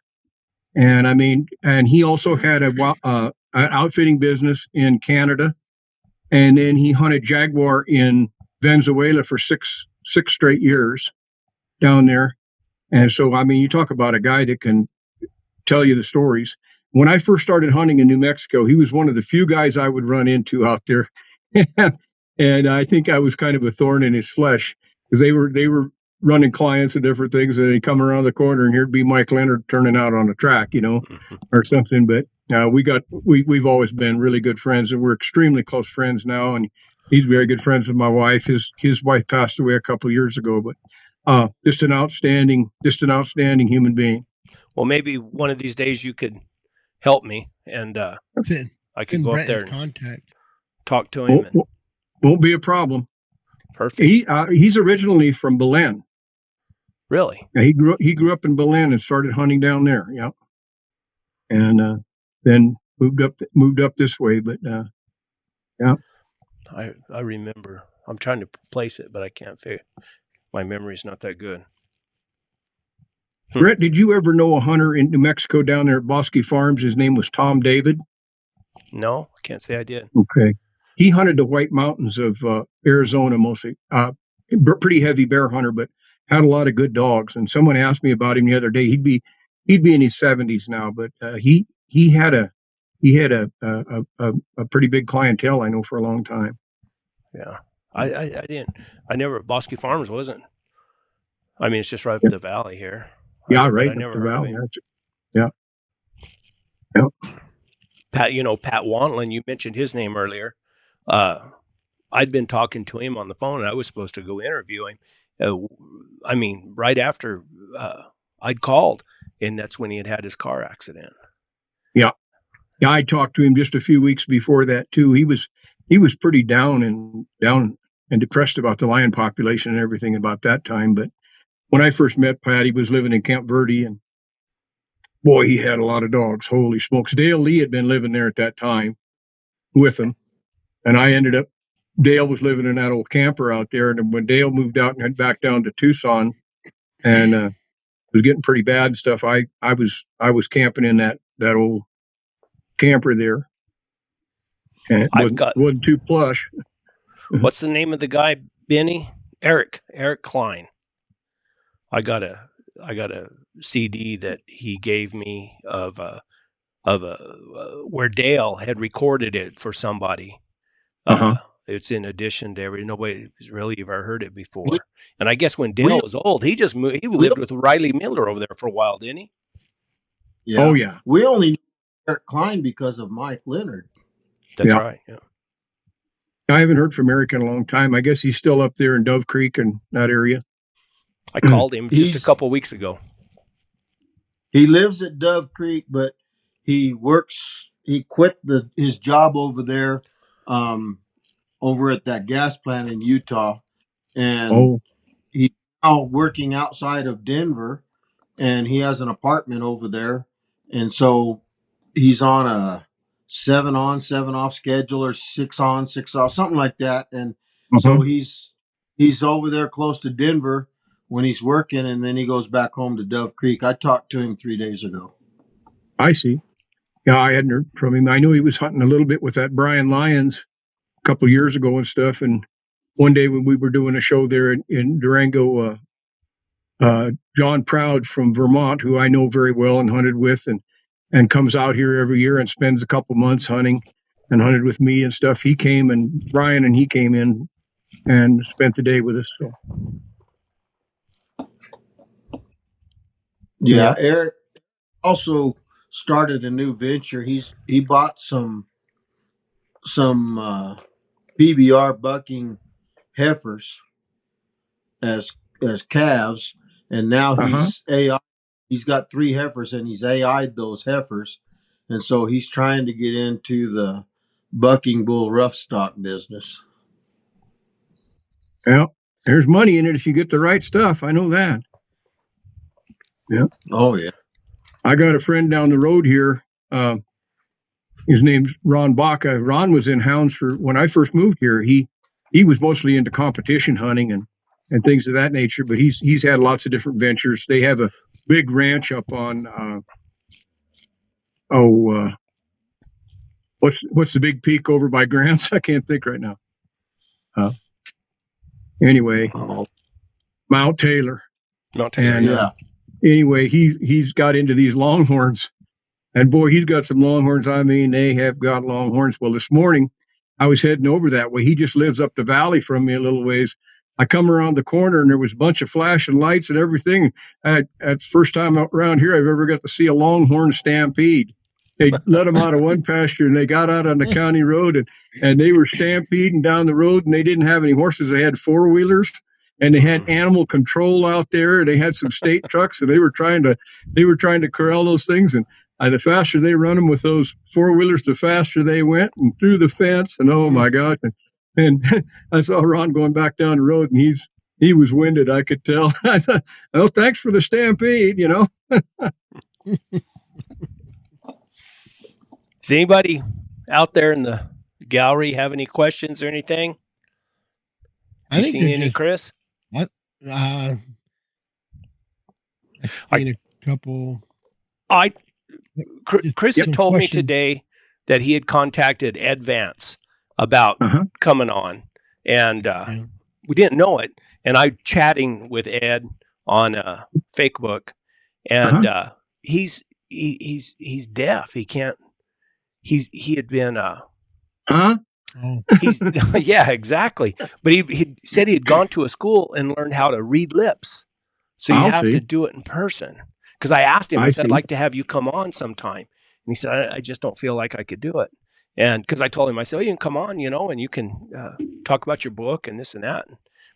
And he also had an outfitting business in Canada. And then he hunted jaguar in Venezuela for six straight years down there. And so, you talk about a guy that can tell you the stories. When I first started hunting in New Mexico, he was one of the few guys I would run into out there. And I think I was kind of a thorn in his flesh because they were running clients and different things, and he'd come around the corner and here'd be Mike Leonard turning out on the track, or something. But we've always been really good friends, and we're extremely close friends now. And he's very good friends with my wife. His wife passed away a couple of years ago, but just an outstanding human being. Well, maybe one of these days you could help me, and I could go up there and talk to him. Won't be a problem. Perfect. He's originally from Belen. Really? Yeah, he grew up in Belen and started hunting down there. Yeah, and then moved up this way. But yeah, I remember. I'm trying to place it, but I can't figure. My memory's not that good. Brett, did you ever know a hunter in New Mexico down there at Bosque Farms? His name was Tom David. No, I can't say I did. Okay. He hunted the White Mountains of Arizona mostly. Pretty heavy bear hunter, but had a lot of good dogs. And someone asked me about him the other day. He'd be in his 70s now, but he had a pretty big clientele, I know, for a long time. Yeah, I didn't. I never. Bosque Farms wasn't. It's just right up the valley here. Yeah, right. I never heard of him. Yeah. Pat, Pat Wantlin, you mentioned his name earlier. I'd been talking to him on the phone, and I was supposed to go interview him. Right after I'd called, and that's when he had his car accident. Yeah. Yeah, I talked to him just a few weeks before that too. He was pretty down and depressed about the lion population and everything about that time. But when I first met Pat, he was living in Camp Verde, and boy, he had a lot of dogs. Holy smokes. Dale Lee had been living there at that time with him. And I ended up, Dale was living in that old camper out there. And when Dale moved out and went back down to Tucson and it was getting pretty bad and stuff, I was camping in that old camper there. And it wasn't too plush. What's the name of the guy, Benny? Eric Klein. I got a CD that he gave me of where Dale had recorded it for somebody. It's in addition to nobody's really ever heard it before. And I guess when Dale was old, he just moved. He lived with Riley Miller over there for a while, didn't he? Yeah. Oh yeah. We only knew Eric Klein because of Mike Leonard. That's right. Yeah. I haven't heard from Eric in a long time. I guess he's still up there in Dove Creek and that area. I called him just a couple weeks ago. He lives at Dove Creek, but he quit his job over there, over at that gas plant in Utah. And he's now working outside of Denver, and he has an apartment over there. And so he's on a 7 on, 7 off schedule, or 6 on, 6 off, something like that. And so he's over there close to Denver when he's working, and then he goes back home to Dove Creek. I talked to him 3 days ago. I see. Yeah, I hadn't heard from him. I knew he was hunting a little bit with that Brian Lyons a couple of years ago and stuff. And one day when we were doing a show there in Durango, John Proud from Vermont, who I know very well and hunted with, and comes out here every year and spends a couple months hunting and hunted with me and stuff. He came, and Brian and he came in and spent the day with us. So. Yeah, Eric also started a new venture. He bought some PBR bucking heifers as calves, and now he's AI. He's got 3 heifers, and he's AI'd those heifers, and so he's trying to get into the bucking bull rough stock business. Well, there's money in it if you get the right stuff. I know that. Yeah. Oh yeah. I got a friend down the road here. His name's Ron Baca. Ron was in hounds when I first moved here. He was mostly into competition hunting and things of that nature, but he's had lots of different ventures. They have a big ranch up on what's the big peak over by Grants? I can't think right now. Anyway, Mount Taylor. And yeah. Anyway, he's got into these longhorns, and boy, he's got some longhorns. I mean, they have got longhorns. Well, this morning I was heading over that way. He just lives up the valley from me a little ways. I come around the corner, and there was a bunch of flashing lights and everything. That's the first time around here I've ever got to see a longhorn stampede. They let them out of one pasture, and they got out on the county road, and they were stampeding down the road, and they didn't have any horses. They had 4-wheelers, and they had animal control out there. They had some state trucks, and they were trying to corral those things. And the faster they run them with those 4-wheelers, the faster they went and through the fence. And oh my gosh! And I saw Ron going back down the road, and he was winded. I could tell. I said, "Oh, thanks for the stampede," you know. Does anybody out there in the gallery have any questions or anything? I think seen any, Chris? What? I've seen a couple. Chris had told me today that he had contacted Ed Vance about coming on, and we didn't know it. And I chatting with Ed on Facebook, and he's deaf. He can't. He had been he's yeah, exactly. But he said he had gone to a school and learned how to read lips. So you have to do it in person. Because I asked him, I said, I'd like to have you come on sometime. And he said, I just don't feel like I could do it. And because I told him, I said, you can come on, and you can talk about your book and this and that.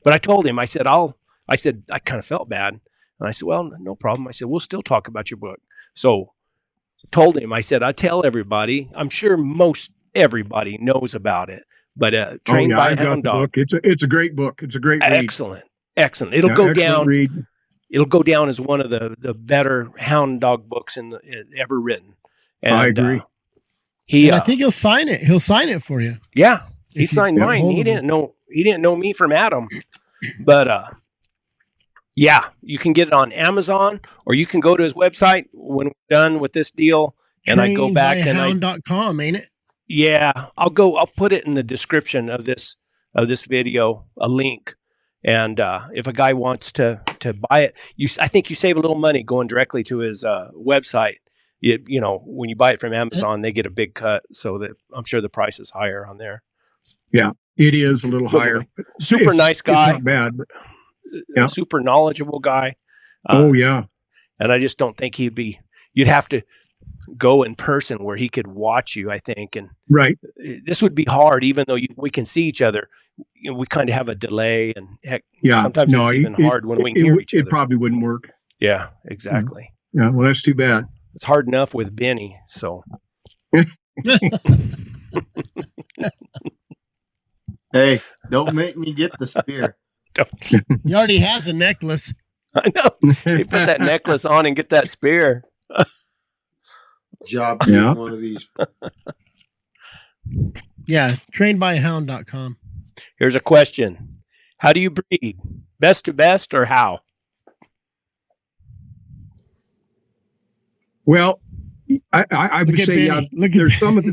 But I told him, I said, I kind of felt bad. And I said, well, no problem. I said, we'll still talk about your book. So told him, I said, I tell everybody, I'm sure most everybody knows about it, but Trained by a Hound Dog. It's a great book. It's a great read. Excellent. It'll go down. Read. it'll go down as one of the better hound dog books ever written. And, I agree. And I think he'll sign it. He'll sign it for you. Yeah, he signed mine. He didn't know me from Adam, but yeah, you can get it on Amazon, or you can go to his website when we're done with this deal, and I go back and Trainedbyhound.com, ain't it? Yeah, I'll put it in the description of this video, a link. And if a guy wants to buy it, I think you save a little money going directly to his website. You know, when you buy it from Amazon, they get a big cut, so that I'm sure the price is higher on there. Yeah, it is a little higher. Super nice guy. It's not bad, but yeah. Super knowledgeable guy. Oh yeah. And I just don't think you'd have to go in person where he could watch you, I think. And right. This would be hard, even though we can see each other. You know, we kind of have a delay, and heck, sometimes it's even hard when we can hear each other. It probably wouldn't work. Yeah, exactly. Yeah, well, that's too bad. It's hard enough with Benny, so. Hey, don't make me get the spear. He already has a necklace. I know. He put that necklace on and get that spear. Job being one of these. Yeah, trainedbyhound.com. Here's a question. How do you breed? Best to best or how? Well, I would say there's some of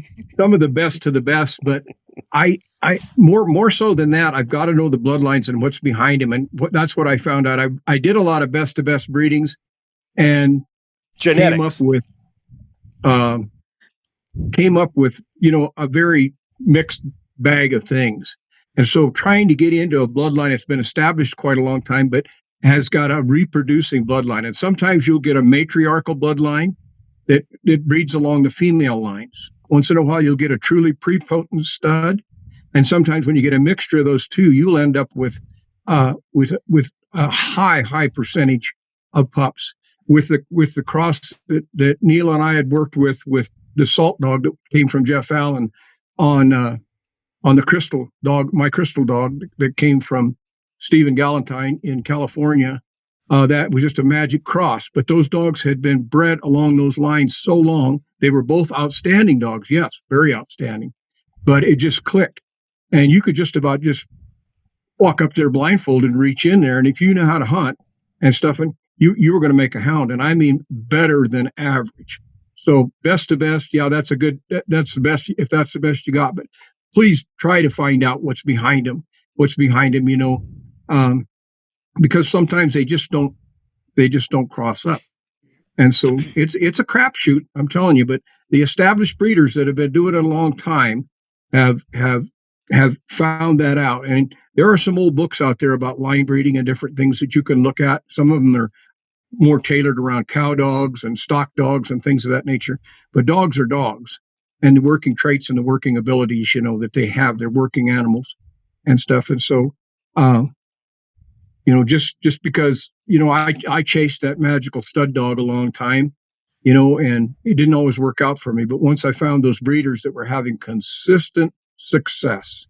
the best to the best, but I more so than that, I've got to know the bloodlines and what's behind them, and that's what I found out. I did a lot of best to best breedings, and genetics. Came up with a very mixed bag of things, and so trying to get into a bloodline that's been established quite a long time, but has got a reproducing bloodline, and sometimes you'll get a matriarchal bloodline that breeds along the female lines. Once in a while, you'll get a truly prepotent stud, and sometimes when you get a mixture of those two, you'll end up with a high percentage of pups. With the cross that Neil and I had worked with the salt dog that came from Jeff Allen on the crystal dog, my crystal dog that came from Stephen Galantine in California. That was just a magic cross. But those dogs had been bred along those lines so long. They were both outstanding dogs. Yes, very outstanding. But it just clicked. And you could just about just walk up there blindfolded and reach in there. And if you know how to hunt and stuff, and you were going to make a hound. And I mean better than average. So best to best, yeah, that's the best, if that's the best you got. But please try to find out what's behind them, because sometimes they just don't cross up. And so it's a crapshoot, I'm telling you. But the established breeders that have been doing it a long time have found that out. And there are some old books out there about line breeding and different things that you can look at. Some of them are more tailored around cow dogs and stock dogs and things of that nature. But dogs are dogs, and the working traits and the working abilities, that they have, they're working animals and stuff. And so, just because, I chased that magical stud dog a long time, and it didn't always work out for me. But once I found those breeders that were having consistent success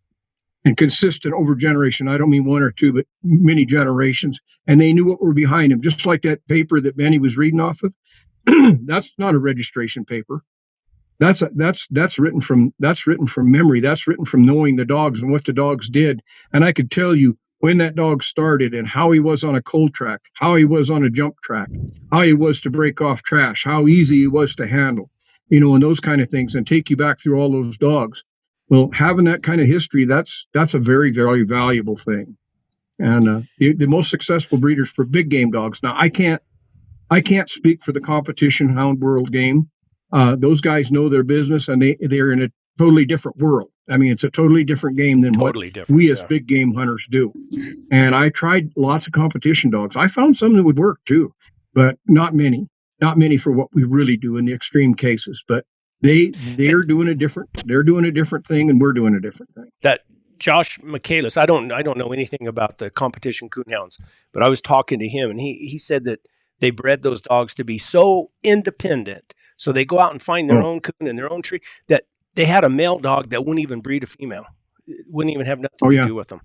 and consistent over generation, I don't mean one or two, but many generations, and they knew what were behind them, just like that paper that Benny was reading off of. That's not a registration paper. That's written from memory. That's written from knowing the dogs and what the dogs did. And I could tell you when that dog started and how he was on a cold track, how he was on a jump track, how he was to break off trash, how easy he was to handle, and those kind of things, and take you back through all those dogs. Well, having that kind of history, that's a very, very valuable thing. And the most successful breeders for big game dogs. Now, I can't speak for the competition hound world game. Those guys know their business, and they're in a totally different world. I mean, it's a totally different game than what we as big game hunters do. And I tried lots of competition dogs. I found some that would work too, but not many for what we really do in the extreme cases. But they're doing a different thing, and we're doing a different thing. That Josh Michaelis, I don't know anything about the competition coonhounds, but I was talking to him, and he said that they bred those dogs to be so independent. So they go out and find their own coon in their own tree, that they had a male dog that wouldn't even breed a female. It wouldn't even have nothing to do with them.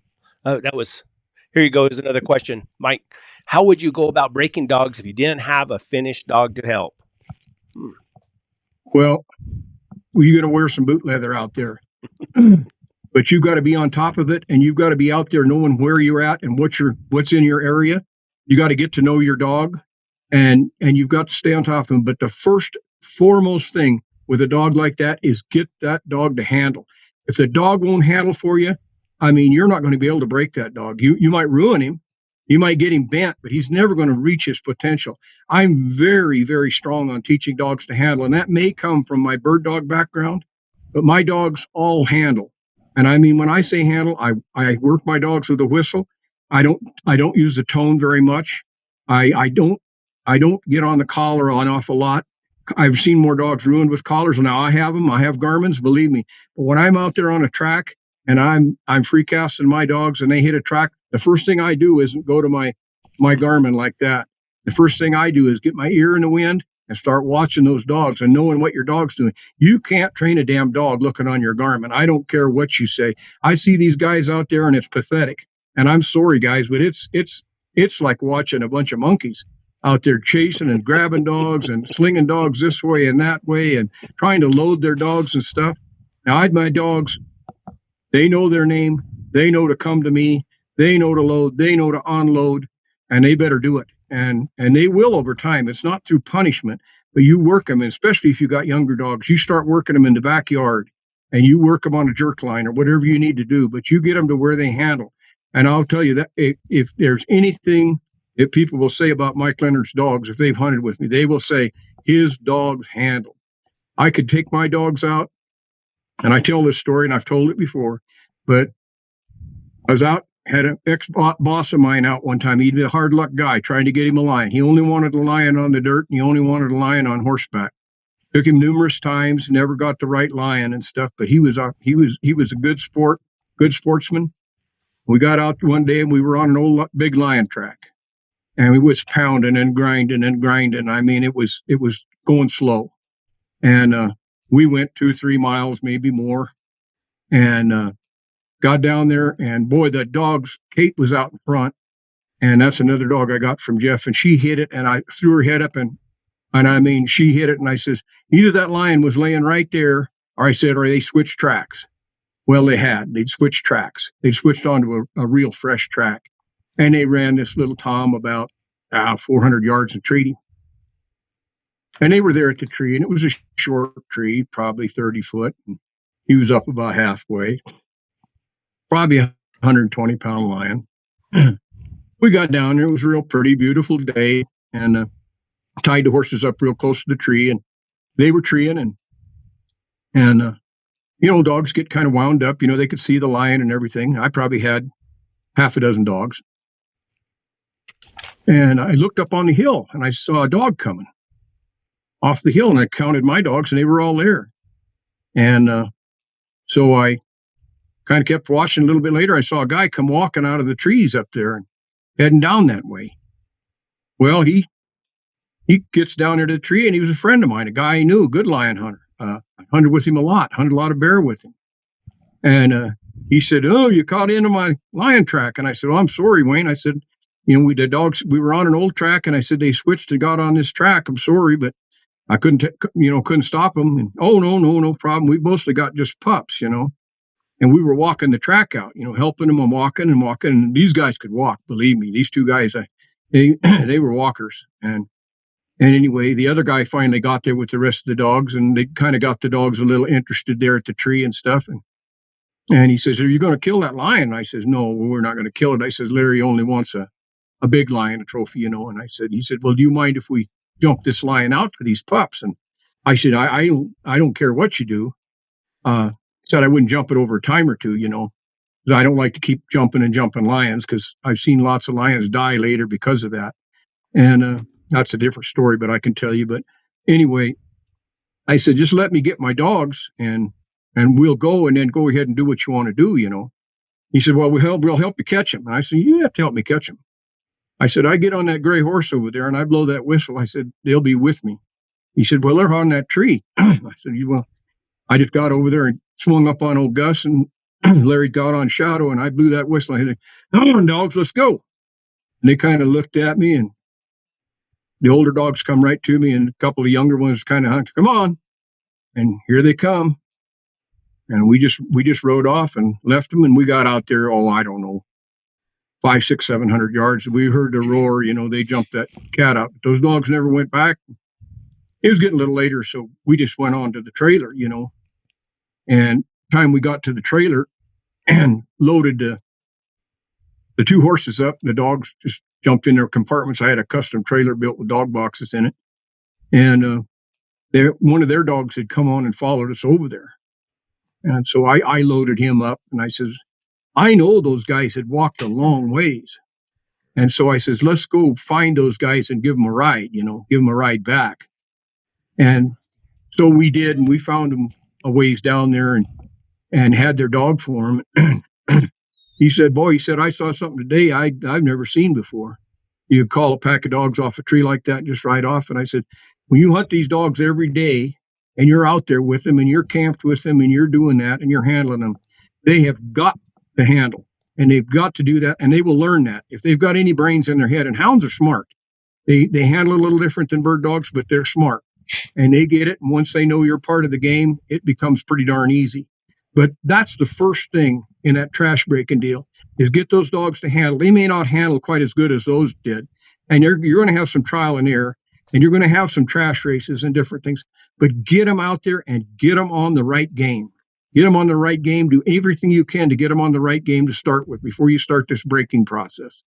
Here you go. Is another question, Mike. How would you go about breaking dogs if you didn't have a finished dog to help? Well, you're going to wear some boot leather out there. But you've got to be on top of it, and you've got to be out there knowing where you're at and what's in your area. You got to get to know your dog, and you've got to stay on top of them. But the foremost thing with a dog like that is get that dog to handle. If the dog won't handle for you, I mean, you're not going to be able to break that dog. You might ruin him. You might get him bent, but he's never going to reach his potential. I'm very, very strong on teaching dogs to handle, and that may come from my bird dog background, but my dogs all handle. And I mean, when I say handle, I work my dogs with a whistle. I don't use the tone very much. I don't get on the collar an awful lot. I've seen more dogs ruined with collars. Now I have them. I have Garmins, believe me. But when I'm out there on a track and I'm free casting my dogs and they hit a track, the first thing I do isn't go to my Garmin like that. The first thing I do is get my ear in the wind and start watching those dogs and knowing what your dog's doing. You can't train a damn dog looking on your Garmin. I don't care what you say. I see these guys out there and it's pathetic. And I'm sorry, guys, but it's like watching a bunch of monkeys out there chasing and grabbing dogs and slinging dogs this way and that way and trying to load their dogs and stuff. Now, my dogs, they know their name. They know to come to me. They know to load. They know to unload, and they better do it. And they will over time. It's not through punishment, but you work them, and especially if you got younger dogs, you start working them in the backyard, and you work them on a jerk line or whatever you need to do, but you get them to where they handle. And I'll tell you that if there's anything that people will say about Mike Leonard's dogs, if they've hunted with me, they will say his dogs handle. I could take my dogs out, and I tell this story, and I've told it before, but I was out, had an ex-boss of mine out one time. He'd be a hard luck guy trying to get him a lion. He only wanted a lion on the dirt, and he only wanted a lion on horseback. Took him numerous times, never got the right lion and stuff, but he was a good sportsman. We got out one day and we were on an old big lion track, and it was pounding and grinding and grinding. I mean, it was going slow, and we went 2-3 miles, maybe more, and got down there, and boy, the dog's Kate was out in front, and that's another dog I got from Jeff, and she hit it, and I threw her head up, and I mean, she hit it, and I says, either that lion was laying right there, or I said, or they switched tracks. Well, they'd switched tracks. They'd switched onto a real fresh track, and they ran this little Tom about 400 yards and treated him. And they were there at the tree, and it was a short tree, probably 30 foot, and he was up about halfway. Probably a 120-pound lion. We got down there. It was a real pretty, beautiful day, and tied the horses up real close to the tree, and they were treeing, and dogs get kind of wound up. They could see the lion and everything. I probably had half a dozen dogs, and I looked up on the hill, and I saw a dog coming off the hill, and I counted my dogs, and they were all there, and so I kind of kept watching. A little bit later, I saw a guy come walking out of the trees up there and heading down that way. Well, he gets down there to the tree, and he was a friend of mine, a guy I knew, a good lion hunter. I hunted with him a lot, hunted a lot of bear with him. And he said, "Oh, you caught into my lion track." And I said, "Oh, I'm sorry, Wayne." I said, we were on an old track, and I said, they switched and got on this track. I'm sorry, but I couldn't stop them. And, "Oh, no problem. We mostly got just pups, And we were walking the track out, helping them and walking. And these guys could walk, believe me. These two guys, they were walkers. And anyway, the other guy finally got there with the rest of the dogs, and they kind of got the dogs a little interested there at the tree and stuff. And he says, "Are you going to kill that lion?" And I says, "No, we're not going to kill it." I says, "Larry only wants a big lion, a trophy, And he said, "Well, do you mind if we jump this lion out for these pups?" And I said, I don't care what you do. Said I wouldn't jump it over a time or two, because I don't like to keep jumping lions, because I've seen lots of lions die later because of that. And that's a different story, but I can tell you. But anyway, I said, just let me get my dogs and we'll go, and then go ahead and do what you want to do, He said, "Well, we'll help you catch them." And I said, "You have to help me catch them." I said, "I get on that gray horse over there and I blow that whistle." I said, "They'll be with me." He said, "Well, they're on that tree." I said, "Well," I just got over there and swung up on old Gus, and Larry got on Shadow, and I blew that whistle. I said, "Come on, dogs, let's go." And they kind of looked at me, and the older dogs come right to me, and a couple of younger ones kind of hunked, "Come on." And here they come. And we just rode off and left them, and we got out there, I don't know, 500, 600, 700 yards. We heard the roar, they jumped that cat out. Those dogs never went back. It was getting a little later, so we just went on to the trailer, And time we got to the trailer and loaded the two horses up, the dogs just jumped in their compartments. I had a custom trailer built with dog boxes in it. And one of their dogs had come on and followed us over there. And so I loaded him up, and I says, I know those guys had walked a long ways. And so I says, let's go find those guys and give them a ride, give them a ride back. And so we did, and we found them a ways down there and had their dog form. He said, I saw something today I've never seen before. You call a pack of dogs off a tree like that and just ride off. And I said, when you hunt these dogs every day and you're out there with them and you're camped with them and you're doing that and you're handling them, they have got to handle, and they've got to do that, and they will learn that if they've got any brains in their head. And hounds are smart. They handle a little different than bird dogs, but they're smart, and they get it. And once they know you're part of the game, it becomes pretty darn easy. But that's the first thing in that trash breaking deal, is get those dogs to handle. They may not handle quite as good as those did, and you're going to have some trial and error, and you're going to have some trash races and different things, but get them out there and get them on the right game. Get them on the right game. Do everything you can to get them on the right game to start with before you start this breaking process.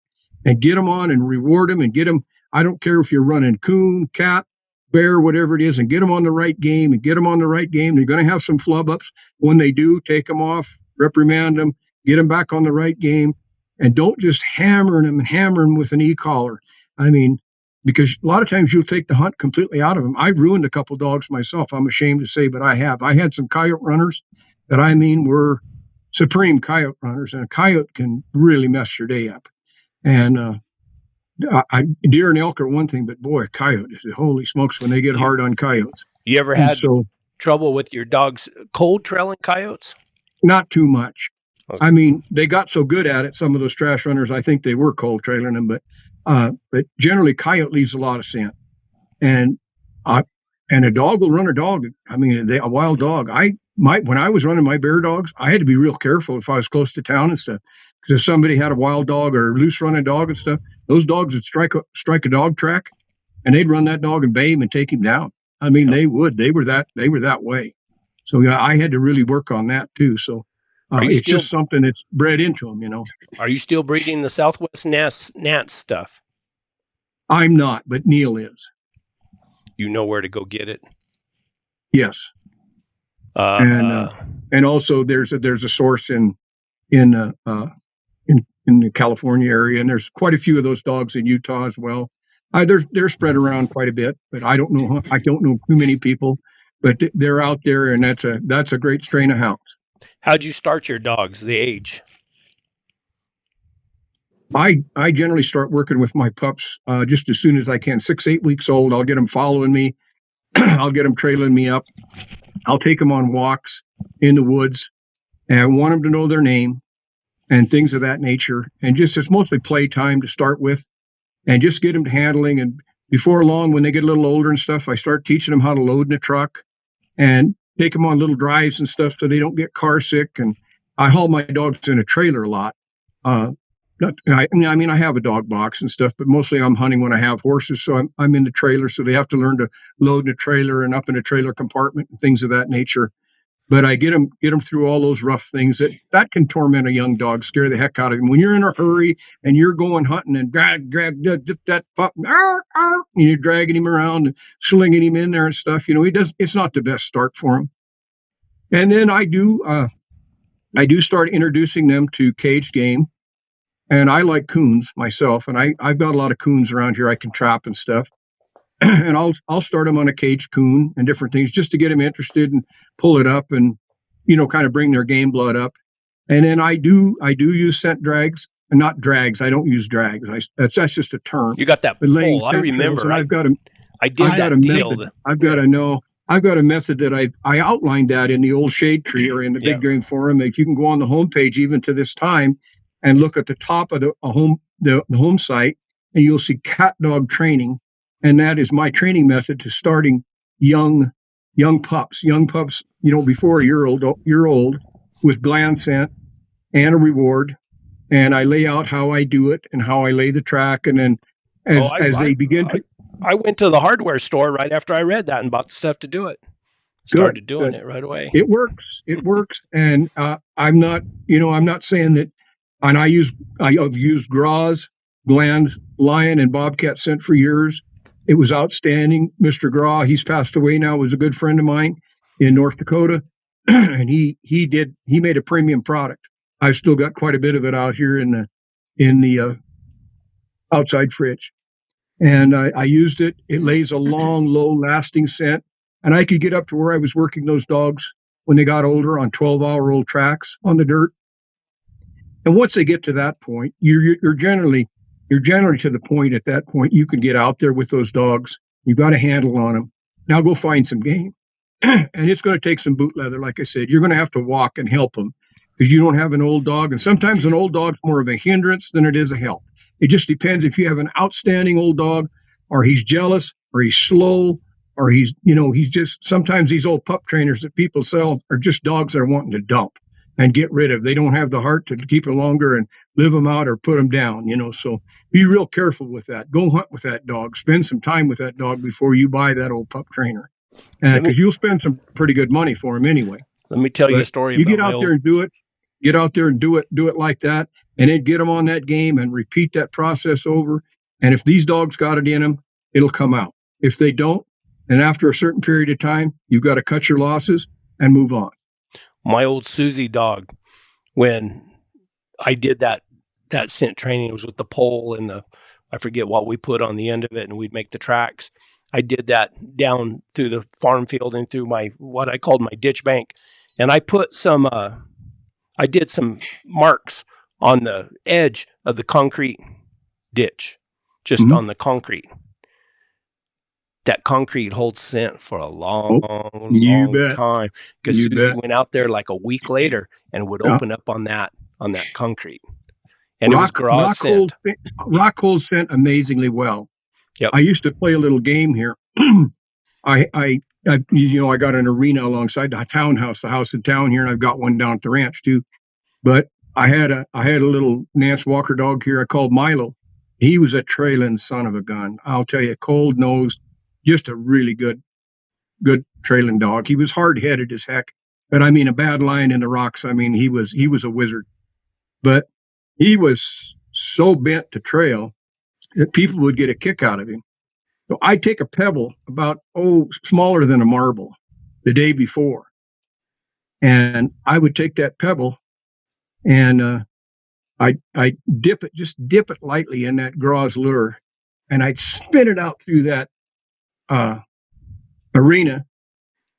And get them on and reward them and get them. I don't care if you're running coon, cat, bear, whatever it is, and get them on the right game and get them on the right game. They're going to have some flub ups. When they do, take them off, reprimand them, get them back on the right game. And don't just hammer them with an e-collar. I mean, because a lot of times you'll take the hunt completely out of them. I've ruined a couple dogs myself, I'm ashamed to say, but I have. I had some coyote runners that were supreme coyote runners, and a coyote can really mess your day up. And deer and elk are one thing, but boy, coyote, holy smokes, when they get hard on coyotes. You ever had trouble with your dogs cold trailing coyotes? Not too much. Okay. I mean, they got so good at it, some of those trash runners, I think they were cold trailing them, but generally coyote leaves a lot of scent. And a dog will run a dog. I mean, a wild dog. When I was running my bear dogs, I had to be real careful if I was close to town and stuff, because if somebody had a wild dog or loose running dog and stuff, those dogs would strike a dog track, and they'd run that dog and bay him and take him down. I mean, They would. They were that way. So yeah, I had to really work on that too. So it's just something that's bred into them, Are you still breeding the Southwest Nats stuff? I'm not, but Neil is. You know where to go get it? Yes. And also there's a source in the California area, and there's quite a few of those dogs in Utah as well. They're spread around quite a bit, but I don't know too many people, but they're out there, and that's a great strain of hounds. How'd you start your dogs? The age? I generally start working with my pups just as soon as I can. 6, 8 weeks old, I'll get them following me. I'll get them trailing me up. I'll take them on walks in the woods, and I want them to know their name and things of that nature. And it's mostly playtime to start with, and just get them to handling. And before long, when they get a little older and stuff, I start teaching them how to load in a truck and take them on little drives and stuff so they don't get car sick. And I haul my dogs in a trailer a lot. I have a dog box and stuff, but mostly I'm hunting when I have horses. So I'm in the trailer. So they have to learn to load in a trailer and up in a trailer compartment and things of that nature. But I get them through all those rough things that can torment a young dog, scare the heck out of him. When you're in a hurry and you're going hunting and drag that pup, and you're dragging him around and slinging him in there and stuff, it's not the best start for him. And then I do start introducing them to caged game. And I like coons myself, and I've got a lot of coons around here I can trap and stuff. And I'll start them on a caged coon and different things just to get them interested and pull it up and kind of bring their game blood up. And then I do use scent drags, and not drags. I don't use drags. That's just a term. You got that pole. I remember. I've got to know I've got a method that I outlined that in the old Shade Tree or in the Yeah. Big Game Forum. That you can go on the homepage even to this time and look at the top of the home site, and you'll see cat dog training, and that is my training method to starting young pups, before a year old, with gland scent and a reward, and I lay out how I do it and how I lay the track, and then as they begin to I went to the hardware store right after I read that and bought the stuff to do it. Started doing it right away. It works, and I'm not saying that. And I've used Gras, Glands, Lion, and Bobcat scent for years. It was outstanding. Mr. Gras, he's passed away now, was a good friend of mine in North Dakota, and he made a premium product. I've still got quite a bit of it out here in the outside fridge. And I used it. It lays a long, low-lasting scent. And I could get up to where I was working those dogs when they got older on 12-hour-old tracks on the dirt. And once they get to that point, you're generally to the point at that point you can get out there with those dogs. You've got a handle on them. Now go find some game. And it's going to take some boot leather, like I said. You're going to have to walk and help them because you don't have an old dog. And sometimes an old dog's more of a hindrance than it is a help. It just depends if you have an outstanding old dog, or he's jealous, or he's slow, or he's just, sometimes these old pup trainers that people sell are just dogs that are wanting to dump and get rid of. They don't have the heart to keep it longer and live them out or put them down, so be real careful with that. Go hunt with that dog. Spend some time with that dog before you buy that old pup trainer, because you'll spend some pretty good money for him anyway. Let me tell you a story. You get out there and do it. Get out there and do it like that, and then get them on that game and repeat that process over. And if these dogs got it in them, it'll come out. If they don't, and after a certain period of time, you've got to cut your losses and move on. My old Susie dog, when I did that scent training, it was with the pole and I forget what we put on the end of it, and we'd make the tracks. I did that down through the farm field and through what I called my ditch bank, and I put I did some marks on the edge of the concrete ditch, just on the concrete. That concrete holds scent for a long time, because Susie went out there like a week later and would open up on that concrete, and it was Gras scent. Rock holds scent amazingly well. Yep. I used to play a little game here. I got an arena alongside the townhouse, the house in town here, and I've got one down at the ranch too. But I had a little Nance Walker dog here I called Milo. He was a trailing son of a gun. I'll tell you, cold nosed, just a really good trailing dog. He was hard headed as heck, but I mean a bad lion in the rocks. I mean he was a wizard, but he was so bent to trail that people would get a kick out of him. So I'd take a pebble about smaller than a marble the day before, and I would take that pebble and I dip it lightly in that Gras lure, and I'd spin it out through that arena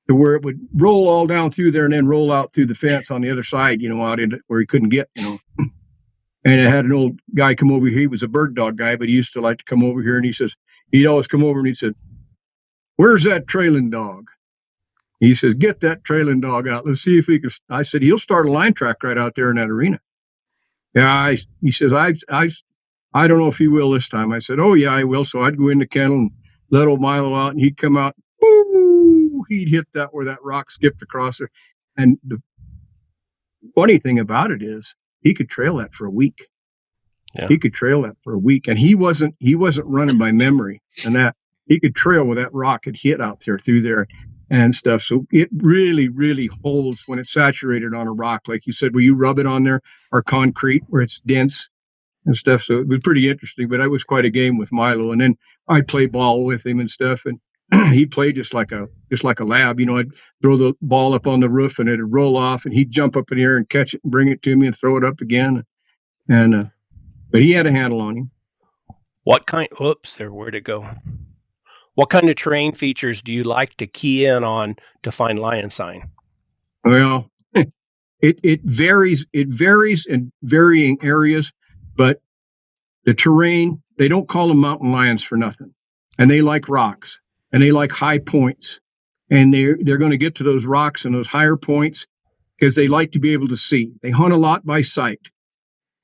to where it would roll all down through there and then roll out through the fence on the other side, out into where he couldn't get, And it had an old guy come over here. He was a bird dog guy, but he used to like to come over here, and he'd always come over and he said, "Where's that trailing dog?" He says, "Get that trailing dog out. Let's see if he can." I said, "He'll start a line track right out there in that arena." Yeah, he says, I don't know if he will this time. I said, "Oh yeah, I will." So I'd go in the kennel and let old Milo out, and he'd come out. Woo! He'd hit that where that rock skipped across there. And the funny thing about it is, he could trail that for a week. Yeah. He could trail that for a week, and he wasn't running by memory, and that he could trail where that rock had hit out there through there and stuff. So it really, really holds when it's saturated on a rock, like you said, where you rub it on there, or concrete where it's dense and stuff. So it was pretty interesting. But I was quite a game with Milo, and then I'd play ball with him and stuff, and he'd play just like a lab. I'd throw the ball up on the roof and it'd roll off, and he'd jump up in the air and catch it and bring it to me and throw it up again. And but he had a handle on him. Where'd it go? What kind of terrain features do you like to key in on to find lion sign? Well, it varies. It varies in varying areas, but the terrain, they don't call them mountain lions for nothing. And they like rocks, and they like high points. and they're going to get to those rocks and those higher points because they like to be able to see. They hunt a lot by sight,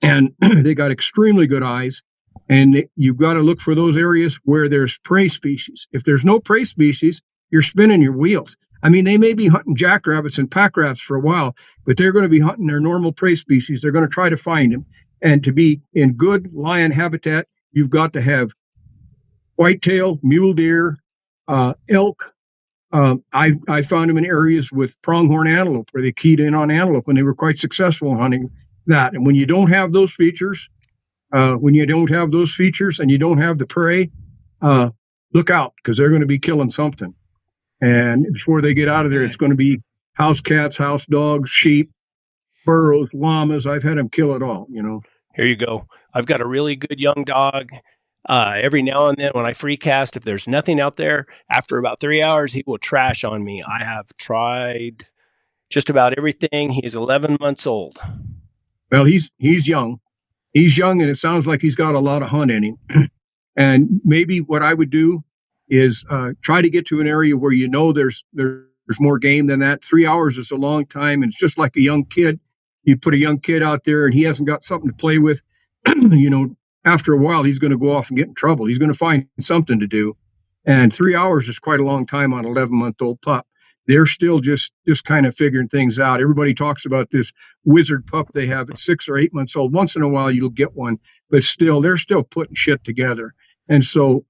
and they got extremely good eyes. And you've got to look for those areas where there's prey species. If there's no prey species, you're spinning your wheels. I mean, they may be hunting jackrabbits and pack rats for a while, but they're going to be hunting their normal prey species. They're going to try to find them. And to be in good lion habitat, you've got to have whitetail, mule deer, elk. I found them in areas with pronghorn antelope where they keyed in on antelope, and they were quite successful in hunting that. And when you don't have those features, and you don't have the prey, look out, because they're going to be killing something. And before they get out of there, it's going to be house cats, house dogs, sheep, burros, llamas. I've had them kill it all, Here you go. I've got a really good young dog. Every now and then when I free cast, if there's nothing out there, after about 3 hours, he will trash on me. I have tried just about everything. He is 11 months old. Well, he's young. He's young, and it sounds like he's got a lot of hunt in him. And maybe what I would do is try to get to an area where there's more game than that. 3 hours is a long time, and it's just like a young kid. You put a young kid out there, and he hasn't got something to play with. After a while, he's going to go off and get in trouble. He's going to find something to do. And 3 hours is quite a long time on an 11-month-old pup. They're still just kind of figuring things out. Everybody talks about this wizard pup they have at 6 or 8 months old. Once in a while, you'll get one, but they're still putting shit together. And so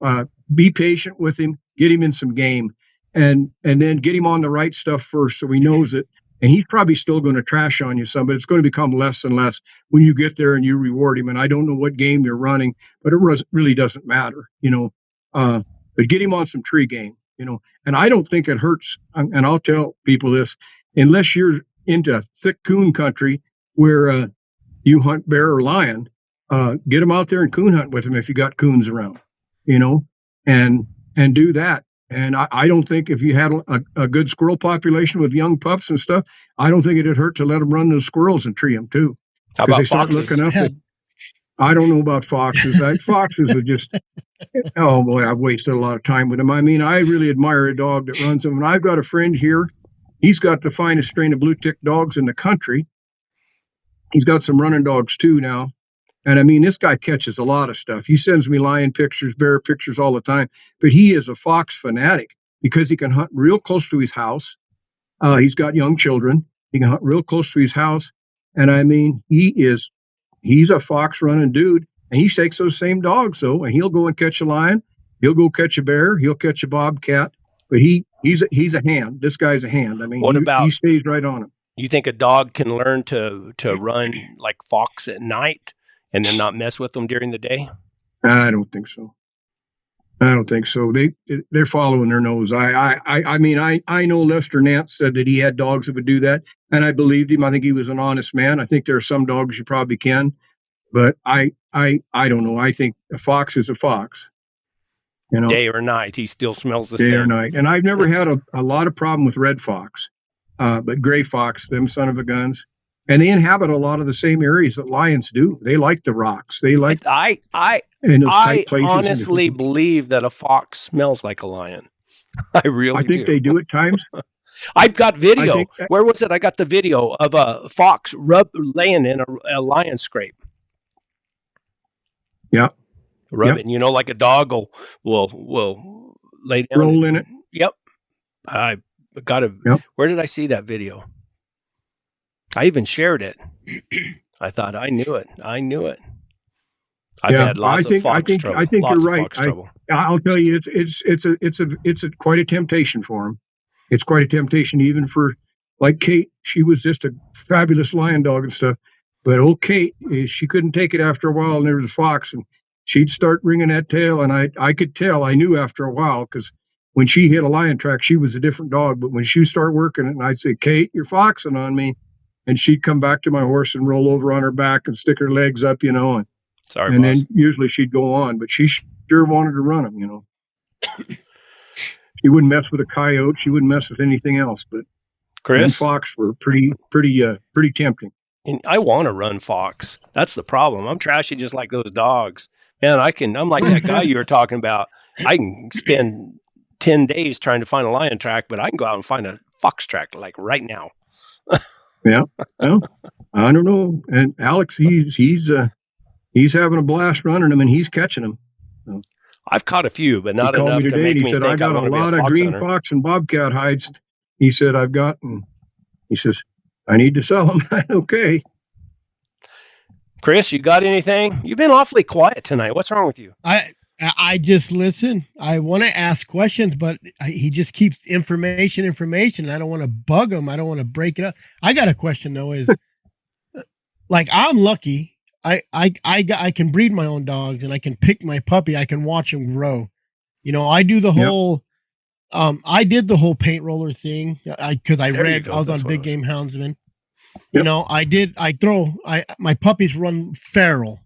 be patient with him, get him in some game, and then get him on the right stuff first so he knows it. And he's probably still going to trash on you some, but it's going to become less and less when you get there and you reward him. And I don't know what game you're running, but it really doesn't matter, but get him on some tree game. And I don't think it hurts. And I'll tell people this, unless you're into thick coon country where you hunt bear or lion, get them out there and coon hunt with them if you got coons around, and do that. And I don't think if you had a good squirrel population with young pups and stuff, I don't think it'd hurt to let them run those squirrels and tree them too. How about they start foxes? Looking up I don't know about foxes. Foxes are just, oh boy, I've wasted a lot of time with them. I mean, I really admire a dog that runs them. And I've got a friend here. He's got the finest strain of blue tick dogs in the country. He's got some running dogs too now. And I mean, this guy catches a lot of stuff. He sends me lion pictures, bear pictures all the time. But he is a fox fanatic because he can hunt real close to his house. He's got young children. He can hunt real close to his house. And I mean, he's a fox running dude. And he takes those same dogs, though, and he'll go and catch a lion. He'll go catch a bear. He'll catch a bobcat. But he's a hand. This guy's a hand. I mean, he stays right on him. You think a dog can learn to run like fox at night and then not mess with them during the day? I don't think so. They're following their nose. I mean, I know Lester Nance said that he had dogs that would do that, and I believed him. I think he was an honest man. I think there are some dogs you probably can, but I don't know. I think a fox is a fox. Day or night, he still smells the same. Day or night. And I've never had a lot of problem with red fox, but gray fox, them son of a guns. And they inhabit a lot of the same areas that lions do. They like the rocks. They like. I honestly believe that a fox smells like a lion. I think they do at times. I've got video. Where was it? I got the video of a fox laying in a lion scrape. Yeah. Rubbing, like a dog will lay down. Roll in it. Yep. I got it. Yep. Where did I see that video? I even shared it. I thought I knew it. I've had lots of fox trouble. I think you're right. I'll tell you, it's quite a temptation for him. It's quite a temptation, even for like Kate. She was just a fabulous lion dog and stuff. But old Kate, she couldn't take it after a while, and there was a fox, and she'd start ringing that tail, and I could tell. I knew after a while, because when she hit a lion track, she was a different dog. But when she would start working it, and I'd say, Kate, you're foxing on me. And she'd come back to my horse and roll over on her back and stick her legs up, and then usually she'd go on. But she sure wanted to run them, She wouldn't mess with a coyote. She wouldn't mess with anything else. But Chris, fox were pretty tempting. And I want to run fox. That's the problem. I'm trashy just like those dogs. Man, I'm like that guy you were talking about. I can spend 10 days trying to find a lion track, but I can go out and find a fox track like right now. Yeah. Well, I don't know. And Alex, he's having a blast running them, and he's catching them. So I've caught a few, but not he called enough me to today, make and he me said, I think I got a want to be a lot of fox green hunter. fox and bobcat hides. He said, I've got, and he says, I need to sell them. Okay. Chris, you got anything? You've been awfully quiet tonight. What's wrong with you? I just listen. I want to ask questions, but he just keeps information. I don't want to bug him. I don't want to break it up. I got a question though. Is like I'm lucky. I can breed my own dogs and I can pick my puppy. I can watch him grow. You know, I do the whole. I did the whole paint roller thing. Because I read. I was on Big Game Houndsman. You know, my puppies run feral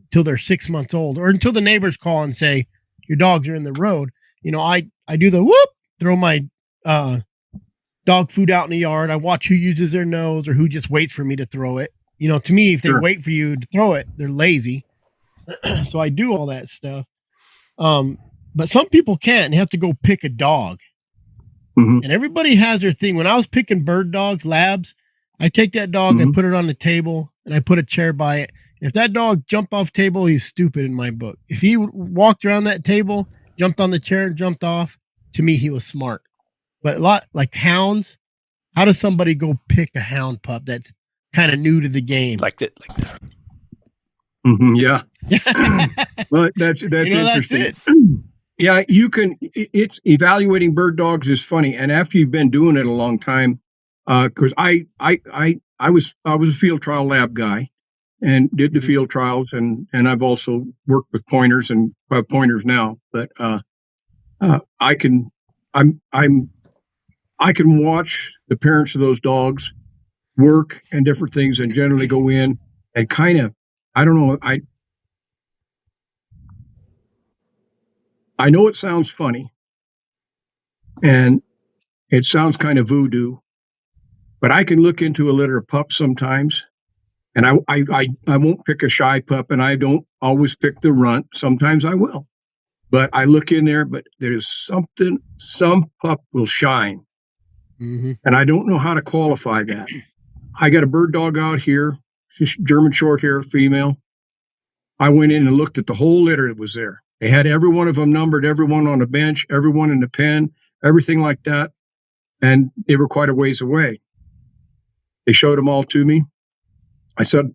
till they're 6 months old, or until the neighbors call and say your dogs are in the road. You know, I do the whoop, throw my dog food out in the yard. I watch who uses their nose or who just waits for me to throw it. You know, to me, if they wait for you to throw it, they're lazy. So I do all that stuff. But some people can't. They have to go pick a dog. Mm-hmm. And everybody has their thing. When I was picking bird dogs, labs, I take that dog, I put it on the table, and I put a chair by it. If that dog jumped off table, he's stupid in my book. If he walked around that table, jumped on the chair, and jumped off, to me, he was smart. But a lot like hounds, how does somebody go pick a hound pup that's kind of new to the game? Like that. Mm-hmm, yeah. Well, that's interesting. That's it. Yeah, you can. It's evaluating bird dogs is funny, and after you've been doing it a long time, because I was a field trial lab guy, and did the field trials, and I've also worked with pointers and have pointers now. But I can watch the parents of those dogs work and different things, and generally go in and kind of, I don't know, I know it sounds funny, and it sounds kind of voodoo, but I can look into a litter of pups sometimes, and I won't pick a shy pup, and I don't always pick the runt. Sometimes I will, but I look in there, but there's something, some pup will shine, and I don't know how to qualify that. I got a bird dog out here, German short hair female. I went in and looked at the whole litter that was there. They had every one of them numbered, everyone on the bench, everyone in the pen, everything like that. And they were quite a ways away. They showed them all to me. I said,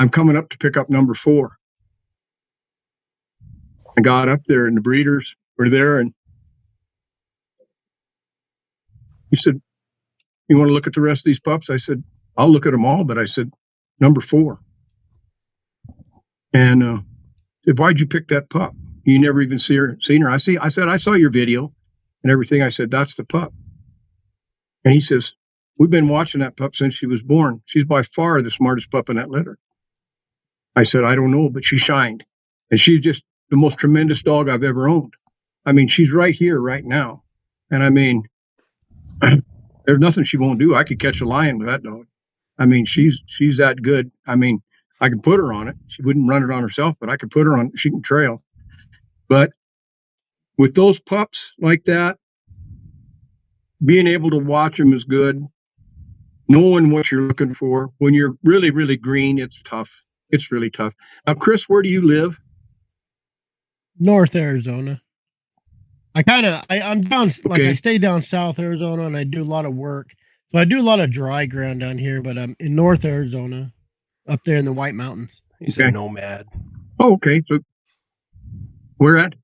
I'm coming up to pick up number 4. I got up there and the breeders were there, and he said, you want to look at the rest of these pups? I said, I'll look at them all, but I said, number 4. And said, why'd you pick that pup? You never even seen her. I said, I saw your video and everything. I said, that's the pup. And he says, we've been watching that pup since she was born. She's by far the smartest pup in that litter. I said, I don't know, but she shined. And she's just the most tremendous dog I've ever owned. I mean, she's right here, right now. And I mean, there's nothing she won't do. I could catch a lion with that dog. I mean, she's that good. I mean, I could put her on it. She wouldn't run it on herself, but I could put her on. She can trail. But with those pups like that, being able to watch them is good. Knowing what you're looking for. When you're really, really green, it's tough. It's really tough. Now, Chris, where do you live? North Arizona. I'm down, like I stay down South Arizona, and I do a lot of work. So I do a lot of dry ground down here, but I'm in North Arizona, up there in the White Mountains. He's a nomad. Oh, okay. So where at?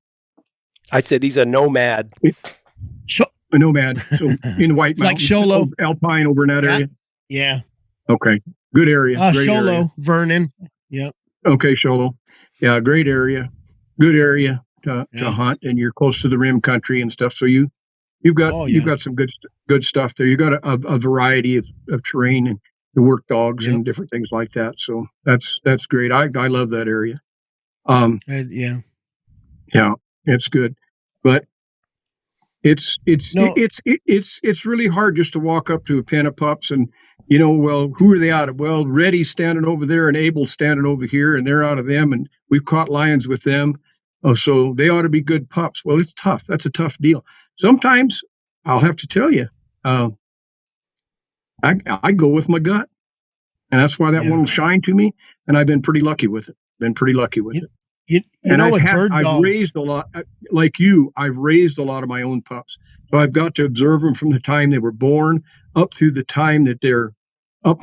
I said he's a nomad. A nomad. So in the White Mountains. Like Sholo. Alpine over in that area? Yeah. Okay. Good area. Great Sholo, area. Vernon. Yep. Okay, Sholo. Yeah, great area. Good area to hunt, and you're close to the rim country and stuff. So you've got some good stuff there. You got a variety of terrain and the work dogs and different things like that. So that's great. I love that area. Yeah, it's good, but it's really hard just to walk up to a pen of pups and, you know, well, who are they out of? Well, Reddy's standing over there and Abel's standing over here, and they're out of them, and we've caught lions with them. Oh, so they ought to be good pups. Well, it's tough. That's a tough deal. Sometimes I'll have to tell you, I go with my gut, and that's why that one will shine to me. And I've been pretty lucky with it. You And know, with bird I've dogs, raised a lot, like you. I've raised a lot of my own pups, so I've got to observe them from the time they were born up through the time that they're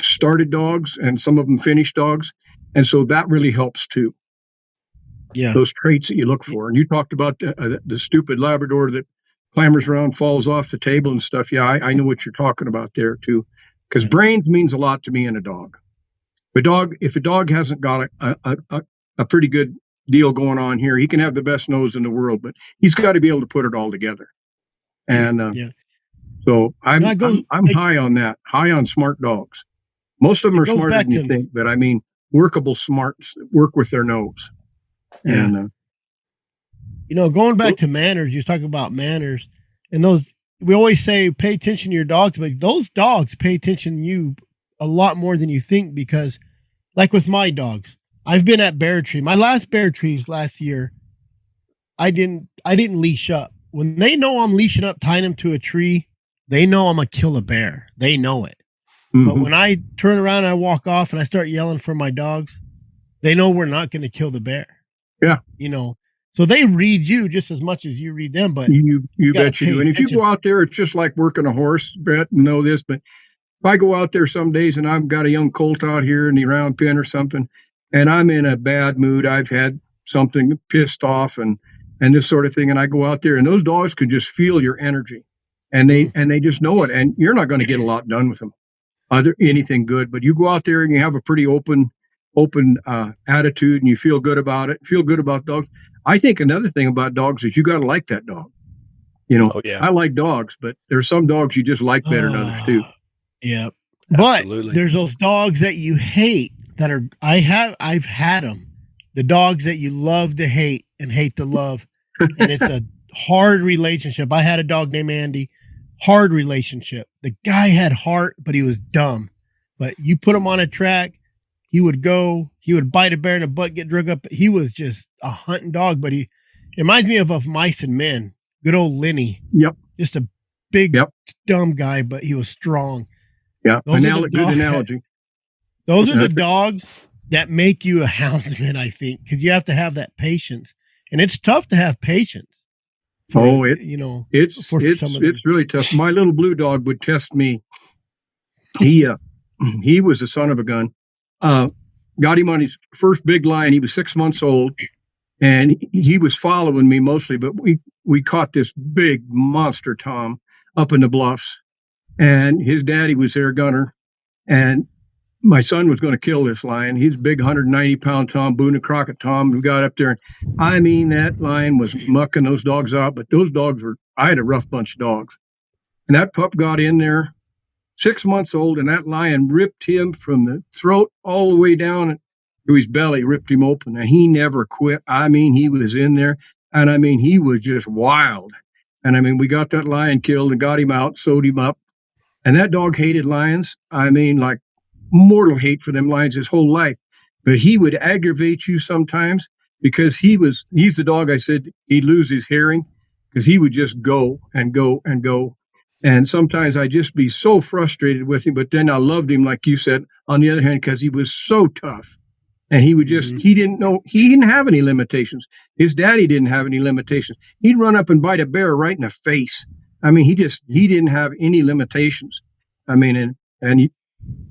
started dogs, and some of them finished dogs, and so that really helps too. yeah, Those traits that you look for. And you talked about the stupid Labrador that clambers around, falls off the table and stuff. Yeah, I know what you're talking about there too, because brains means a lot to me in a dog. If a dog hasn't got a pretty good deal going on here, he can have the best nose in the world, but he's got to be able to put it all together. And so I'm high on that, high on smart dogs. Most of them are smarter than you think, but I mean, workable smarts work with their nose. Yeah. And, going back to manners, you talk about manners, and we always say pay attention to your dogs, but those dogs pay attention to you a lot more than you think, because like with my dogs, I've been at bear tree. My last bear trees last year, I didn't leash up. When they know I'm leashing up, tying them to a tree, they know I'm gonna kill a bear. They know it. Mm-hmm. But when I turn around and I walk off and I start yelling for my dogs, they know we're not going to kill the bear. Yeah. So they read you just as much as you read them, but you bet you do. And if you go out there, it's just like working a horse, Brett, you know this, but if I go out there some days and I've got a young colt out here in the round pen or something, and I'm in a bad mood, I've had something pissed off and this sort of thing, and I go out there and those dogs can just feel your energy, and they just know it, and you're not going to get a lot done with them, anything good, but you go out there and you have a pretty open attitude, and you feel good about it, feel good about dogs. I think another thing about dogs is you got to like that dog. I like dogs, but there's some dogs you just like better than others too. Yeah. But there's those dogs that you hate that are, I've had them. The dogs that you love to hate and hate to love. And it's a hard relationship. I had a dog named Andy. Hard relationship. The guy had heart, but he was dumb. But you put him on a track, he would bite a bear in the butt, get drug up. He was just a hunting dog, but he reminds me of Mice and Men. Good old Lenny. Yep. Just a big, dumb guy, but he was strong. Yeah. Good analogy. Those are the dogs that make you a houndsman, I think, because you have to have that patience. And it's tough to have patience. It's really tough. My little blue dog would test me. He was a son of a gun. Got him on his first big line. He was 6 months old, and he was following me mostly. But we caught this big monster Tom up in the bluffs, and his daddy was their gunner, and my son was going to kill this lion. He's a big 190-pound Tom, Boone and Crockett Tom, who got up there. I mean, that lion was mucking those dogs out, but those dogs I had a rough bunch of dogs. And that pup got in there, 6 months old, and that lion ripped him from the throat all the way down to his belly, ripped him open, and he never quit. I mean, he was in there, and I mean, he was just wild. And I mean, we got that lion killed and got him out, sewed him up. And that dog hated lions. I mean, like mortal hate for them lions his whole life. But he would aggravate you sometimes because he's the dog I said he'd lose his hearing because he would just go and go and go. And sometimes I'd just be so frustrated with him, but then I loved him, like you said, on the other hand, because he was so tough. And he would just, he didn't have any limitations. His daddy didn't have any limitations. He'd run up and bite a bear right in the face. I mean, he didn't have any limitations. I mean, and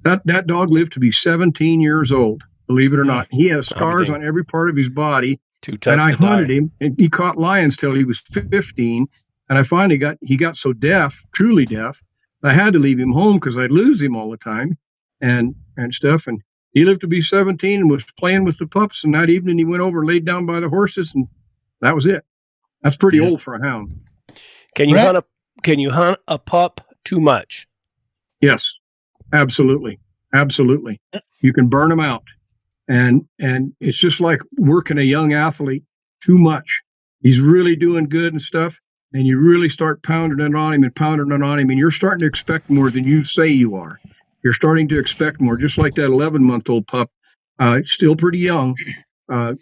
that dog lived to be 17 years old, believe it or not. He has scars on every part of his body. And I hunted him, and he caught lions till he was 15. And I finally he got so deaf, truly deaf, I had to leave him home because I'd lose him all the time and stuff. And he lived to be 17 and was playing with the pups. And that evening he went over and laid down by the horses, and that was it. That's pretty old for a hound. Can you hunt a pup too much? Yes, absolutely. Absolutely. You can burn them out. And it's just like working a young athlete too much. He's really doing good and stuff. And you really start pounding it on him, and you're starting to expect more than you say you are. You're starting to expect more, just like that 11-month-old pup. Still pretty young,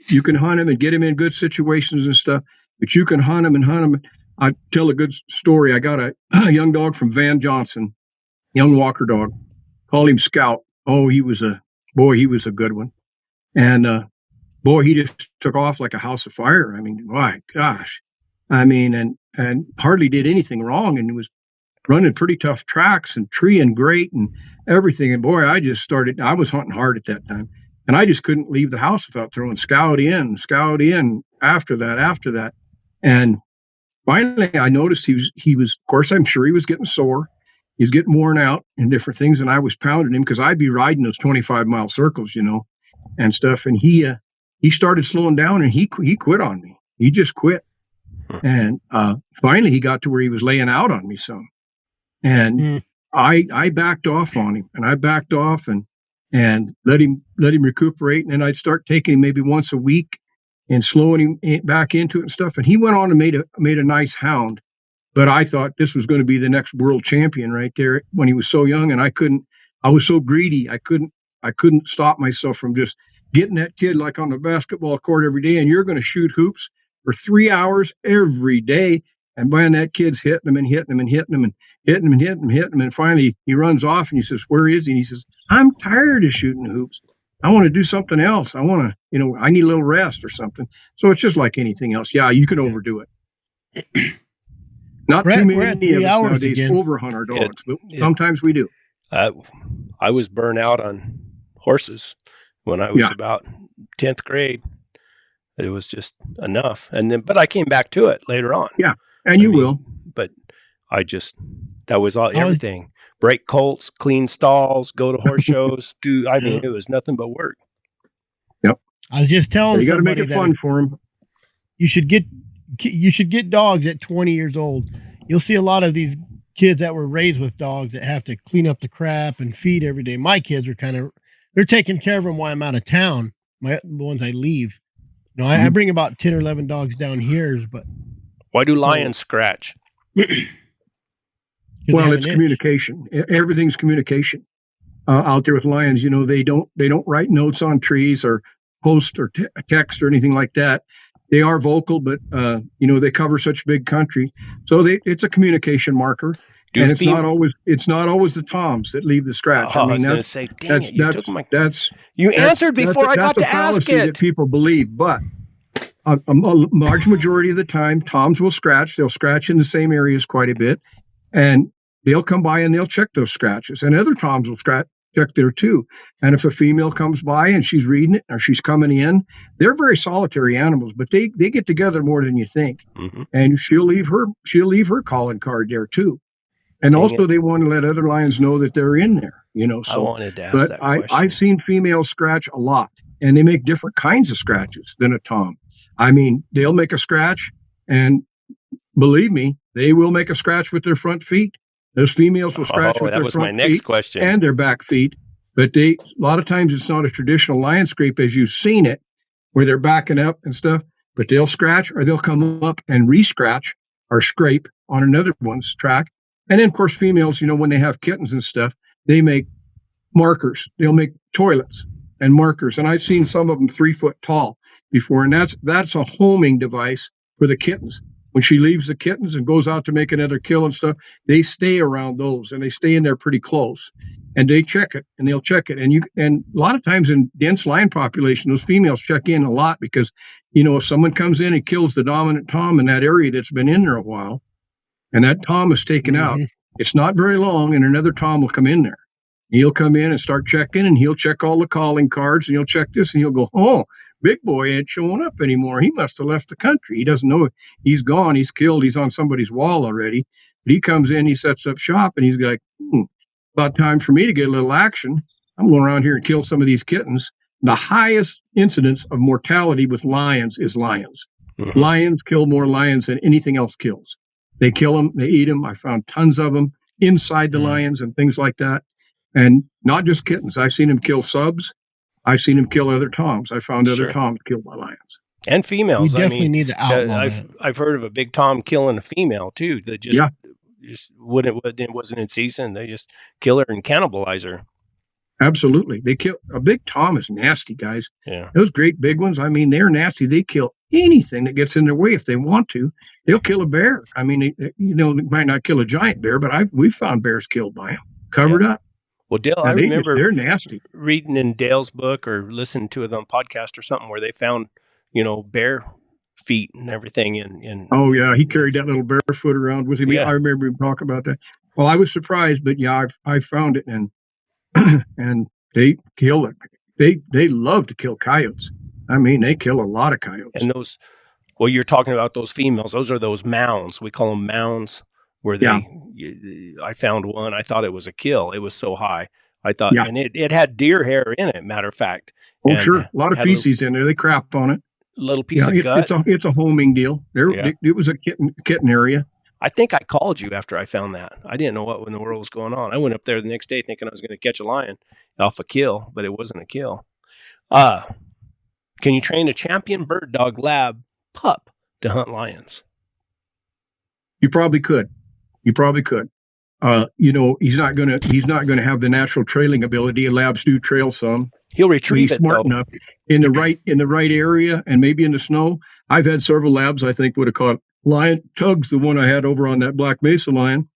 You can hunt them and get them in good situations and stuff, but you can hunt them and hunt them. I tell a good story. I got a young dog from Van Johnson, young Walker dog. Call him Scout. Oh, he was a good one. And boy, he just took off like a house of fire. I mean, my gosh. I mean, and hardly did anything wrong, and he was running pretty tough tracks and treeing great and everything. And boy, I was hunting hard at that time, and I just couldn't leave the house without throwing Scout in after that. And finally I noticed he was, of course, I'm sure he was getting sore. He's getting worn out and different things. And I was pounding him because I'd be riding those 25-mile circles, and stuff. And he started slowing down, and he quit on me. He just quit. And finally he got to where he was laying out on me some. And I backed off on him, and I backed off and let him recuperate. And then I'd start taking him maybe once a week and slowing him back into it and stuff. And he went on and made a nice hound. But I thought this was going to be the next world champion right there when he was so young. And I was so greedy. I couldn't stop myself from just getting that kid like on the basketball court every day. And you're going to shoot hoops for 3 hours every day. And man, that kid's hitting him and hitting him and hitting him and hitting him and hitting him and hitting him. And finally he runs off and he says, "Where is he?" And he says, "I'm tired of shooting hoops. I want to do something else. I want to, I need a little rest or something." So it's just like anything else. Yeah, you can overdo it. Not Brett, too we're at many 3 of us hours nowadays again. overhunt our dogs, but sometimes we do. I was burnt out on horses when I was about 10th grade. It was just enough. But I came back to it later on. Yeah. And you will. But that was everything. Break colts, clean stalls, go to horse shows, it was nothing but work. Yep. I was just telling you got to make somebody it fun for them. You should get dogs at 20 years old. You'll see a lot of these kids that were raised with dogs that have to clean up the crap and feed every day. My kids are they're taking care of them while I'm out of town. The ones I leave. I bring about 10 or 11 dogs down here, but why do lions scratch? Well, it's communication. Everything's communication out there with lions. They don't write notes on trees or post or text or anything like that. They are vocal, but they cover such big country, so it's a communication marker. And it's not always the toms that leave the scratch. I was going to say, dang it, you took my. You answered before I got to ask it. That people believe, but a large majority of the time, toms will scratch. They'll scratch in the same areas quite a bit, and they'll come by and they'll check those scratches. And other toms will check there too. And if a female comes by and she's reading it or she's coming in, they're very solitary animals, but they get together more than you think. Mm-hmm. And she'll leave her calling card there too. And also they want to let other lions know that they're in there, So, I wanted to ask that question. I've seen females scratch a lot, and they make different kinds of scratches than a tom. I mean, they'll make a scratch, and believe me, they will make a scratch with their front feet. Those females will scratch with their front feet and their back feet. But a lot of times it's not a traditional lion scrape as you've seen it, where they're backing up and stuff. But they'll scratch, or they'll come up and re-scratch or scrape on another one's track. And then, of course, females, when they have kittens and stuff, they make markers. They'll make toilets and markers. And I've seen some of them 3 foot tall before. And that's a homing device for the kittens. When she leaves the kittens and goes out to make another kill and stuff, they stay around those, and they stay in there pretty close. And they check it, and they'll check it. And a lot of times in dense lion population, those females check in a lot because, if someone comes in and kills the dominant tom in that area that's been in there a while, and that tom is taken out, it's not very long, and another tom will come in there. He'll come in and start checking, and he'll check all the calling cards, and he'll check this, and he'll go, "Oh, big boy ain't showing up anymore. He must have left the country. He doesn't know he's gone. He's killed. He's on somebody's wall already." But he comes in, he sets up shop, and he's like, about time for me to get a little action. I'm going around here and kill some of these kittens. The highest incidence of mortality with lions is lions. Mm-hmm. Lions kill more lions than anything else kills. They kill them. They eat them. I found tons of them inside the lions and things like that. And not just kittens. I've seen them kill subs. I've seen them kill other toms. I found other toms killed by lions. And females. We definitely need to outlaw that. I've heard of a big tom killing a female too. That just wasn't in season. They just kill her and cannibalize her. Absolutely. They kill a big tom is nasty, guys. Yeah. Those great big ones, I mean, they're nasty. They kill anything that gets in their way if they want to. They'll kill a bear. I mean, they might not kill a giant bear, but we've found bears killed by them, covered up. Well, Dale, Now, I remember they're nasty. reading in Dale's book or listening to it on podcast or something where they found, bear feet and everything in Oh yeah, he carried that little barefoot around with him. Yeah. I remember him talk about that. Well, I was surprised, but yeah, I found it, and and they kill it. They love to kill coyotes. I mean, they kill a lot of coyotes. And those, well, you're talking about those females. Those are those mounds. We call them mounds. Where I found one. I thought it was a kill. It was so high. I thought, and it had deer hair in it. Matter of fact. Oh, and sure, a lot of feces in there. They crap on it. Little piece of gut. It's a homing deal. It was a kitten area. I think I called you after I found that. I didn't know what in the world was going on. I went up there the next day thinking I was going to catch a lion off a kill, but it wasn't a kill. Can you train a champion bird dog lab pup to hunt lions? You probably could. He's not gonna have the natural trailing ability. Labs do trail some. He'll retrieve it smart enough in the right area, and maybe in the snow. I've had several labs I think would have caught lion. Tugs, the one I had over on that Black Mesa lion,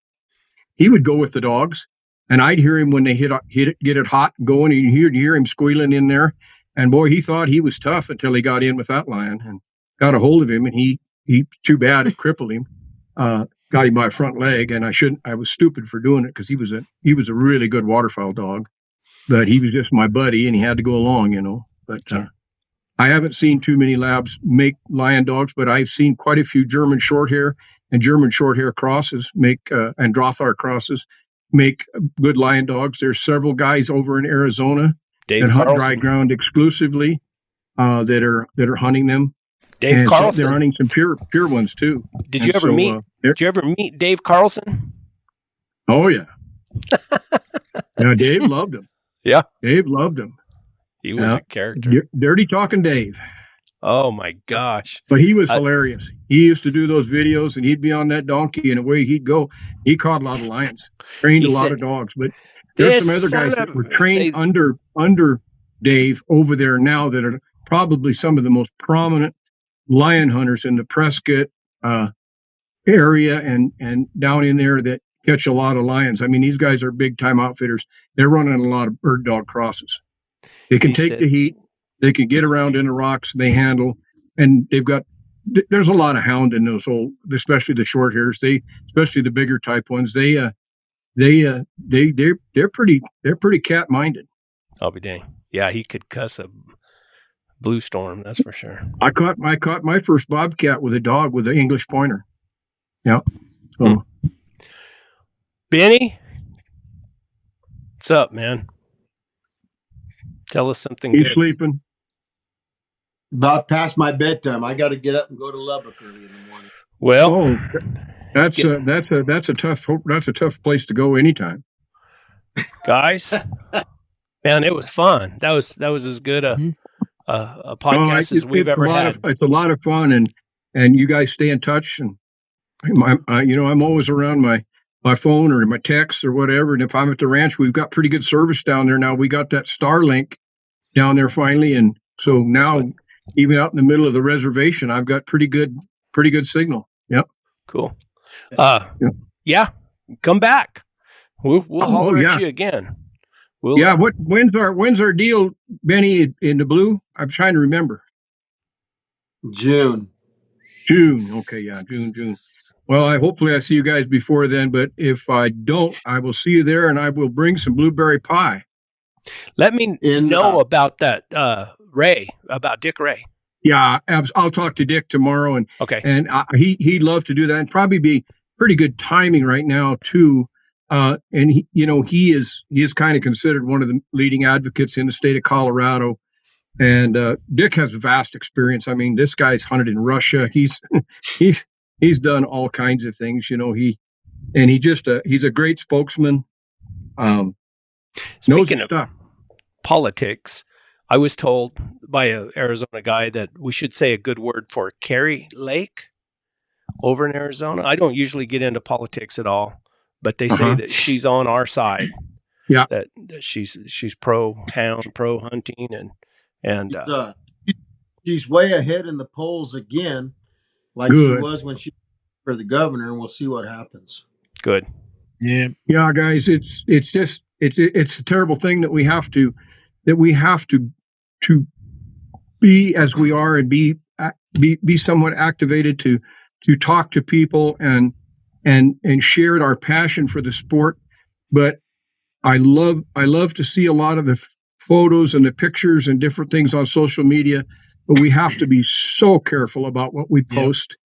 he would go with the dogs, and I'd hear him when they get it hot going, and you'd hear him squealing in there. And boy, he thought he was tough until he got in with that lion and got a hold of him, and he too bad it crippled him. Got him by a front leg, and I was stupid for doing it because he was a really good waterfowl dog, but he was just my buddy and he had to go along, but I haven't seen too many labs make lion dogs, but I've seen quite a few German Shorthair and German Shorthair crosses and Drothar crosses make good lion dogs. There's several guys over in Arizona that hunt dry ground exclusively that are hunting them. Dave Carlson. So they're hunting some pure ones too. Did you ever meet Dave Carlson? Oh yeah. Yeah, Dave loved him. Yeah. Dave loved him. He was a character. Dirty talking Dave. Oh my gosh. But he was hilarious. He used to do those videos and he'd be on that donkey and away he'd go. He caught a lot of lions, trained a lot of dogs, but there's some other guys that were trained under Dave over there now that are probably some of the most prominent lion hunters in the Prescott area and down in there that catch a lot of lions. I mean, these guys are big time outfitters. They're running a lot of bird dog crosses. They can take the heat. They can get around in the rocks. They handle, and there's a lot of hound in those old, especially the short hairs. Especially the bigger type ones. They're pretty cat minded. I'll be dang. Yeah, he could cuss a blue storm, that's for sure. I caught my first bobcat with a dog with an English pointer. Yeah. So. Benny, what's up, man? Tell us something He's good. Sleeping. About past my bedtime. I got to get up and go to Lubbock early in the morning. Well, that's a tough place to go anytime. Guys, man, it was fun. That was as good a podcast as we've ever had. It's a lot of fun, and you guys stay in touch. And I'm always around my phone or my text or whatever. And if I'm at the ranch, we've got pretty good service down there now. We got that Starlink down there finally, and so now even out in the middle of the reservation, I've got pretty good signal. Yep. Cool. Yeah. Come back. We'll holler at you again. When's our deal, Benny, in the blue? I'm trying to remember. June. Okay, yeah, June. Well, hopefully I see you guys before then, but if I don't, I will see you there, and I will bring some blueberry pie. Let me know about that, about Dick Ray. Yeah, I'll talk to Dick tomorrow, and he'd love to do that, and probably be pretty good timing right now too. And he is kind of considered one of the leading advocates in the state of Colorado, and Dick has vast experience. I mean, this guy's hunted in Russia. He's done all kinds of things. He's a great spokesman. Speaking of politics, I was told by an Arizona guy that we should say a good word for Carrie Lake over in Arizona. I don't usually get into politics at all, but they say that she's on our side. Yeah. that she's pro hound, pro hunting, and she's way ahead in the polls again, like Good. she was when she for the governor, and we'll see what happens. good. Yeah. Yeah, guys, it's a terrible thing that we have to be as we are and be somewhat activated to talk to people and share our passion for the sport. But I love to see a lot of the photos and the pictures and different things on social media, but we have to be so careful about what we post.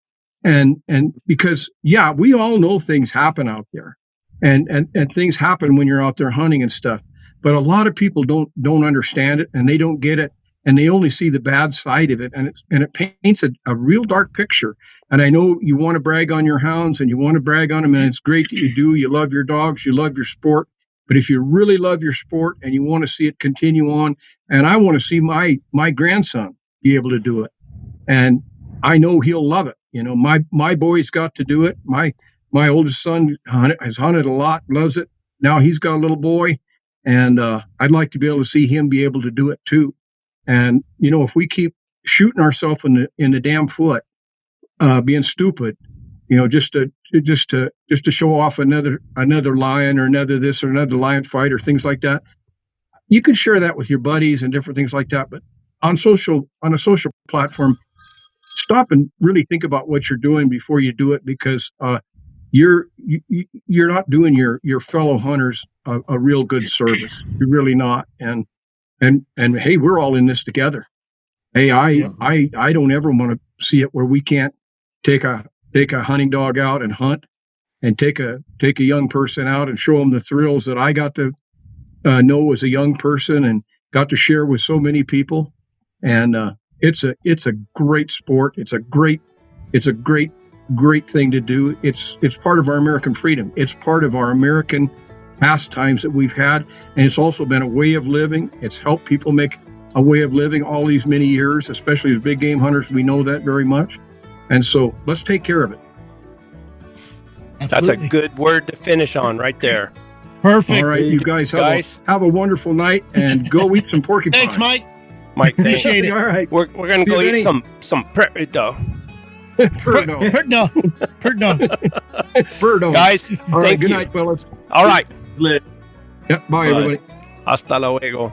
And because we all know things happen out there, and things happen when you're out there hunting and stuff. But a lot of people don't understand it, and they don't get it, and they only see the bad side of it, and it paints a real dark picture. And I know you want to brag on your hounds and you want to brag on them, and it's great that you do. You love your dogs, you love your sport. But if you really love your sport and you want to see it continue on, and I want to see my grandson be able to do it, and I know he'll love it. You know, my boy's got to do it. My oldest son has hunted a lot, loves it. Now he's got a little boy, and I'd like to be able to see him be able to do it too. And you know, if we keep shooting ourselves in the damn foot, being stupid, you know, just to show off another lion or another this or another lion fight or things like that, you can share that with your buddies and different things like that. But on a social platform, stop and really think about what you're doing before you do it, because you're not doing your fellow hunters a real good service. You're really not. And hey, we're all in this together. Hey, I don't ever want to see it where we can't take a hunting dog out and hunt, and take a young person out and show them the thrills that I got to know as a young person and got to share with so many people. And it's a great sport. It's a great thing to do. It's part of our American freedom. It's part of our American pastimes that we've had, and it's also been a way of living. It's helped people make a way of living all these many years, especially as big game hunters. We know that very much, and so let's take care of it. That's a good word to finish on right there. Perfect. All right, you guys have a wonderful night, and go eat some porcupine. Thanks, Mike. Mike, thanks. Appreciate it. All right, We're gonna go eat some prairie dog. Bird dog. Bird dog. Guys, All right, thank good you. night, fellas. All right. Lit. Yep, bye, everybody. Hasta luego.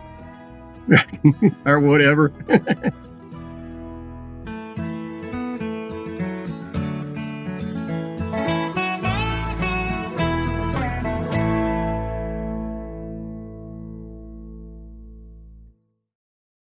Or whatever.